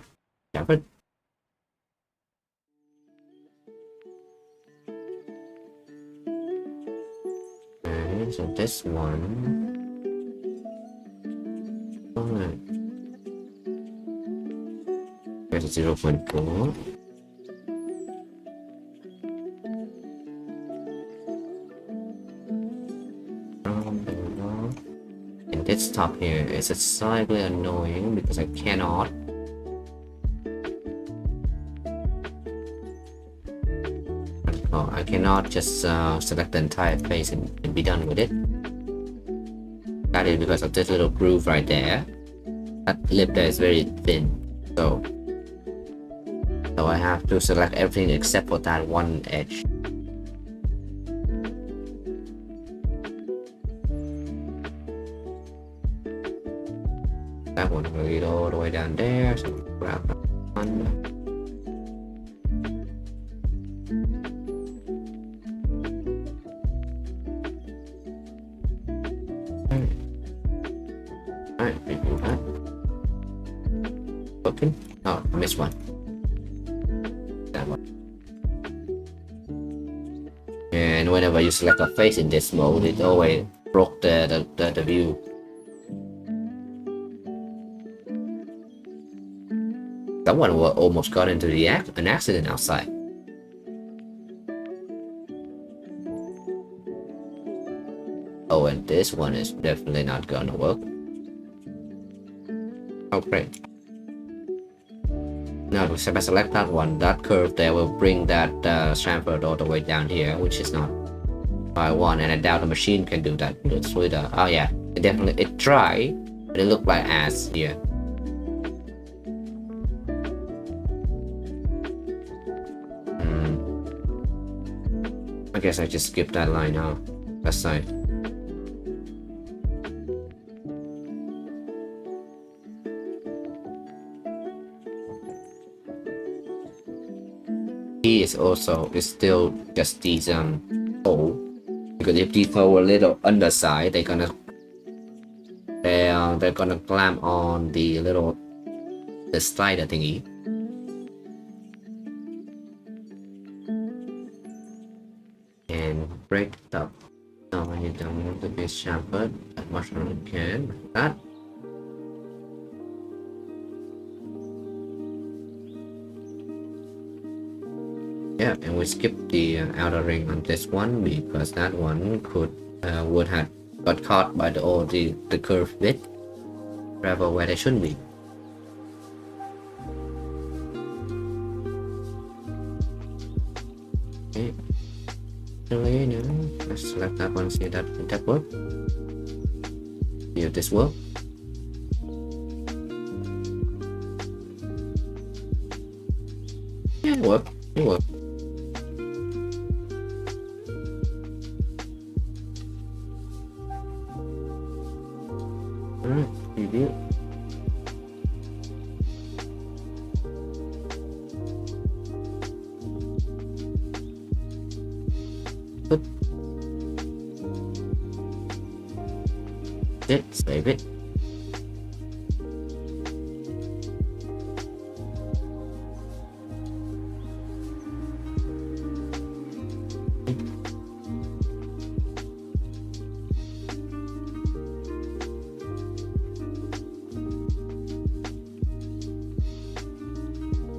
chamfer. Okay, so this one. Alright. There's a 0.4. And this top here is slightly annoying because I cannot I cannot just select the entire face and be done with it. That is because of this little groove right there. That lip there is very thin, so I have to select everything except for that one edge. That one will lead all the way down there, so grab that one. working? Oh, I missed one. That one. And whenever you select a face in this mode, it always broke the view. Someone almost got into an accident outside. Oh, and this one is definitely not gonna work. Oh, great. Now, if I select that one, that curve there will bring that chamfer all the way down here, which is not what I want, and I doubt the machine can do that. It's with oh yeah, it tried, but it looked like ass here. I guess I just skipped that line, huh? That side. Is still just these hole, because if these hole were a little underside, they're gonna clamp on the slider thingy. And break it up. Now I need to move the base chamfer as much as I can, like that. Yeah, and we skipped the outer ring on this one because that one would have got caught by the curved bit, travel where they shouldn't be. Okay, anyway, now let's select that one. See that work. See if this works. Yeah, it worked. It worked. Alright, review. Good. Save it.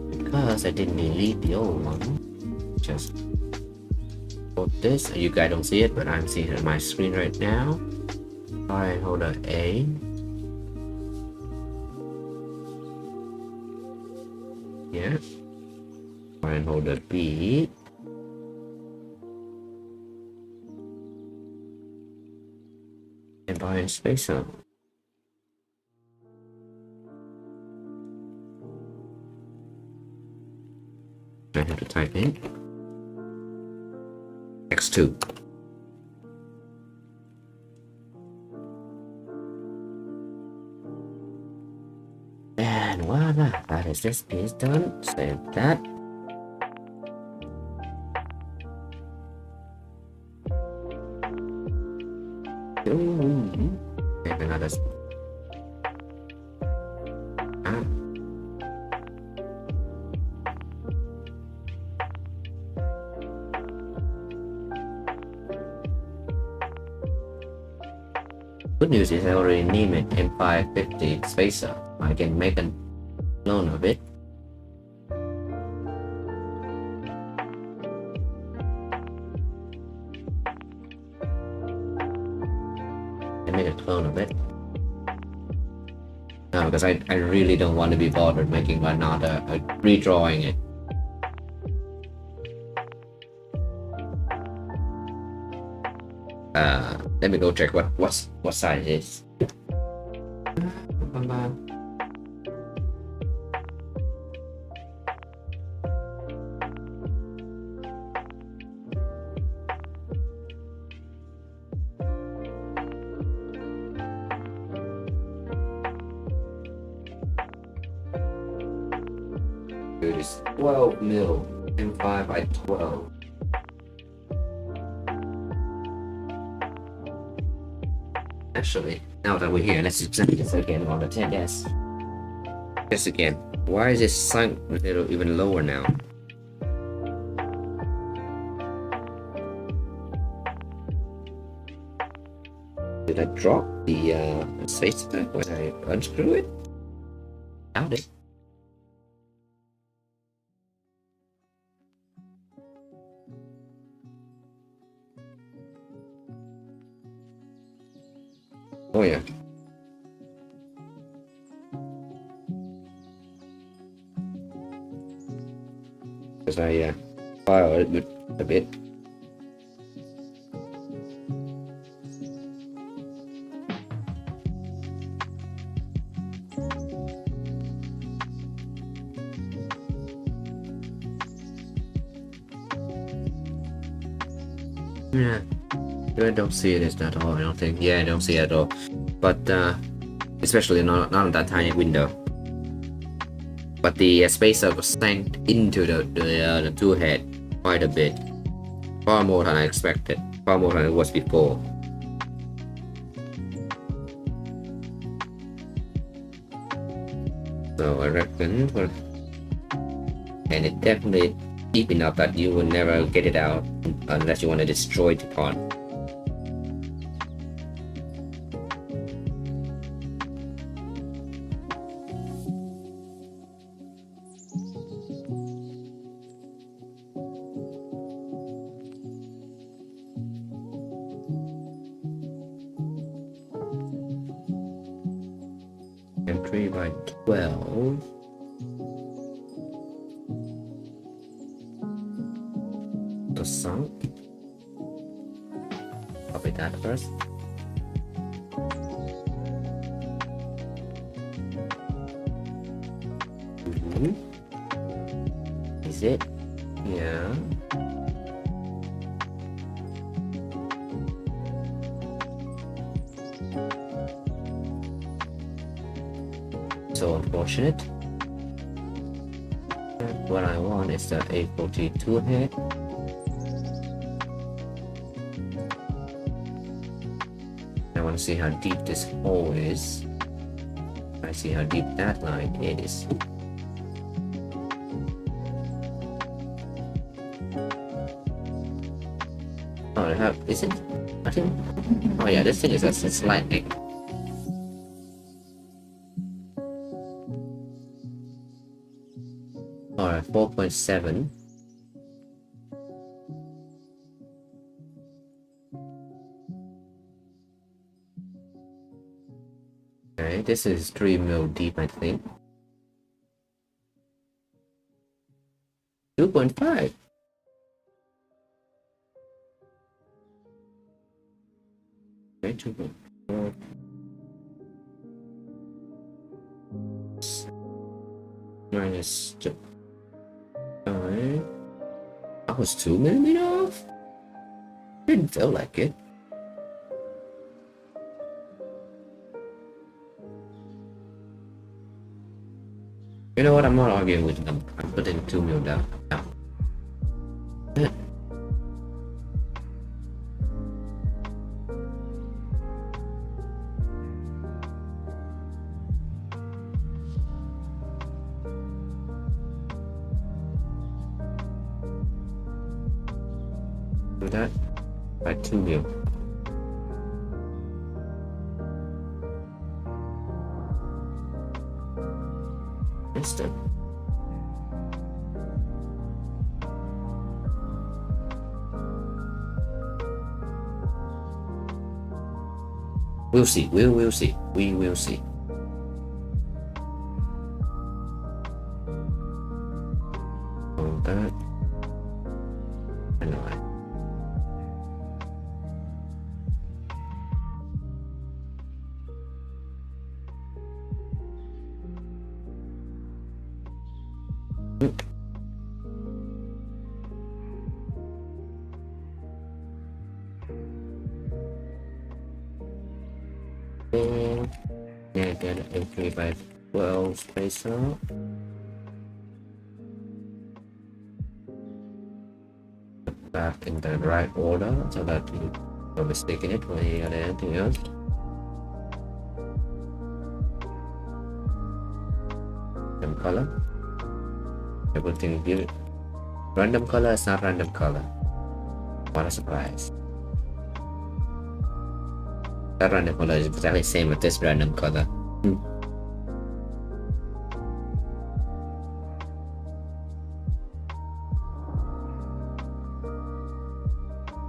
Because I didn't delete the old one, just put this. You guys don't see it, but I'm seeing it on my screen right now. Alright, hold on A. Yeah. Alright, hold on B. And bind spacer. I have to type in X2. And voila, that is this piece done. Save that. Save another. Good news is I already named it M550 spacer. I can make a clone of it. I made a clone of it. No, because I really don't want to be bothered making another, redrawing it. Let me go check what size it is. It is 12 mil, M5 by 12. Actually, now that we're here, let's examine this again on the 10S. Just again, Why is it sunk a little even lower now? Did I drop the space back when I unscrew it? Doubt it. Oh yeah. Because I filed it a bit. Yeah, I don't see it as at all. I don't think. Yeah, I don't see it at all. But especially not on that tiny window. But the spacer was sank into the tool head quite a bit, far more than I expected, far more than it was before. So I reckon, and it definitely deep enough that you will never get it out unless you want to destroy the part. And 3 by 12. The sunk. Copy that first. Is it? Yeah. So unfortunate. What I want is the A4T tool head. I want to see how deep this hole is. I see how deep that line is. Oh, is it? I think. Oh yeah, this thing is a slightly. Alright, 4.7. Okay, this is 3 mil deep, I think. 2.5. Okay, 2.4. Minus 2. Alright. I was 2 millimeter off? Didn't feel like it. You know what? I'm not arguing with them. I'm putting 2 mil down. Now. Do that by 2 mil. Instant. We'll see. We will see. We will see. On that. Anyway. Yeah, get a 3 by 12 spacer. Back in the right order so that you don't mistake it when you add anything else. And color. Everything give it random color is not random color. What a surprise. That random color is exactly same with this random color.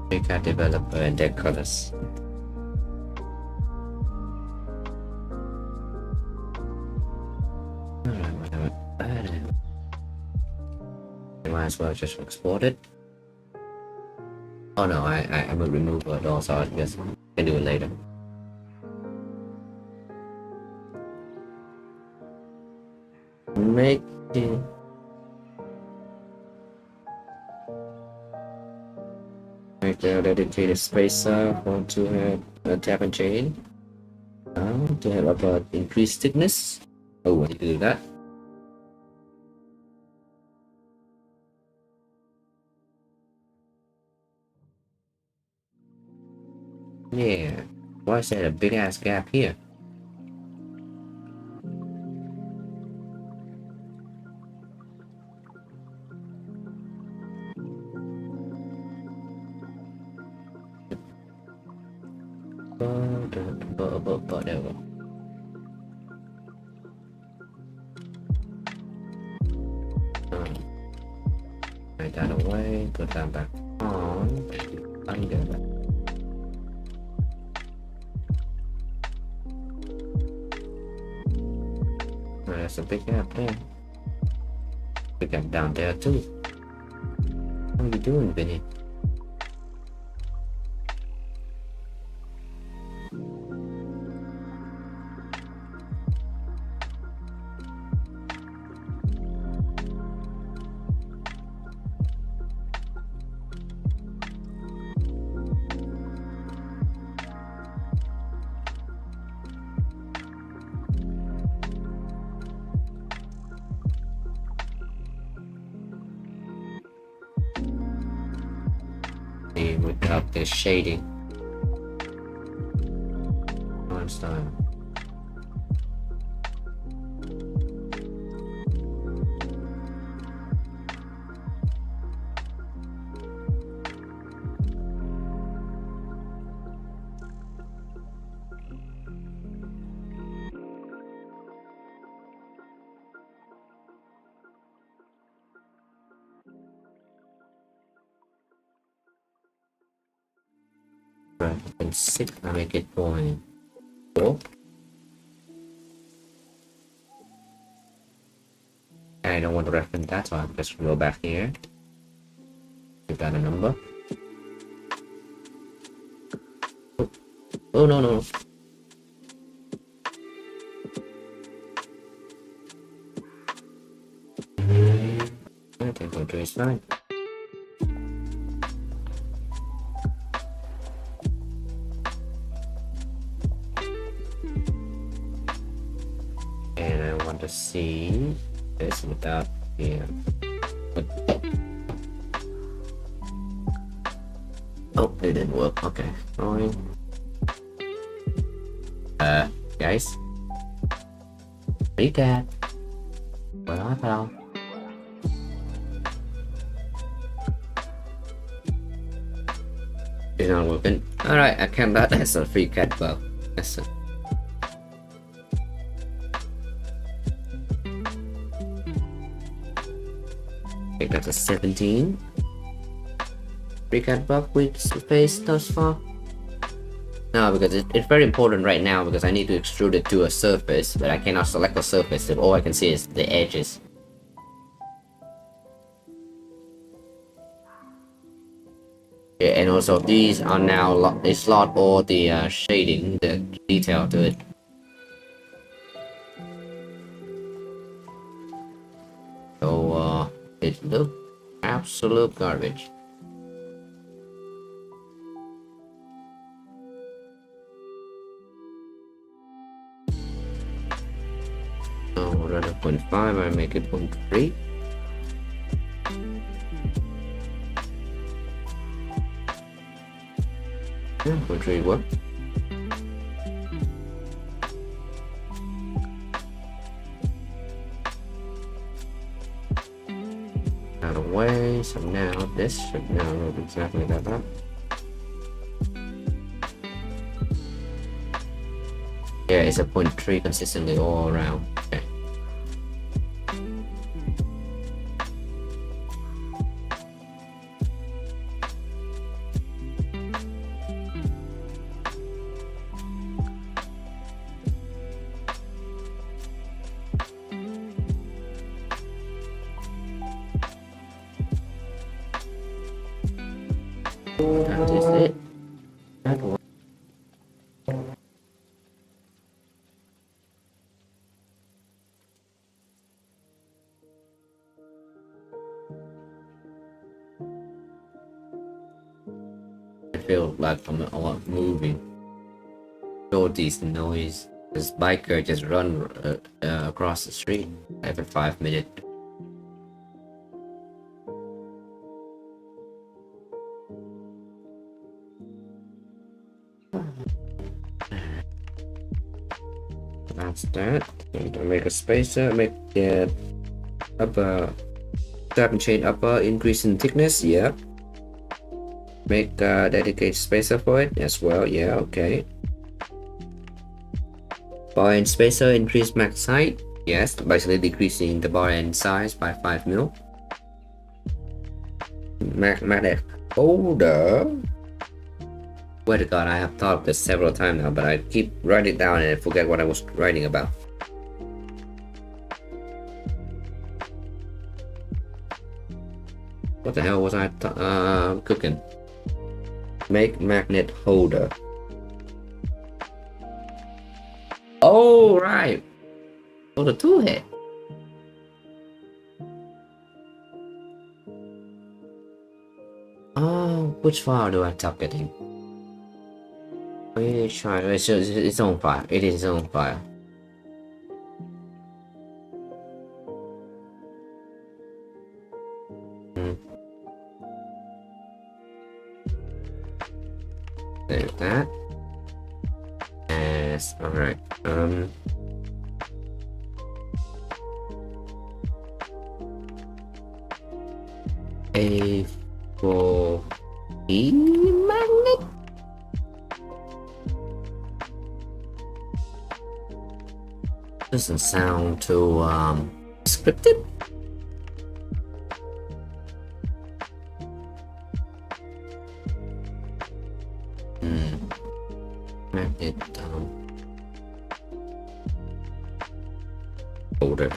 We can develop and their colors. Might as well just export it. Oh no, I will remove it also. I guess can do it later. Make the dedicated spacer for to have a tap and chain. To have about increased thickness. Oh, I need to do that. Yeah, why is there a big ass gap here? Whatever. Take that away, put that back on, undo that. There's a big gap there. Big gap down there too. What are you doing, Vinny? Without the shading. One style. Right, and 6, I make it 0.4. And I don't want to reference that, so I'll just go back here. Give that a number. Oh no. I think we'll do it fine. To see this without here. Oh, it didn't work. Okay, fine. Guys, recap. Where are you? It's not working. All right, I can that as a free cat bow. That's it. Okay, that's a 17. Recap buff with space thus far. No, because it's very important right now because I need to extrude it to a surface, but I cannot select a surface if all I can see is the edges. Yeah, and also these are now they slot all the shading, the detail to it. So it looks absolute garbage. So rather than 0.5, I make it 0.3. Yeah, 0.3 work. out of the way. So now this should now look exactly like that. Yeah, it's a 0.3 consistently all around. Okay. That is it. That one. I feel like I'm a lot moving. All these noise. This biker just run across the street every 5 minutes. That's that. And to make a spacer, make it upper tap and chain upper, increase in thickness. Yeah. Make a dedicated spacer for it as well. Yeah. Okay. Bar end spacer, increase max height. Yes, basically decreasing the bar end size by 5 mil. Magnet holder. Swear to God, I have thought of this several times now, but I keep writing it down and I forget what I was writing about. What the hell was I cooking? Make magnet holder. Oh, right. Oh, the tool head. Oh, which file do I target in? Try. It's its own file. It is its own file. There's that. Yes. All right. A4T magnet. Doesn't sound too scripted. Magnet holder.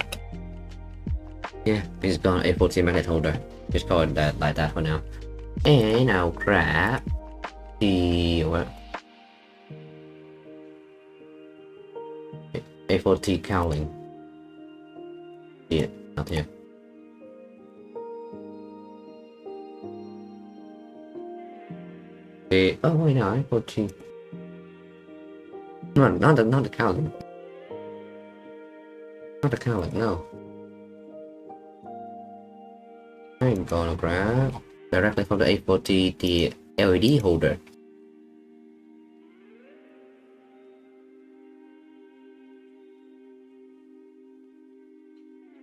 Yeah, it's gone. A4T magnet holder. Just call it that like that for now. And I'll grab the A4T cowling. Yeah, not here. Oh wait, no, A4T. No, not the cowling. Not the cowling, no. I'm gonna grab directly from the A4T the LED holder.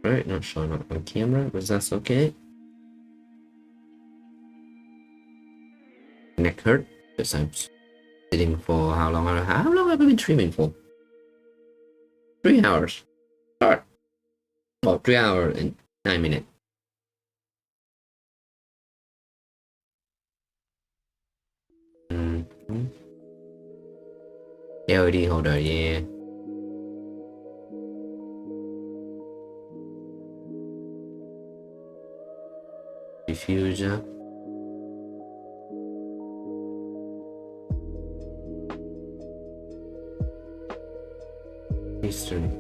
Right, not showing up on camera, but that's okay. Neck hurt because I'm sitting for how long have I been streaming for? 3 hours. Start. Oh, 3 hours and 9 minutes. LED holder, yeah. Diffuser. Eastern.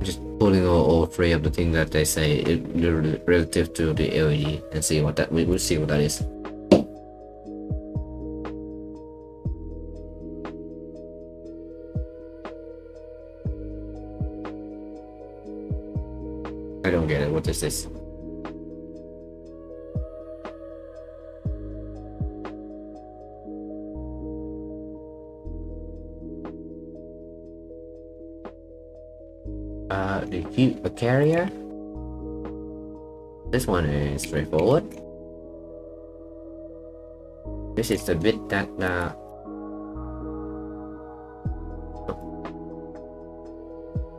Just pulling all three of the things that they say relative to the LED and see what that we'll see what that is. I don't get it. What is this? A carrier. This one is straightforward. This is the bit that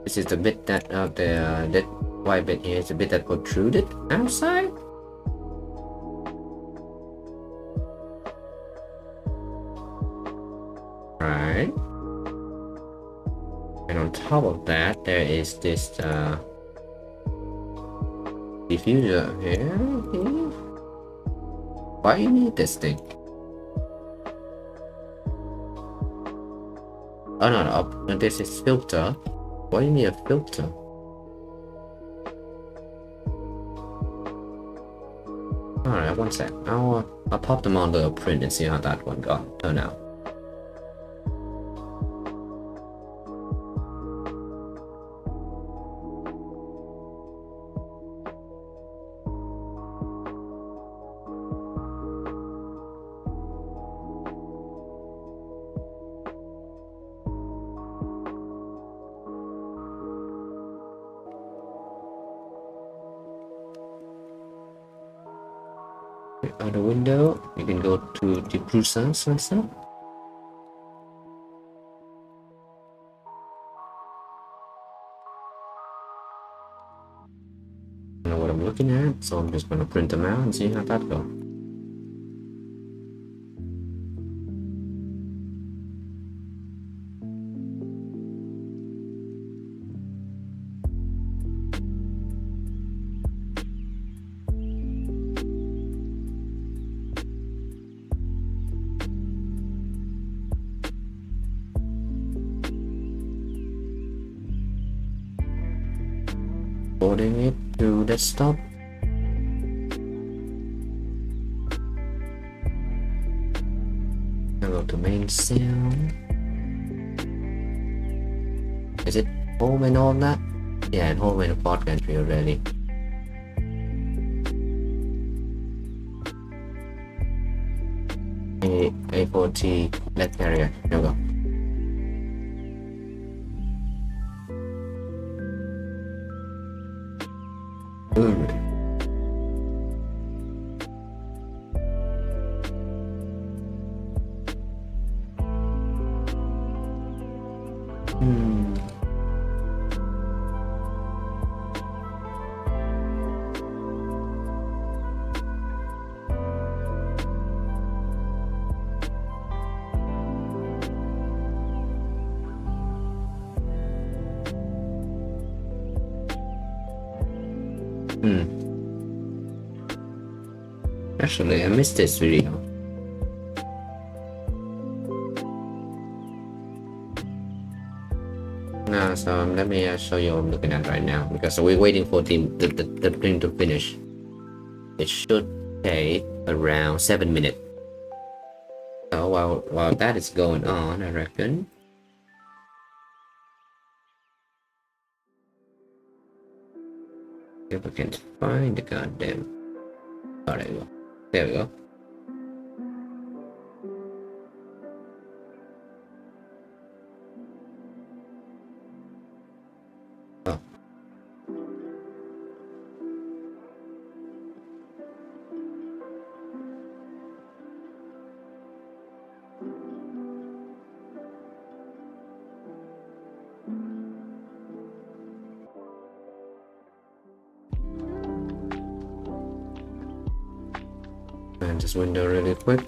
this is the bit that the white bit here is the bit that protruded outside. Right. And on top of that, there is this diffuser here. Why you need this thing? Oh no, this is filter. Why do you need a filter? Alright, one sec. I'll pop them on the print and see how that one turn out. Out the window, you can go to the process and stuff. I know what I'm looking at, so I'm just gonna print them out and see how that goes. Loading it to desktop. I'll go to main cell. Is it home and all that? Yeah, and home and the port country already. A4T lead carrier. There we go. Actually, I missed this video. Now, so let me show you what I'm looking at right now, because we're waiting for the thing to finish. It should take around 7 minutes. So while that is going on, I reckon. If I can find the goddamn. Oh, there we go. There we go. Oh. And this window really quick.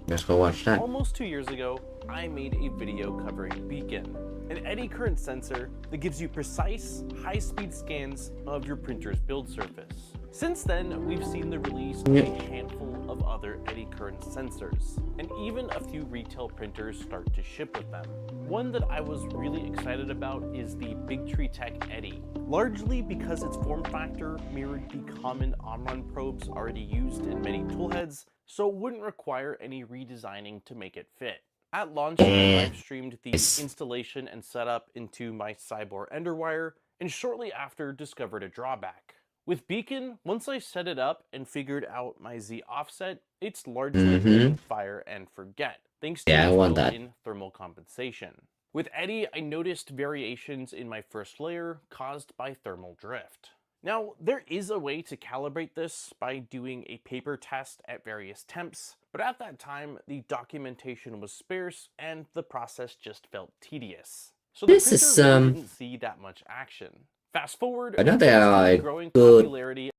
Let's go watch that. Almost 2 years ago, I made a video covering Beacon, an eddy current sensor that gives you precise, high-speed scans of your printer's build surface. Since then, we've seen the release of a handful of other eddy current sensors, and even a few retail printers start to ship with them. One that I was really excited about is the BigTreeTech Eddy, largely because its form factor mirrored the common Omron probes already used in many toolheads, so it wouldn't require any redesigning to make it fit. At launch, I live streamed the installation and setup into my Cyborg Enderwire, and shortly after discovered a drawback. With Beacon, once I set it up and figured out my Z offset, it's largely been fire and forget, thanks to built-in thermal compensation. With Eddy, I noticed variations in my first layer caused by thermal drift. Now, there is a way to calibrate this by doing a paper test at various temps, but at that time, the documentation was sparse and the process just felt tedious. So the This printer is really didn't see that much action. Fast forward, I know they thanks to are the a growing good popularity.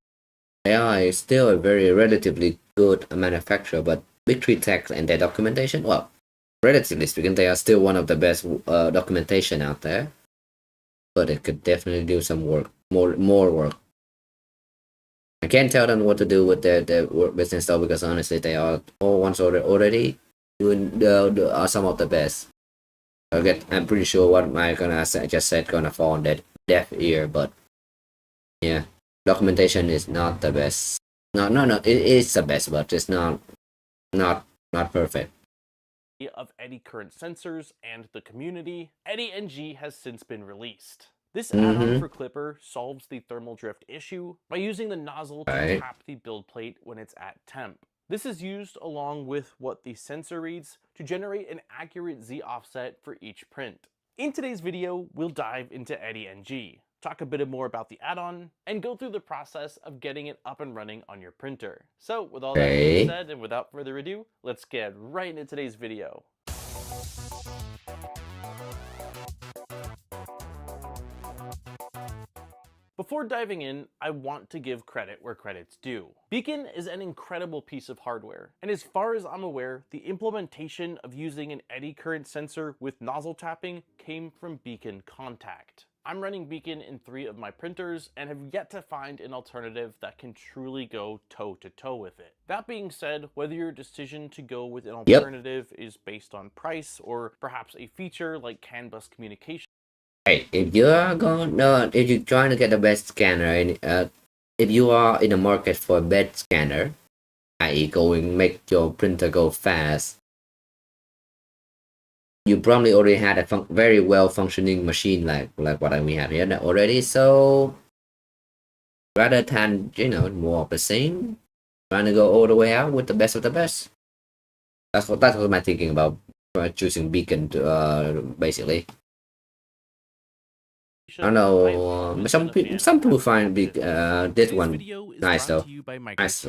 AI is still a very relatively good manufacturer, but Big Tree Tech and their documentation, well, relatively speaking, they are still one of the best documentation out there. But it could definitely do some work, more work. I can't tell them what to do with their work business though, because honestly, they are all ones already doing are some of the best. I'm pretty sure what I just said gonna fall on that deaf ear, but yeah, documentation is not the best. No, it is the best, but it's not perfect. Of eddy current sensors and the community, Eddy NG has since been released. This Mm-hmm. add-on for Clipper solves the thermal drift issue by using the nozzle to tap the build plate when it's at temp. This is used along with what the sensor reads to generate an accurate Z offset for each print. In today's video, we'll dive into Eddy NG, talk a bit more about the add-on, and go through the process of getting it up and running on your printer. So with all that being said, and without further ado, let's get right into today's video. Before diving in, I want to give credit where credit's due. Beacon is an incredible piece of hardware, and as far as I'm aware, the implementation of using an eddy current sensor with nozzle tapping came from Beacon Contact. I'm running Beacon in 3 of my printers and have yet to find an alternative that can truly go toe-to-toe with it. That being said, whether your decision to go with an alternative is based on price or perhaps a feature like CAN bus communication. Hey, if you're trying to get the best scanner, and if you are in the market for a best scanner, i.e. make your printer go fast, you probably already had a very well functioning machine like what we have here already. So rather than more of the same, trying to go all the way out with the best of the best. That's what my thinking about choosing Beacon to, basically. I know some people find this one nice though. Nice.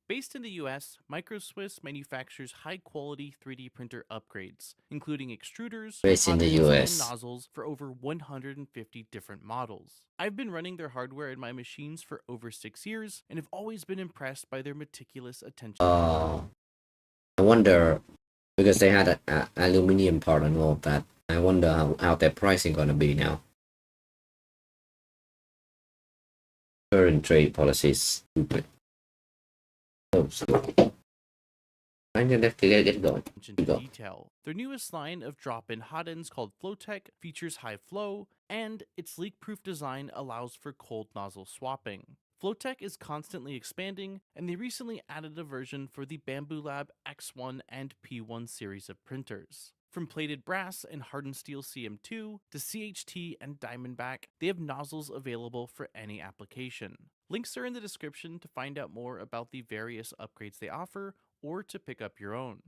Based in the US, MicroSwiss manufactures high-quality 3D printer upgrades, including extruders, Based in the US. and nozzles for over 150 different models. I've been running their hardware in my machines for over 6 years, and have always been impressed by their meticulous attention. I wonder, because they had an aluminum part and all of that, I wonder how their pricing gonna be now. Current trade policies stupid. I'm gonna have to get going. Detail. Their newest line of drop-in hot ends called Flowtech features high flow, and its leak-proof design allows for cold nozzle swapping. Flowtech is constantly expanding, and they recently added a version for the Bamboo Lab X1 and P1 series of printers. From plated brass and hardened steel CM2 to CHT and Diamondback, they have nozzles available for any application. Links are in the description to find out more about the various upgrades they offer or to pick up your own.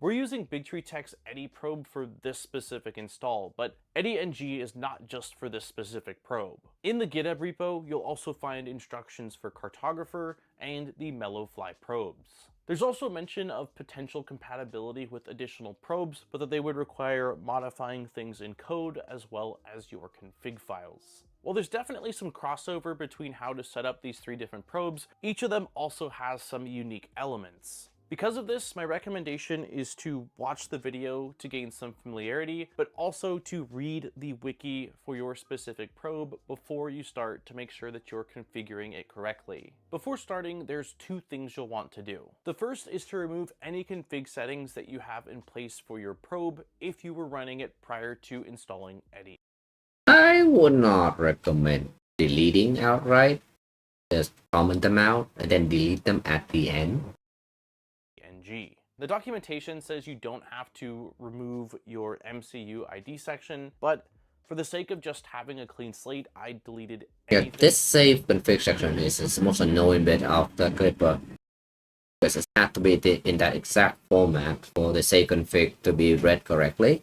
We're using Big Tree Tech's Eddy probe for this specific install, but Eddy NG is not just for this specific probe. In the GitHub repo, you'll also find instructions for Cartographer and the Mellowfly probes. There's also mention of potential compatibility with additional probes, but that they would require modifying things in code as well as your config files. While there's definitely some crossover between how to set up these 3 different probes, each of them also has some unique elements. Because of this, my recommendation is to watch the video to gain some familiarity, but also to read the wiki for your specific probe before you start to make sure that you're configuring it correctly. Before starting, there's 2 things you'll want to do. The first is to remove any config settings that you have in place for your probe if you were running it prior to installing Eddy. I would not recommend deleting outright. Just comment them out and then delete them at the end. The documentation says you don't have to remove your MCU ID section, but for the sake of just having a clean slate, I deleted anything. Yeah, this save config section is the most annoying bit of the Clipper, because it has to be in that exact format for the save config to be read correctly.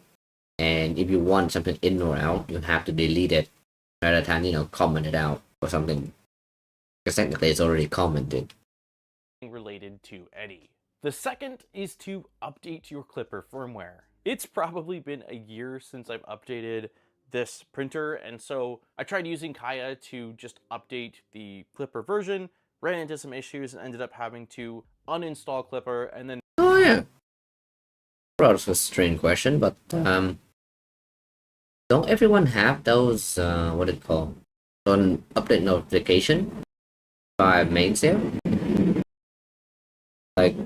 And if you want something in or out, you have to delete it rather than comment it out. or something. Because technically it's already commented. Related to Eddie. The second is to update your Clipper firmware. It's probably been a year since I've updated this printer, and so I tried using Kaya to just update the Clipper version, ran into some issues, and ended up having to uninstall Clipper and then... Oh yeah. Well, it's a strange question, but don't everyone have those what it called on update notification by main sale? Like,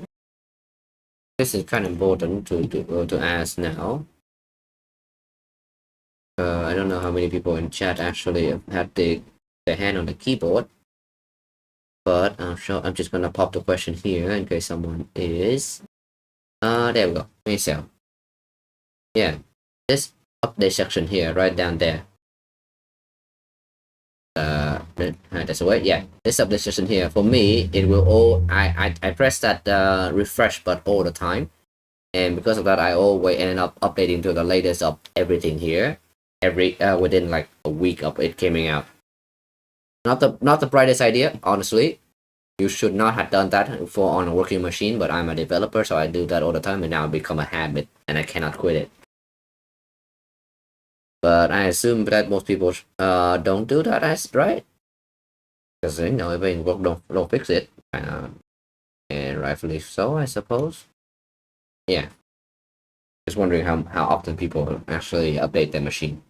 this is kind of important to ask now. I don't know how many people in chat actually have had their hand on the keyboard, but I'm just gonna pop the question here in case someone is. There we go. Main sale. Yeah, this update section here, right down there. That's the way. Yeah, this update section here for me, it will all. I press that refresh button all the time, and because of that, I always end up updating to the latest of everything here. Every within like a week of it coming out. Not the brightest idea, honestly. You should not have done that for on a working machine, but I'm a developer, so I do that all the time, and now it's become a habit, and I cannot quit it. But I assume that most people don't do that, right? Because if it ain't work, don't fix it, and rightfully so, I suppose. Yeah. Just wondering how often people actually update their machine.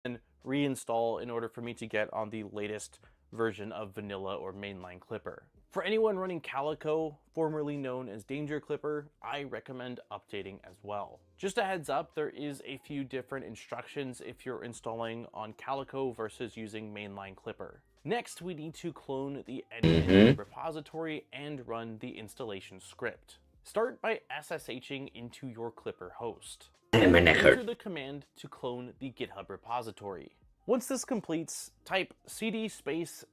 And reinstall in order for me to get on the latest version of vanilla or mainline Clipper. For anyone running Calico, formerly known as Danger Clipper, I recommend updating as well. Just a heads up, there is a few different instructions if you're installing on Calico versus using mainline Clipper. Next, we need to clone the Eddie repository and run the installation script. Start by SSHing into your Clipper host. Enter the command to clone the GitHub repository. Once this completes, type cd space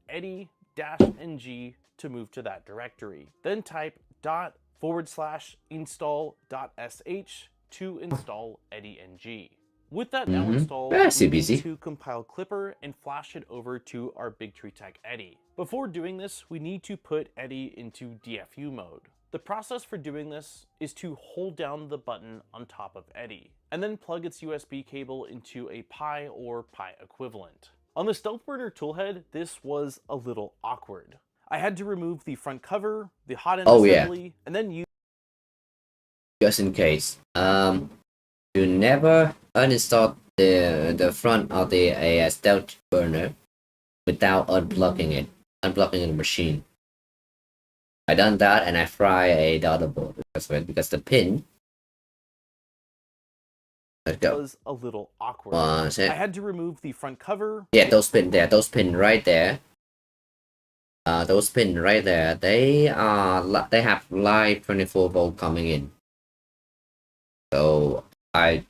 ~Eddie-ng to move to that directory. Then type /install.sh to install Eddie-ng. With that now installed, we need to compile Clipper and flash it over to our BigTreeTech Eddie. Before doing this, we need to put Eddie into DFU mode. The process for doing this is to hold down the button on top of Eddie, and then plug its USB cable into a Pi or Pi equivalent. On the Stealth Burner toolhead, this was a little awkward. I had to remove the front cover, the hot end assembly, and then use... Just in case, you never uninstall the front of the Stealth Burner without unplugging the machine. I done that and I fry a daughterboard because the pin. Let's go. Was a little awkward. I had to remove the front cover. Yeah, those pin there, those pin right there. Those pin right there. They have live 24-volt coming in. So I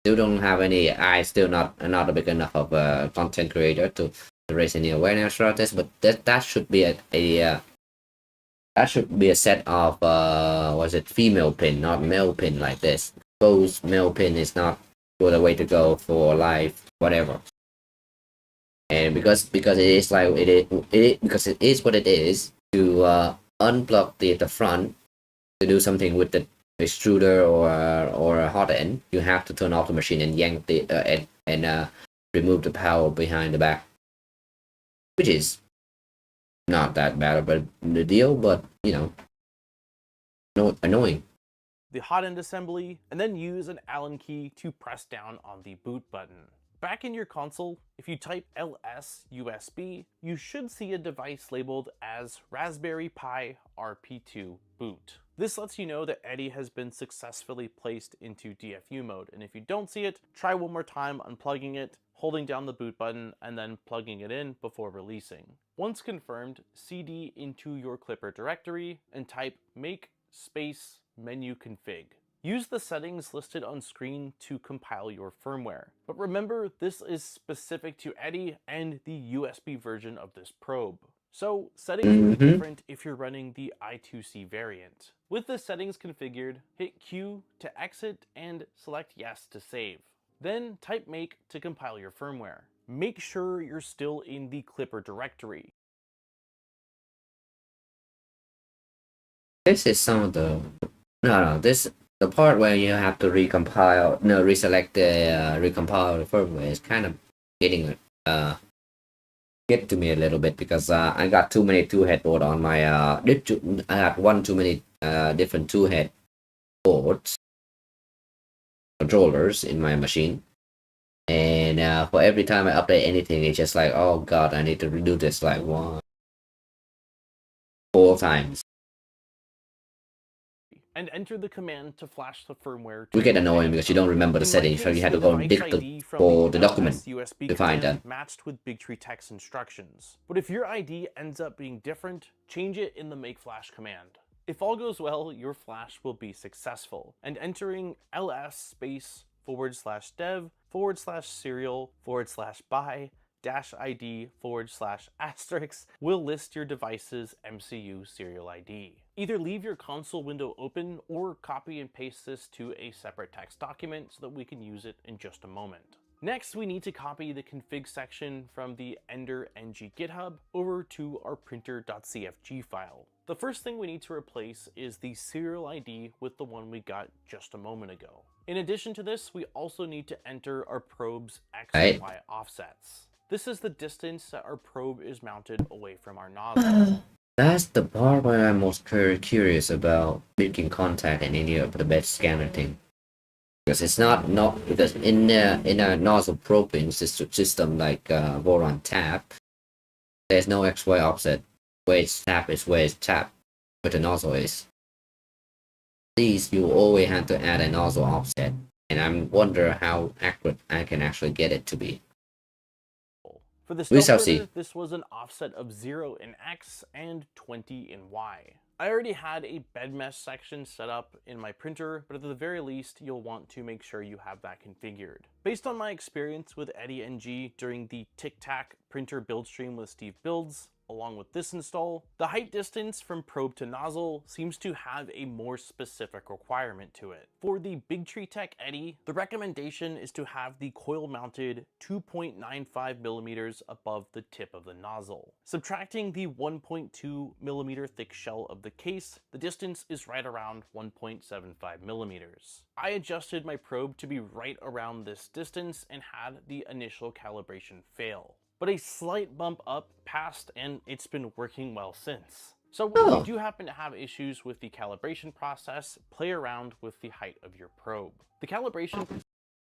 still don't have any. I still not a big enough of a content creator to raise any awareness about this. But that should be that should be a set of was it female pin, not male pin like this. Suppose male pin is not the way to go for live whatever. And because it is like because it is what it is, to unplug the front to do something with the extruder or a hot end, you have to turn off the machine and yank the and remove the power behind the back, which is not that bad of a deal, but you know, annoying. The hot end assembly, and then use an Allen key to press down on the boot button. Back in your console, if you type ls USB, you should see a device labeled as Raspberry Pi RP2 boot. This lets you know that Eddie has been successfully placed into DFU mode, and if you don't see it, try one more time unplugging it, holding down the boot button, and then plugging it in before releasing. Once confirmed, cd into your Clipper directory and type make space menu config. Use the settings listed on screen to compile your firmware. But remember, this is specific to Eddie and the USB version of this probe. So settings will be different if you're running the I2C variant. With the settings configured, hit Q to exit and select yes to save. Then type make to compile your firmware. Make sure you're still in the Clipper directory. This is some of the the part where you have to reselect the recompile the firmware is kind of getting get to me a little bit, because I got too many two-head board on my I had one too many different two-head boards controllers in my machine, and for every time I update anything, it's just like, oh god, I need to redo this like 4 times. And enter the command to flash the firmware. We get annoying because you don't remember the settings, so you had to go and dig for the document to find that. Matched with Bigtree Tech's instructions. But if your ID ends up being different, change it in the make flash command. If all goes well, your flash will be successful, and entering ls//serial/by-ID/* will list your device's MCU serial ID. Either leave your console window open or copy and paste this to a separate text document so that we can use it in just a moment. Next, we need to copy the config section from the Ender ng GitHub over to our printer.cfg file. The first thing we need to replace is the serial ID with the one we got just a moment ago. In addition to this, we also need to enter our probe's X and Y offsets. This is the distance that our probe is mounted away from our nozzle. That's the part where I'm most curious about making contact and any of the bed scanner thing. Because it's not because in a nozzle probing system like Voron tap, there's no XY offset. Where it's tap is where it's tap, where the nozzle is. These you always have to add a nozzle offset, and I wonder how accurate I can actually get it to be. For the Stealth Burner, this was an offset of 0 in X and 20 in Y. I already had a bed mesh section set up in my printer, but at the very least, you'll want to make sure you have that configured. Based on my experience with Eddie NG during the Tic Tac printer build stream with Steve Builds, along with this install, the height distance from probe to nozzle seems to have a more specific requirement to it. For the Bigtree Tech Eddie, the recommendation is to have the coil mounted 2.95 millimeters above the tip of the nozzle. Subtracting the 1.2 millimeter thick shell of the case, the distance is right around 1.75 millimeters. I adjusted my probe to be right around this distance and had the initial calibration fail. But a slight bump up passed, and it's been working well since. So if you do happen to have issues with the calibration process, play around with the height of your probe. The calibration...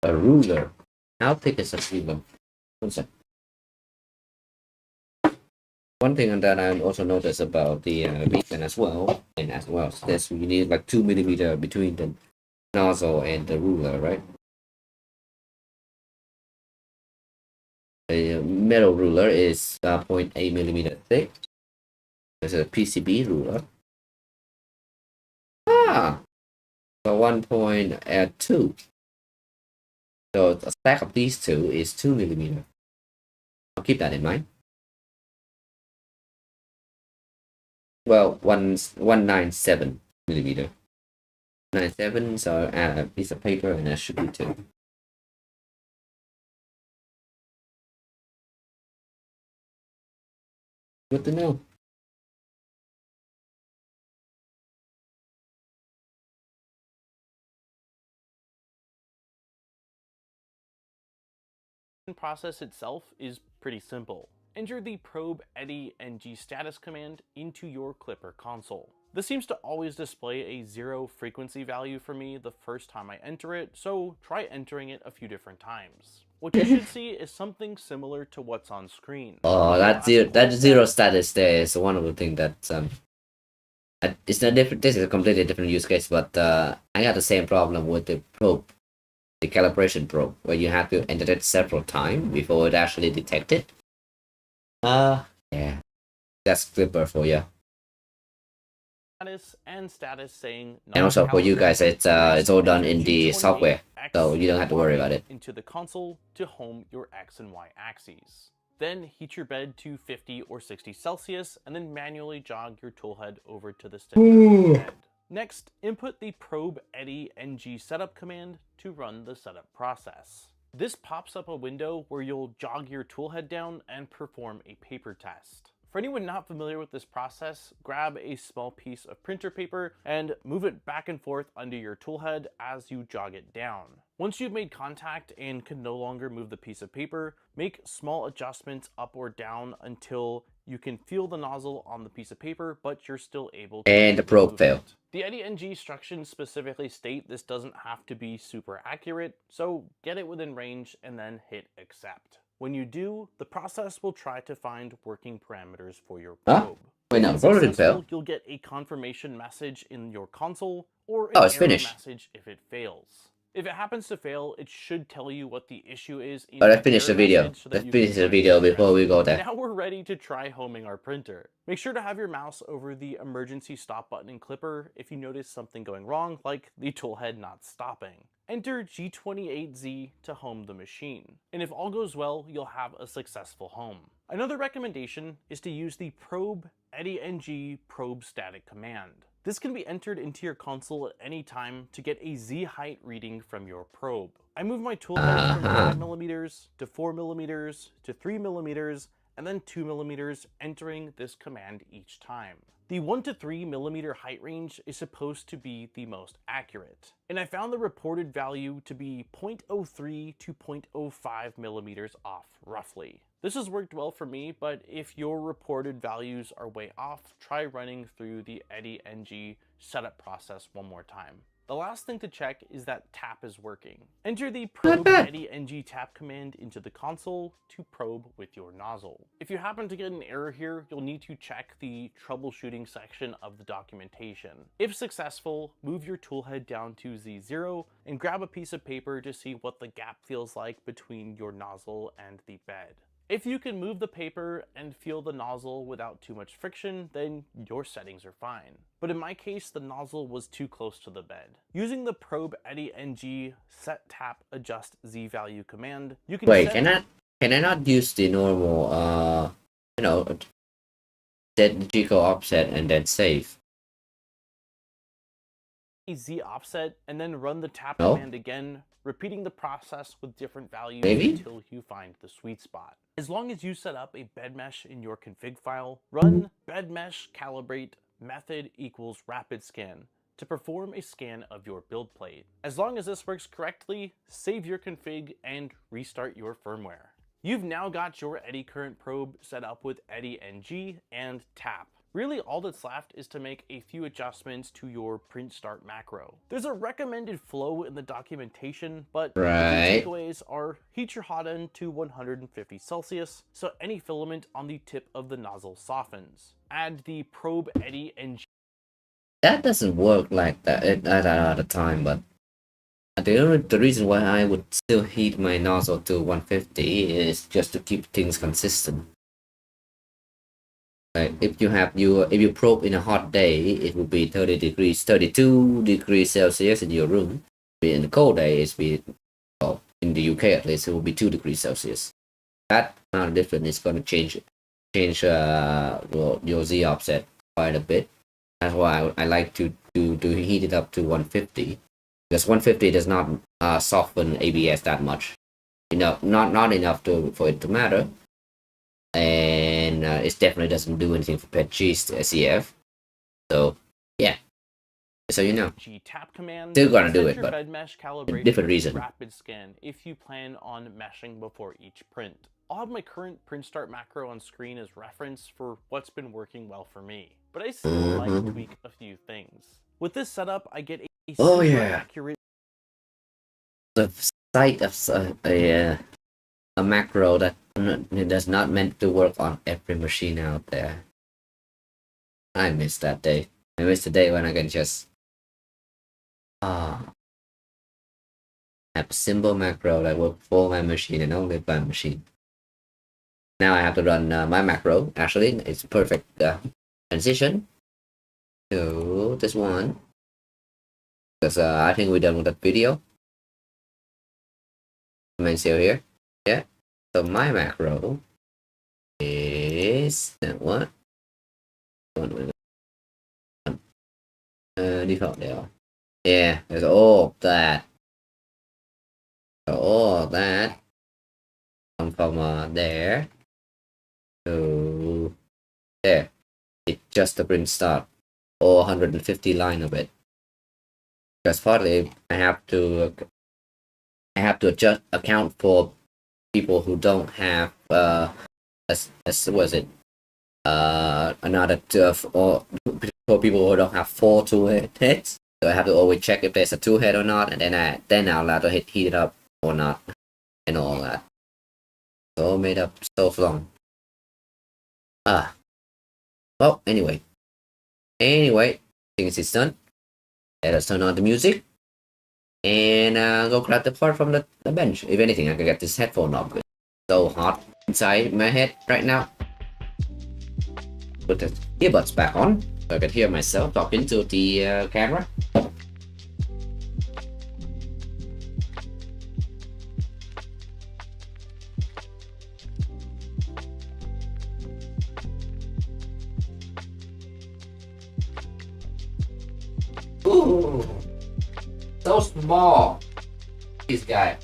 A ruler. How thick is a ruler? One thing that I also noticed about the beacon as well, this you need like 2 millimeter between the nozzle and the ruler, right? The metal ruler is 0.8 millimeter thick. There's a PCB ruler. So 1.2. So the stack of these two is 2 millimeter. I'll keep that in mind. Well, 197 millimeter. 197, so add a piece of paper and that should be 2. Good to know. The process itself is pretty simple. Enter the probe Eddie ng status command into your Clipper console. This seems to always display a 0 frequency value for me the first time I enter it, so try entering it a few different times. What you should see is something similar to what's on screen. Oh, that zero status there is one of the things that it's not different. This is a completely different use case, but I got the same problem with the probe, the calibration probe, where you have to enter it several times before it actually detects it. Yeah, that's Clipper for you. Status saying and also for you guys, it's all done in the software, so you don't have to worry about it. Into the console to home your X and Y axes. Then heat your bed to 50 or 60 Celsius and then manually jog your toolhead over to the steady bed. Next, input the probe Eddie ng setup command to run the setup process. This pops up a window where you'll jog your tool head down and perform a paper test. For anyone not familiar with this process, grab a small piece of printer paper and move it back and forth under your tool head as you jog it down. Once you've made contact and can no longer move the piece of paper, make small adjustments up or down until you can feel the nozzle on the piece of paper, but you're still able to And the probe move failed. it. The EddieNG instructions specifically state this doesn't have to be super accurate, so get it within range and then hit accept. When you do, the process will try to find working parameters for your probe. Wait, no, If the probe didn't successful, fail. you'll get a confirmation message in your console or an Oh, it's error finished. message if it fails. If it happens to fail, it should tell you what the issue is in But let's that finish the error video. message so that Let's you can finish the try to video address before we it. go there. Now we're ready to try homing our printer. Make sure to have your mouse over the emergency stop button and clipper if you notice something going wrong, like the tool head not stopping. Enter G28Z to home the machine, and if all goes well, you'll have a successful home. Another recommendation is to use the probe EddieNG probe static command. This can be entered into your console at any time to get a Z height reading from your probe. I move my tool head from 5mm to 4mm to 3mm and then 2mm, entering this command each time. The 1 to 3mm height range is supposed to be the most accurate, and I found the reported value to be 0.03 to 0.05mm off roughly. This has worked well for me, but if your reported values are way off, try running through the EddieNG setup process one more time. The last thing to check is that tap is working. Enter the probe EddieNG tap command into the console to probe with your nozzle. If you happen to get an error here, you'll need to check the troubleshooting section of the documentation. If successful, move your tool head down to Z0 and grab a piece of paper to see what the gap feels like between your nozzle and the bed. If you can move the paper and feel the nozzle without too much friction, then your settings are fine. But in my case, the nozzle was too close to the bed. Using the probe EddieNG set tap adjust Z value command, you can Wait, set can I not use the normal set the G-code offset and then save? a Z offset and then run the tap No? command again, repeating the process with different values Maybe? until you find the sweet spot. As long as you set up a bed mesh in your config file, run bed mesh calibrate method equals rapid scan to perform a scan of your build plate. As long as this works correctly, save your config and restart your firmware. You've now got your eddy current probe set up with EddieNG and tap. Really, all that's left is to make a few adjustments to your print start macro. There's a recommended flow in the documentation, but Right. the key takeaways are heat your hot end to 150 Celsius so any filament on the tip of the nozzle softens. Add the probe EddieNG That doesn't work like that at the time, but the reason why I would still heat my nozzle to 150 is just to keep things consistent. Like if you probe in a hot day, it will be 32 degrees Celsius in your room. In the cold day, in the UK at least, it will be 2 degrees Celsius. That amount of difference is going to change your Z offset quite a bit. That's why I like to heat it up to 150, because 150 does not soften ABS that much. Not enough for it to matter. And it definitely doesn't do anything for PETG CF. So yeah, so you know, tap command. still gonna do Set it, your but bed mesh calibration different to reason. rapid scan if you plan on meshing before each print. I'll have my current print start macro on screen as reference for what's been working well for me, but I still like to tweak a few things. With this setup, I get a super accurate The sight of a macro that does not meant to work on every machine out there. I miss that day. I miss the day when I can just have a simple macro that works for my machine and only my machine. Now I have to run my macro. Actually, it's perfect transition to this one, because I think we're done with that video. Command seal here. Yeah. So my macro is that what? Default there. Yeah, there's all of that. So all of that come from there to there. It's just the print start, or 150 line of it. Because partly I have to adjust account for people who don't have as was it another or for people who don't have 4 heads. So I have to always check if there's a 2 head or not, and then I'll allow to heat it up or not, and all that. So made up so long. Well, anyway, things is done. Let us turn on the music and go grab the part from the bench. If anything, I can get this headphone up. It's so hot inside my head right now. Put the earbuds back on so I can hear myself talking to the camera. Ooh, so small. This guy.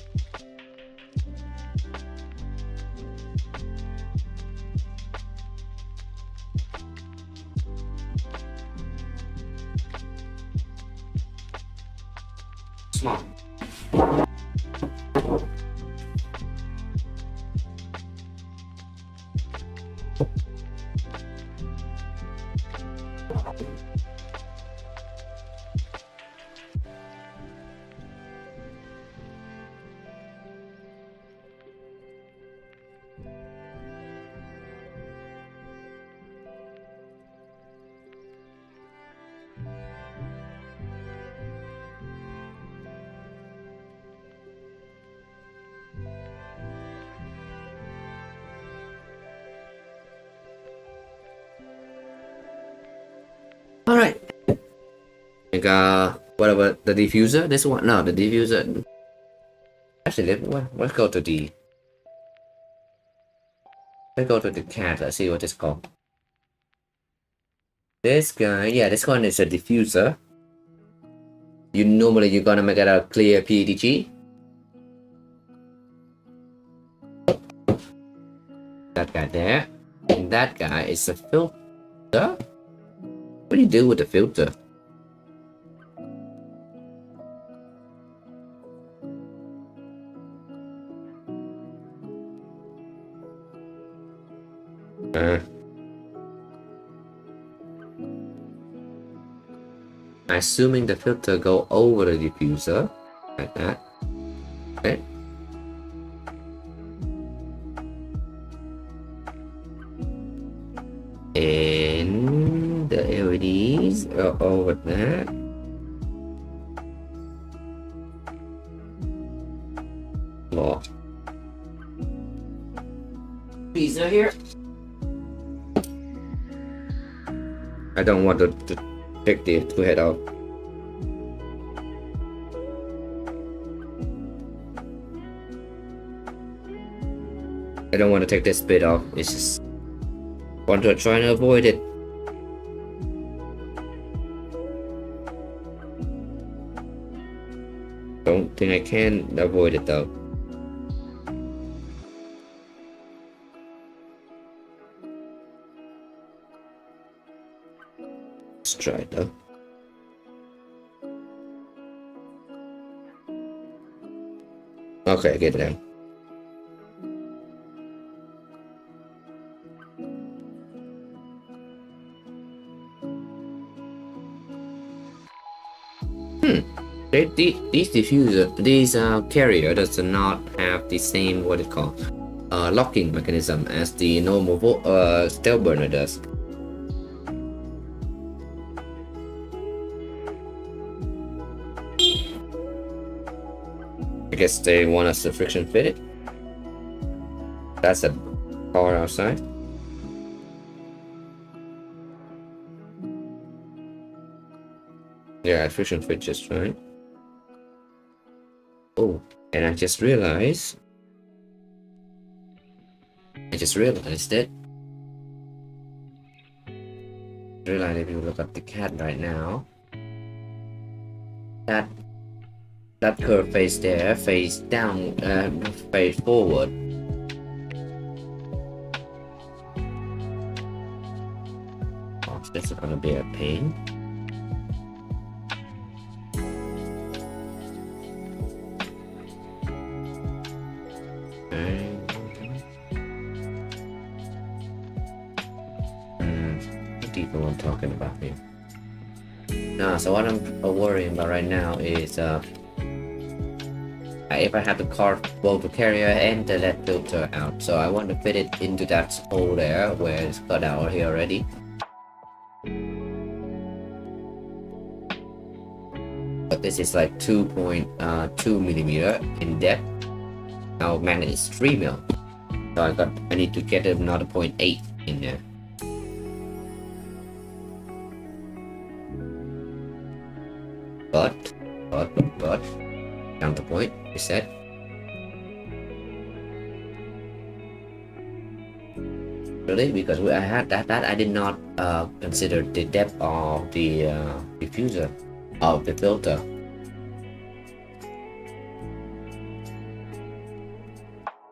Small. All right. Like what about the diffuser? This one? No, the diffuser. Actually, let's go to the. Let's go to the cat. Let's see what it's called. This guy, yeah, this one is a diffuser. You're gonna make it a clear PETG. That guy there, and that guy is a filter. What do you do with the filter? Assuming the filter go over the diffuser, like that. Okay. And the LEDs are over there. More. Pizza here. I don't want to take the 2 head out. I don't want to take this bit off. It's just want to try and avoid it. Don't think I can avoid it though. Let's try it though. Okay, get it down. These diffuser, these carrier does not have the same what it called locking mechanism as the normal Stealth Burner does. I guess they want us to friction fit it. That's a car outside. Yeah, friction fit just fine. Oh, and I just realized that. Realize if you look at the cat right now, that that curve face there face down, face forward. Oh, this is gonna be a pain. What people I'm talking about here? No, so what I'm worrying about right now is if I have to carve both the carrier and the lead filter out, so I want to fit it into that hole there where it's cut out here already. But this is like 2.2 millimeter in depth. Now magnet is 3 mil, so I need to get another 0.8 in there. But counterpoint is set. Really, because I had that I did not consider the depth of the diffuser of the filter.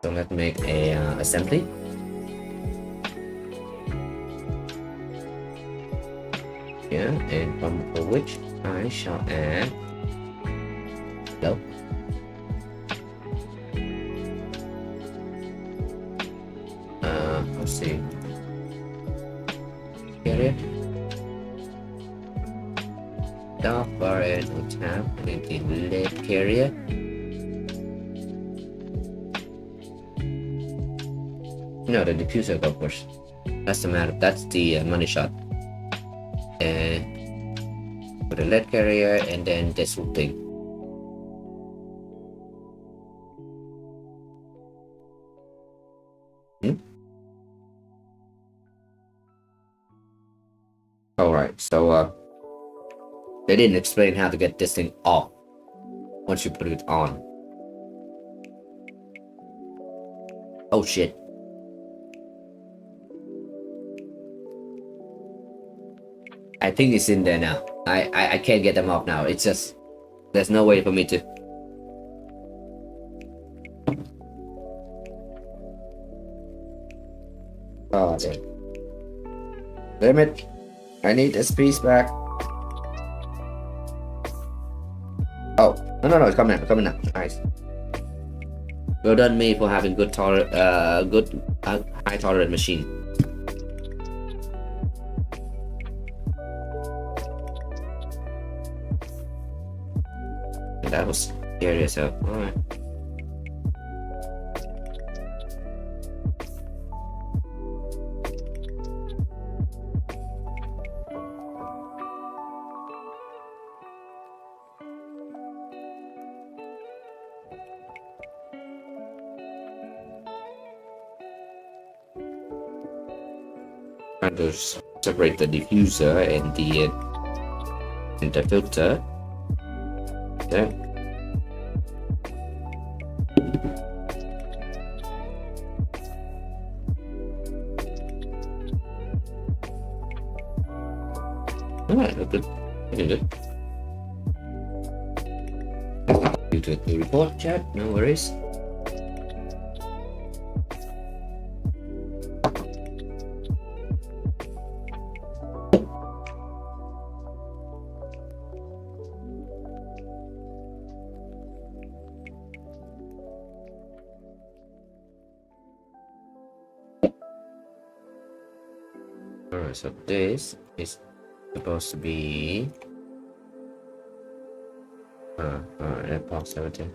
So let's make a assembly. Yeah, and from which I shall add. Nope. Let's see. Carrier. Stealth Burner and tab and the lead carrier. No, the diffuser go first. That's the matter. That's the money shot. For the lead carrier and then this whole thing. Alright, so they didn't explain how to get this thing off once you put it on. Oh shit. I think it's in there now. I can't get them off now. It's just there's no way for me to. Oh damn. Damn it. I need this piece back. Oh no, it's coming now. Nice. Well done me for having good high tolerant machine. That was scary as hell. Alright. Trying to separate the diffuser and the filter. There. Alright, look good. Looking good. You to the report, chat, no worries. Alright, so this is supposed to be alright, pause everything.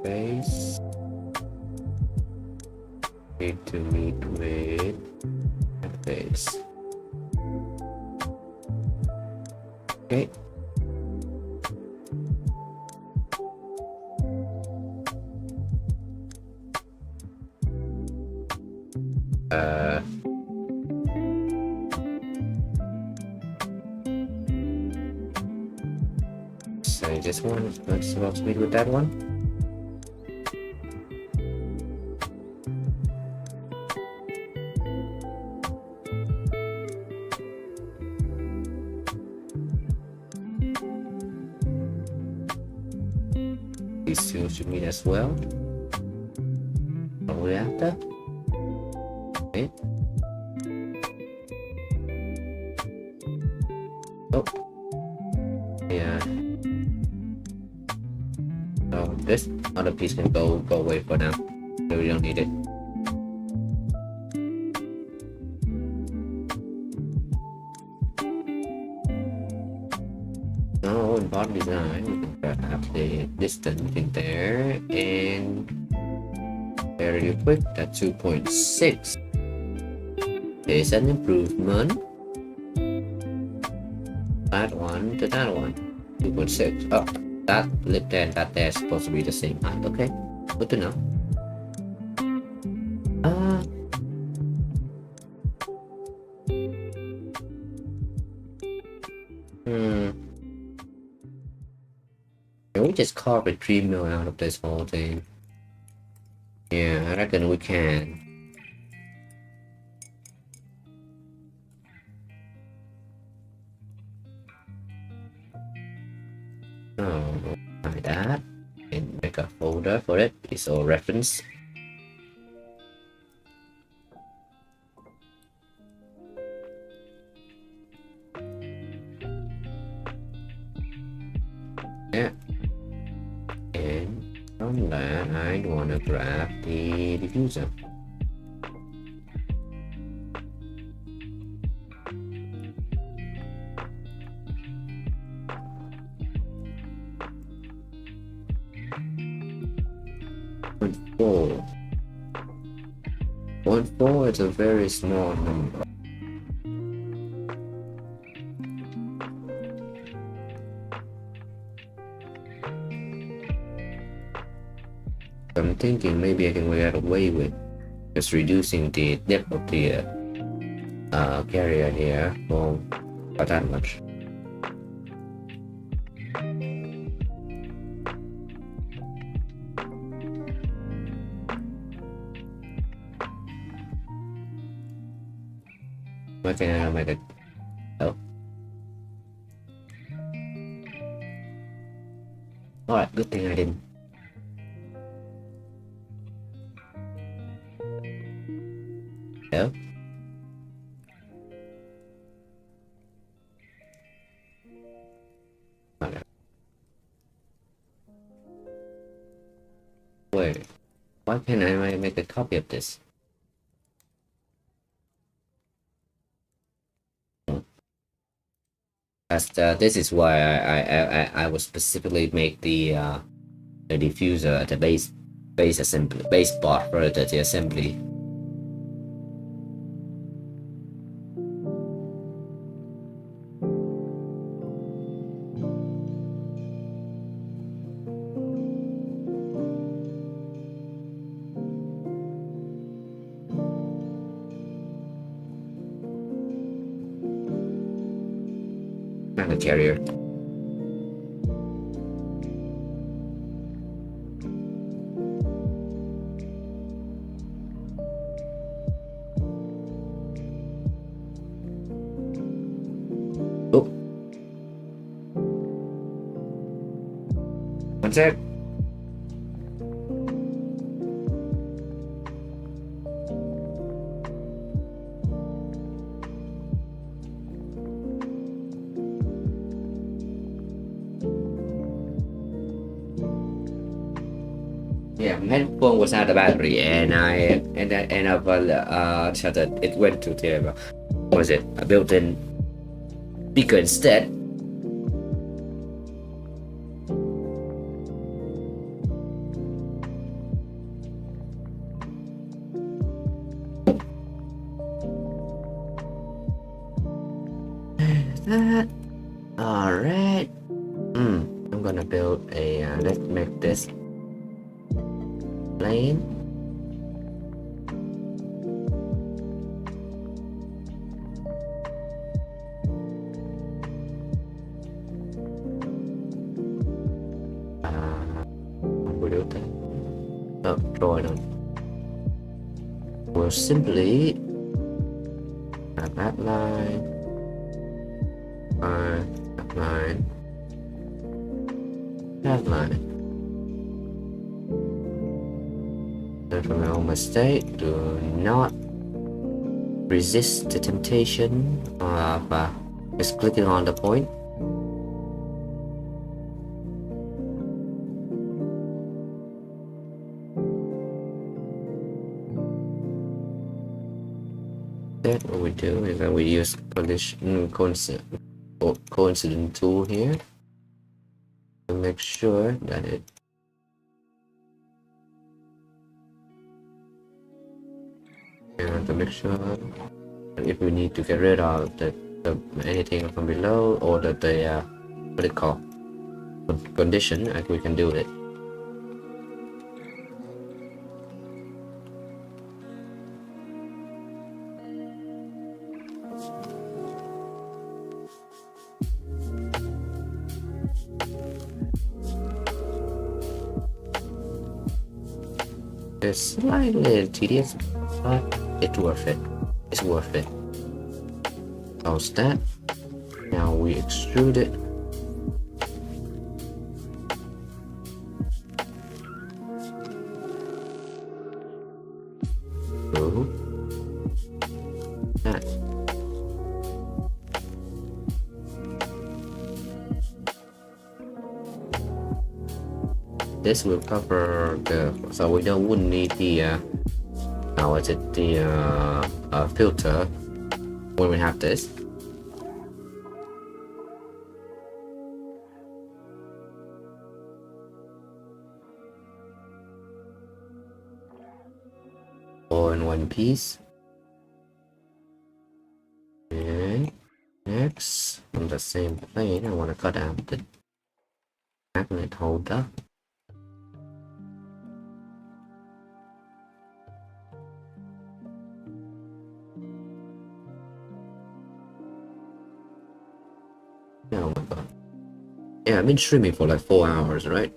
Face need to meet with face. Okay. Say this one, let's supposed to meet with that one. these two should meet as well. Probably after. Okay. Oh. Yeah. So this other piece can go away for now. So we don't need it. Now in part design, we can grab the distance in there and very quick. That 2.6 is an improvement. That one to that one, 2.6. Oh, that lip there and that there is supposed to be the same height. Okay, good to know. Can we just carve a 3 mil out of this whole thing? Yeah, I reckon we can. Oh, like that. And make a folder for it. It's all reference. Yeah. And from that, I want to grab the diffuser. Point four is a very small number. I'm thinking maybe I can get away with just reducing the depth of the carrier here for not that much. Why can I make it? Oh. Alright, good thing I didn't. Yeah. Okay. Wait, why can't I make a copy of this? This is why I would specifically make the diffuser at the base assembly, base part for the assembly. And the carrier. Oh. One sec. Yeah, my headphone was out of battery, and I shut it. It went to the what was it? A built-in speaker instead. That all right. I'm gonna build a. Let's make this plane. Oh, draw it on. We'll simply have that line, that line, that line. Learn from your own mistake. Do not resist the temptation of just clicking on the point. Then what we do is that we use coincident tool here to make sure that it and to make sure that if we need to get rid of the anything from below or the what it called condition, like we can do it. It's slightly tedious, but it's worth it. It's worth it. Close that. Now we extrude it. Through that. This will cover the, so we wouldn't need the filter when we have this. All in one piece. And next, on the same plane, I want to cut out the magnet holder. Oh my god. Yeah, I've been streaming for like 4 hours, right?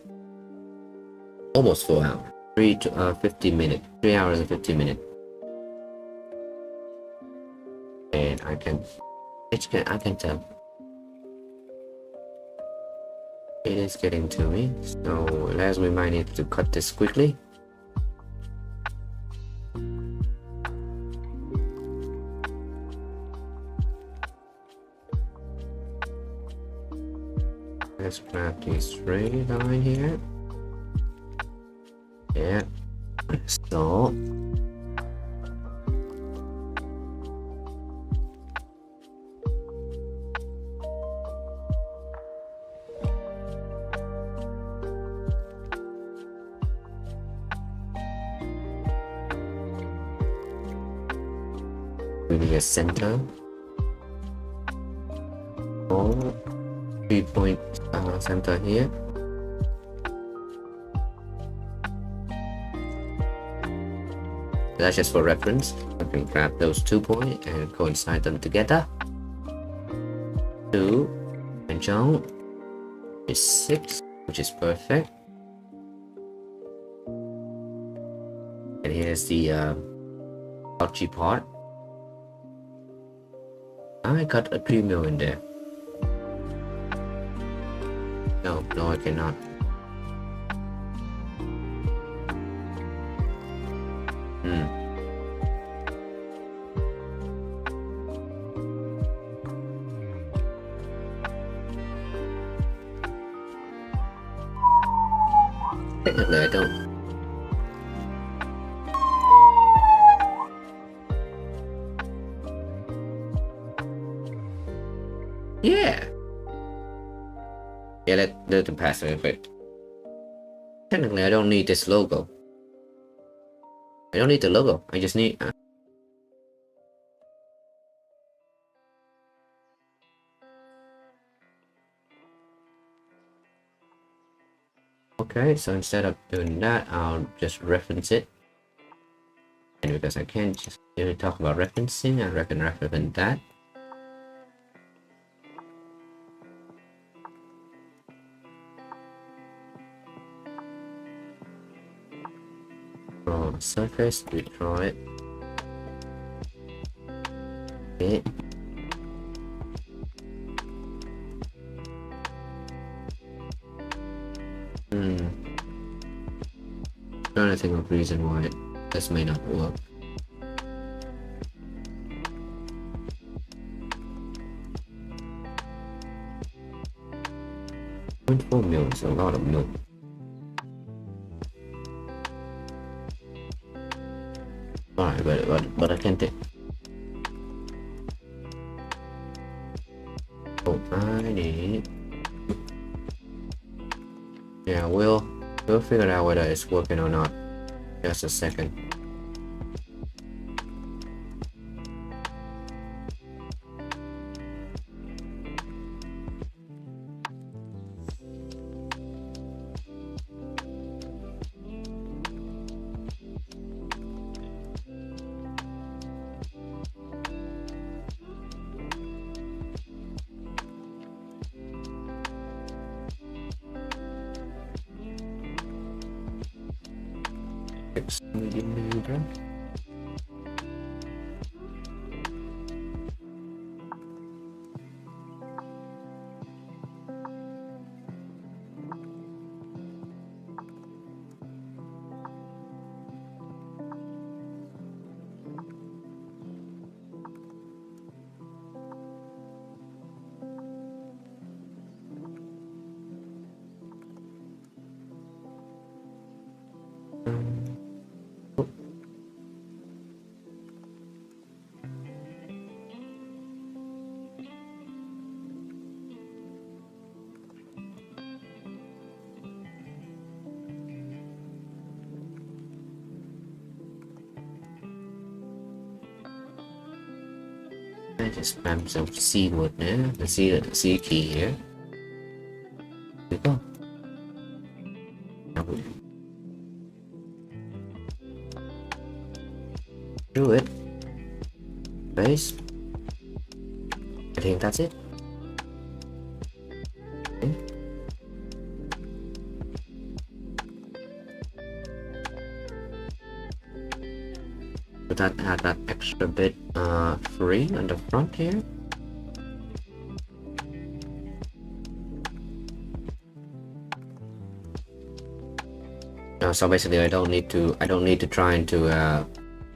Almost 4 hours. 50 minutes. 3 hours and 50 minutes. And I can tell. It is getting to me. So last we might need to cut this quickly. Let's grab this straight line here. Yeah. So we need a center. Oh, 3-point center here. That's just for reference. I can grab those 2 points and coincide them together. 2 and jump is 6, which is perfect. And here's the archy part. I got a 3 mil in there. No, I cannot. Technically, I don't. Yeah. Yeah, let them pass real quick. Technically, I don't need this logo. I don't need the logo. I just need. Okay, so instead of doing that, I'll just reference it. And because I can't just really talk about referencing, I reckon reference that. Draw a surface, we draw it. Okay. Trying to think of reason why This may not work. 0.4 mil is a lot of milk. Alright, but I can't take. Oh, I need. Yeah, we'll figure out whether it's working or not. Just a second. X-millimeter. I just spam some C word there. The C key here. There we go. Now we do it. Base. I think that's it. Okay. So that had that extra bit free on the front here. So basically I don't need to try and to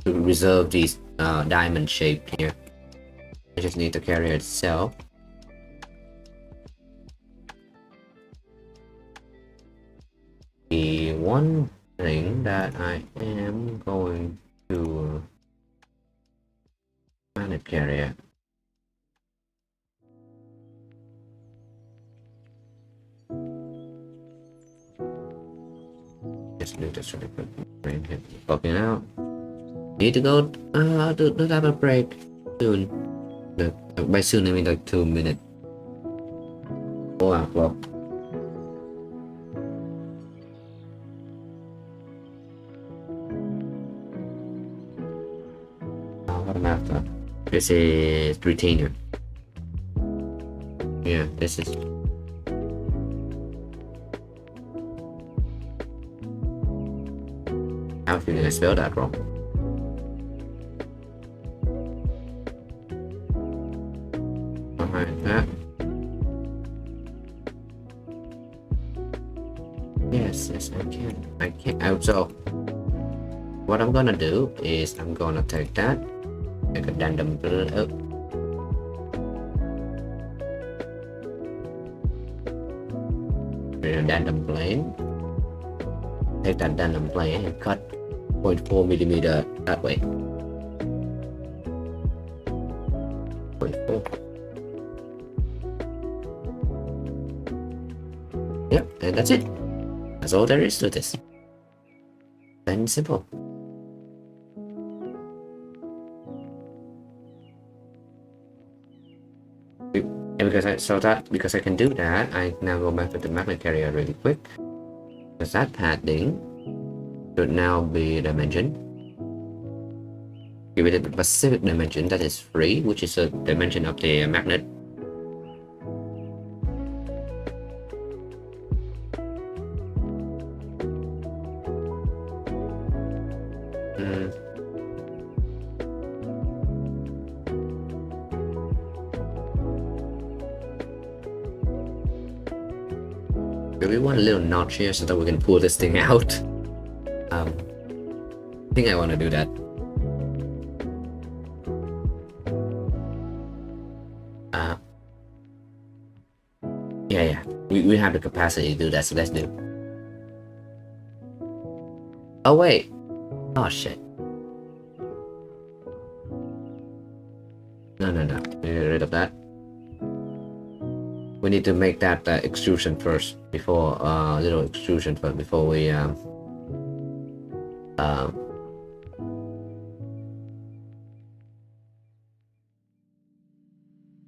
reserve these diamond shape here. I just need the carrier itself. The one thing that I am going to planet carrier. Just do this really quick. Frame him popping out. Need to go to have a break soon. By soon I mean like 2 minutes. 4 o'clock. What am I after? This is retainer. Yeah, this is. How did I spell that wrong? Behind that. Yes, I can. So, what I'm gonna do is I'm gonna take that. Make a random up. Create a random plane. Take that random plane and cut 0.4 millimeter that way. 0.4. Yep, and that's it. That's all there is to this. Plain and simple. Because I can do that, I now go back to the magnet carrier really quick. Because that padding should now be dimension. Give it a specific dimension that is free, which is a dimension of the magnet. We want a little notch here so that we can pull this thing out. I think I want to do that. Yeah. We have the capacity to do that, so let's do. Oh wait. Oh shit. No. Get rid of that. We need to make that extrusion first before little extrusion first before we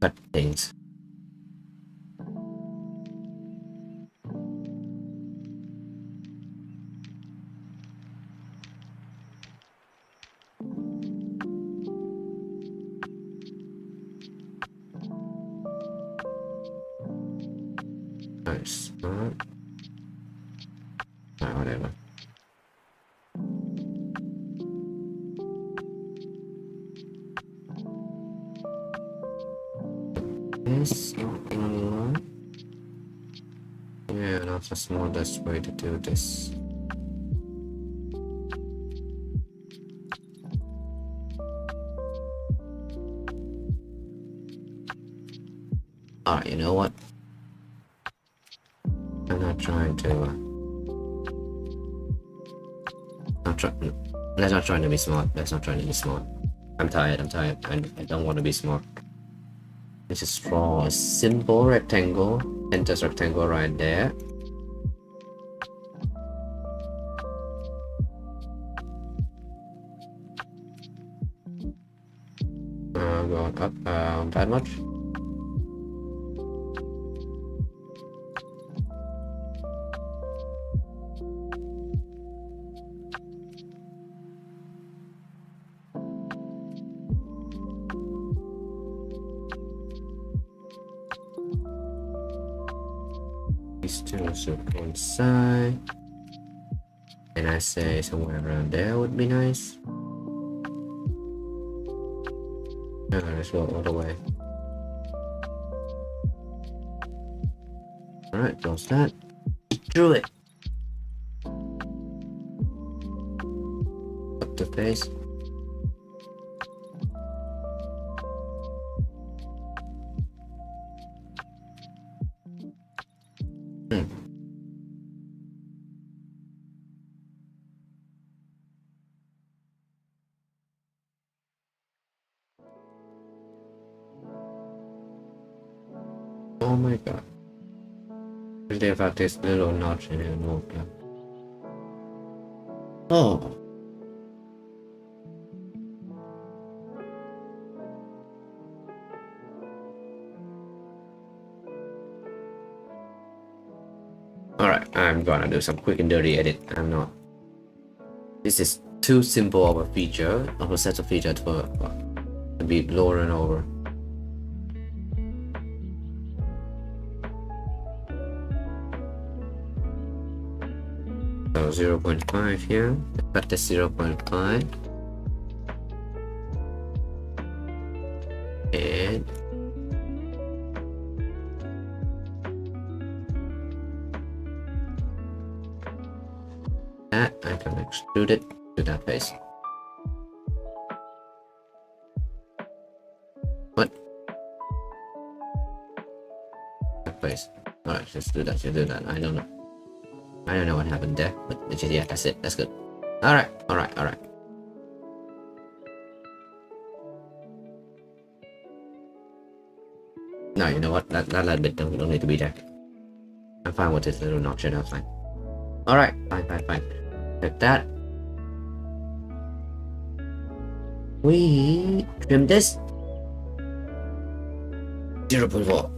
cut things. Nice. Alright, whatever. This yeah, that's the smallest way to do this. Alright, you know what? I'm not trying to let's not try to be smart. I'm tired. I don't want to be smart. Let's just draw a simple rectangle, and just rectangle right there. Going up that much. These two should coincide, and I say somewhere around there would be nice. Let's go all the way. Alright, close that. Drew it. Up the face. Oh my god. Really about this little notch in here, no. Oh. Alright, I'm gonna do some quick and dirty edit. I'm not. This is too simple of a feature, of a set of features to be blown over. So 0.5 here, cut the 0.5, and that I can extrude it to that face. What? That face. Alright, let's do that. I don't know what happened there, but yeah, that's it. That's good. Alright. No, you know what? That little bit don't need to be there. I'm fine with this little notch. That's fine. Alright, fine. Like that. We trim this. 0.4.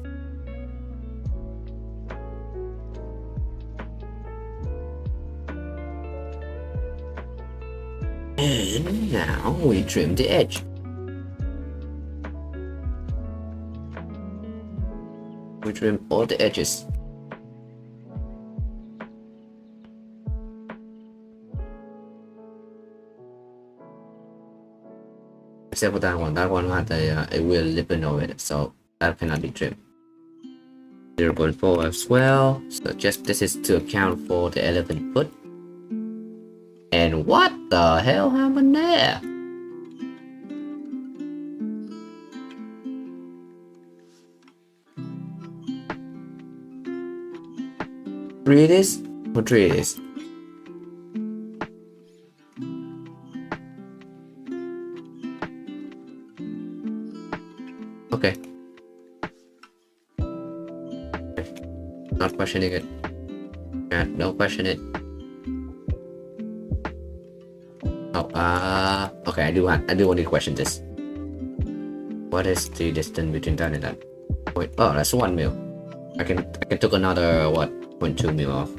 And now we trim the edge. We trim all the edges. Except for that one had a wheel ribbon over it, so that cannot be trimmed. 0.4 as well, so just this is to account for the elephant foot. And what the hell happened there? Read this? What read this? Okay. Not questioning it. Don't question it. Oh, okay, I do want to question this. What is the distance between that and that? Wait, oh, that's 1 mil. I can took another what 0.2 mil off.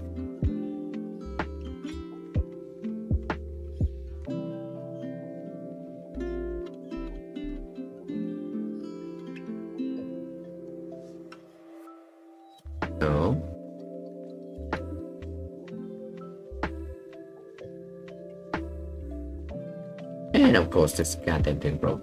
No. And of course this goddamn thing broke.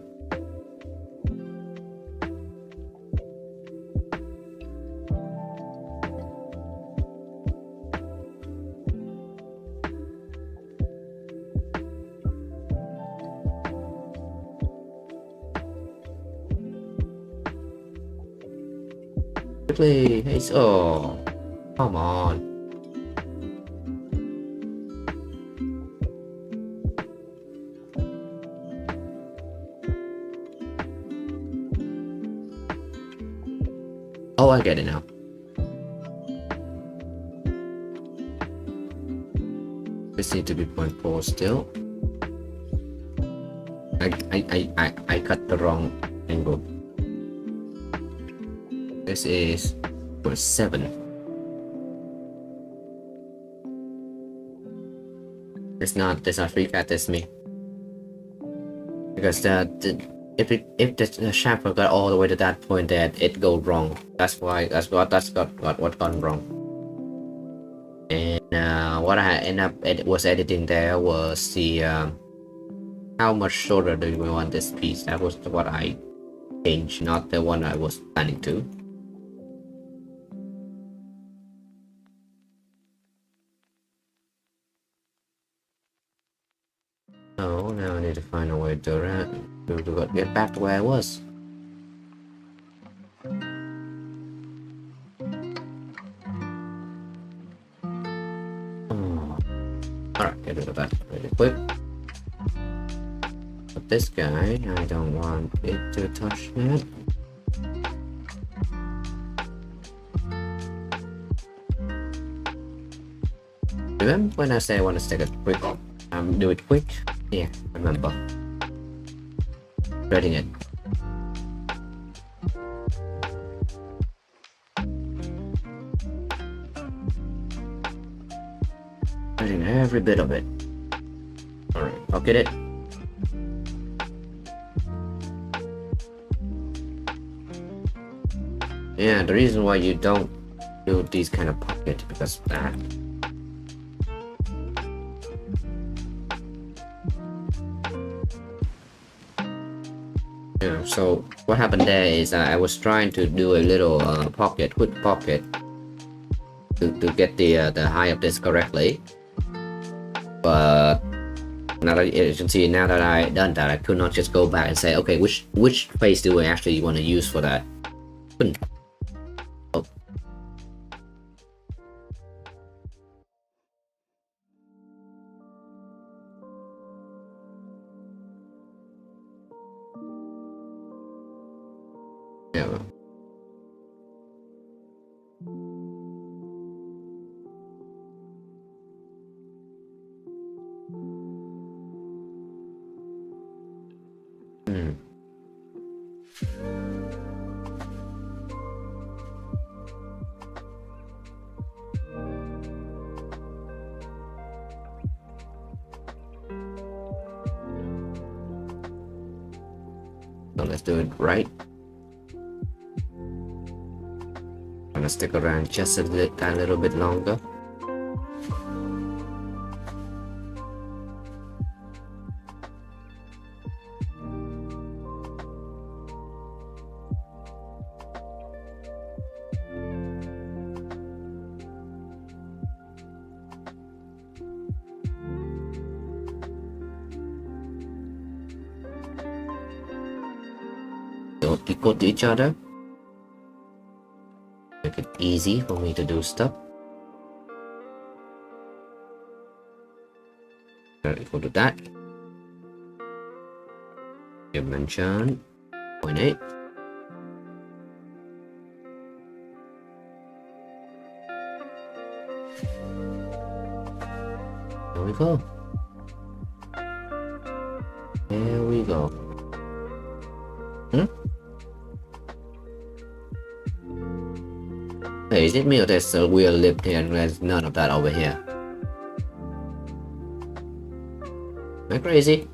Quickly, it's oh, come on. Oh, I get it now. This need to be 0.4 still. I cut the wrong angle. This is 0.7. It's not free cut, that's me. Because if the chamfer got all the way to that point, that it go wrong. That's what gone wrong. And what I end up was editing there was the how much shorter do we want this piece. That was what I changed, not the one I was planning to. Oh, now I need to find a way to get back to where I was. Oh. Alright, get rid of that really quick. But this guy, I don't want it to touch that. Remember when I say I want to take a quick, do it quick? Yeah, remember. Threading it. Threading every bit of it. Alright, I'll get it. Yeah, the reason why you don't do these kind of pockets because of that. Yeah, so what happened there is I was trying to do a little quick pocket to get the height of this correctly, but now that you can see, now that I done that, I could not just go back and say, okay, which face do we actually want to use for that? Couldn't. Oh. Yeah. So let's do it right. I'm gonna stick around just a little bit longer. not equal to each other. Make it easy for me to do stuff. Equal to that. Dimension 0.8. There we go. There we go. Hey, is it me or there's a weird lip here and there's none of that over here? Am I crazy?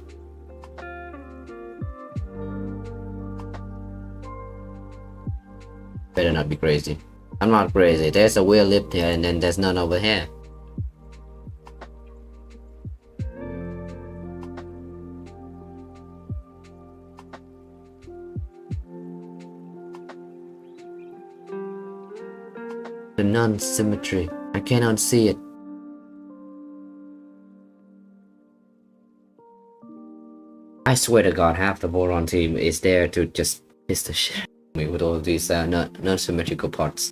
Better not be crazy. I'm not crazy. There's a weird lip here and then there's none over here. The non-symmetry. I cannot see it. I swear to God, half the Voron team is there to just piss the shit out of me with all these non-symmetrical parts.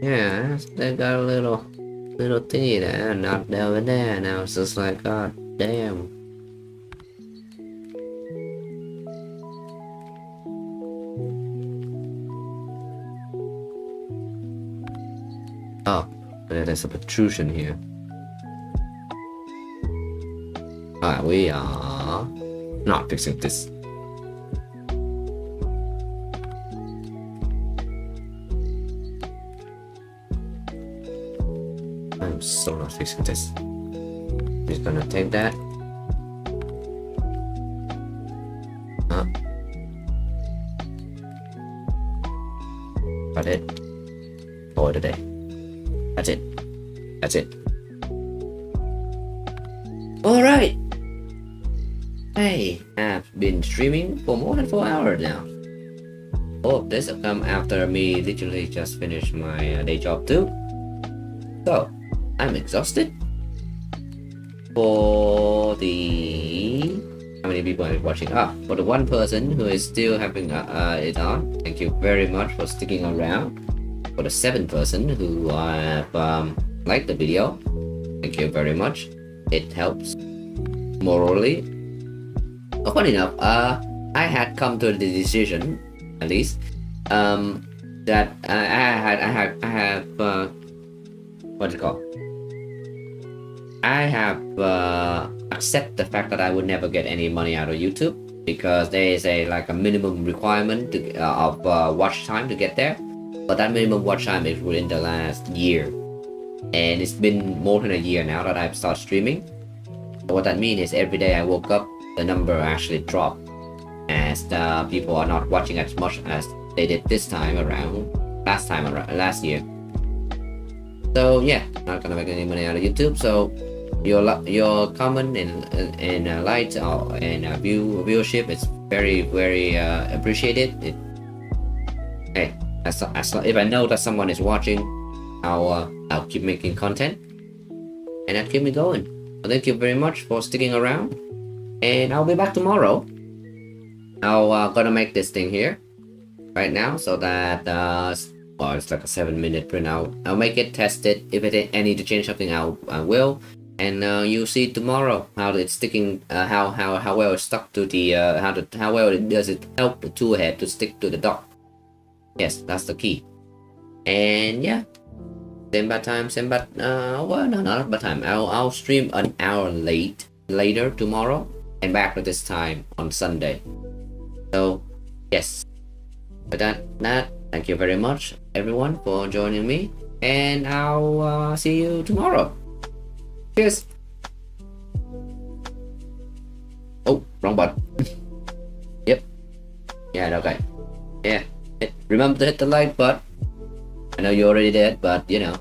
Yeah, they got a little thingy there, not over there. Now it's just like, God damn. Oh, there's a protrusion here. Alright, we are not fixing this. I'm so not fixing this. Just gonna take that. Got it. For today. That's it. That's it. Alright. I have been streaming for more than 4 hours now. All of this will come after me literally just finished my day job too. So, I'm exhausted. For the... How many people are watching? For the one person who is still having it on, thank you very much for sticking around. For the 7th person who have liked the video, thank you very much. It helps morally. Funny enough, I had come to the decision, at least, that I have what's it called? I have accept the fact that I would never get any money out of YouTube because there is a minimum requirement to, of watch time to get there. But that minimum watch time is within the last year, and it's been more than a year now that I've started streaming. So what that means is every day I woke up, the number actually dropped, as the people are not watching as much as they did this time around, last year. So yeah, not gonna make any money out of YouTube. So your comment and likes and viewership is very appreciated. Hey, if I know that someone is watching, I'll keep making content and I'll keep me going. So thank you very much for sticking around, and I'll be back tomorrow. I'll gonna make this thing here right now so that it's like a 7-minute printout. I'll make it, test it. If I need to change something, I will. And you'll see tomorrow how it's sticking, how well it's stuck to the how well does it help the tool head to stick to the dock. Yes, that's the key. And yeah, same bad time, well, no, not bad time. I'll stream an hour later tomorrow and back at this time on Sunday. So yes, with that, thank you very much everyone for joining me, and I'll see you tomorrow. Cheers. Oh, wrong button. Yep. Yeah, okay. Yeah. Remember to hit the like button. I know you already did, but you know.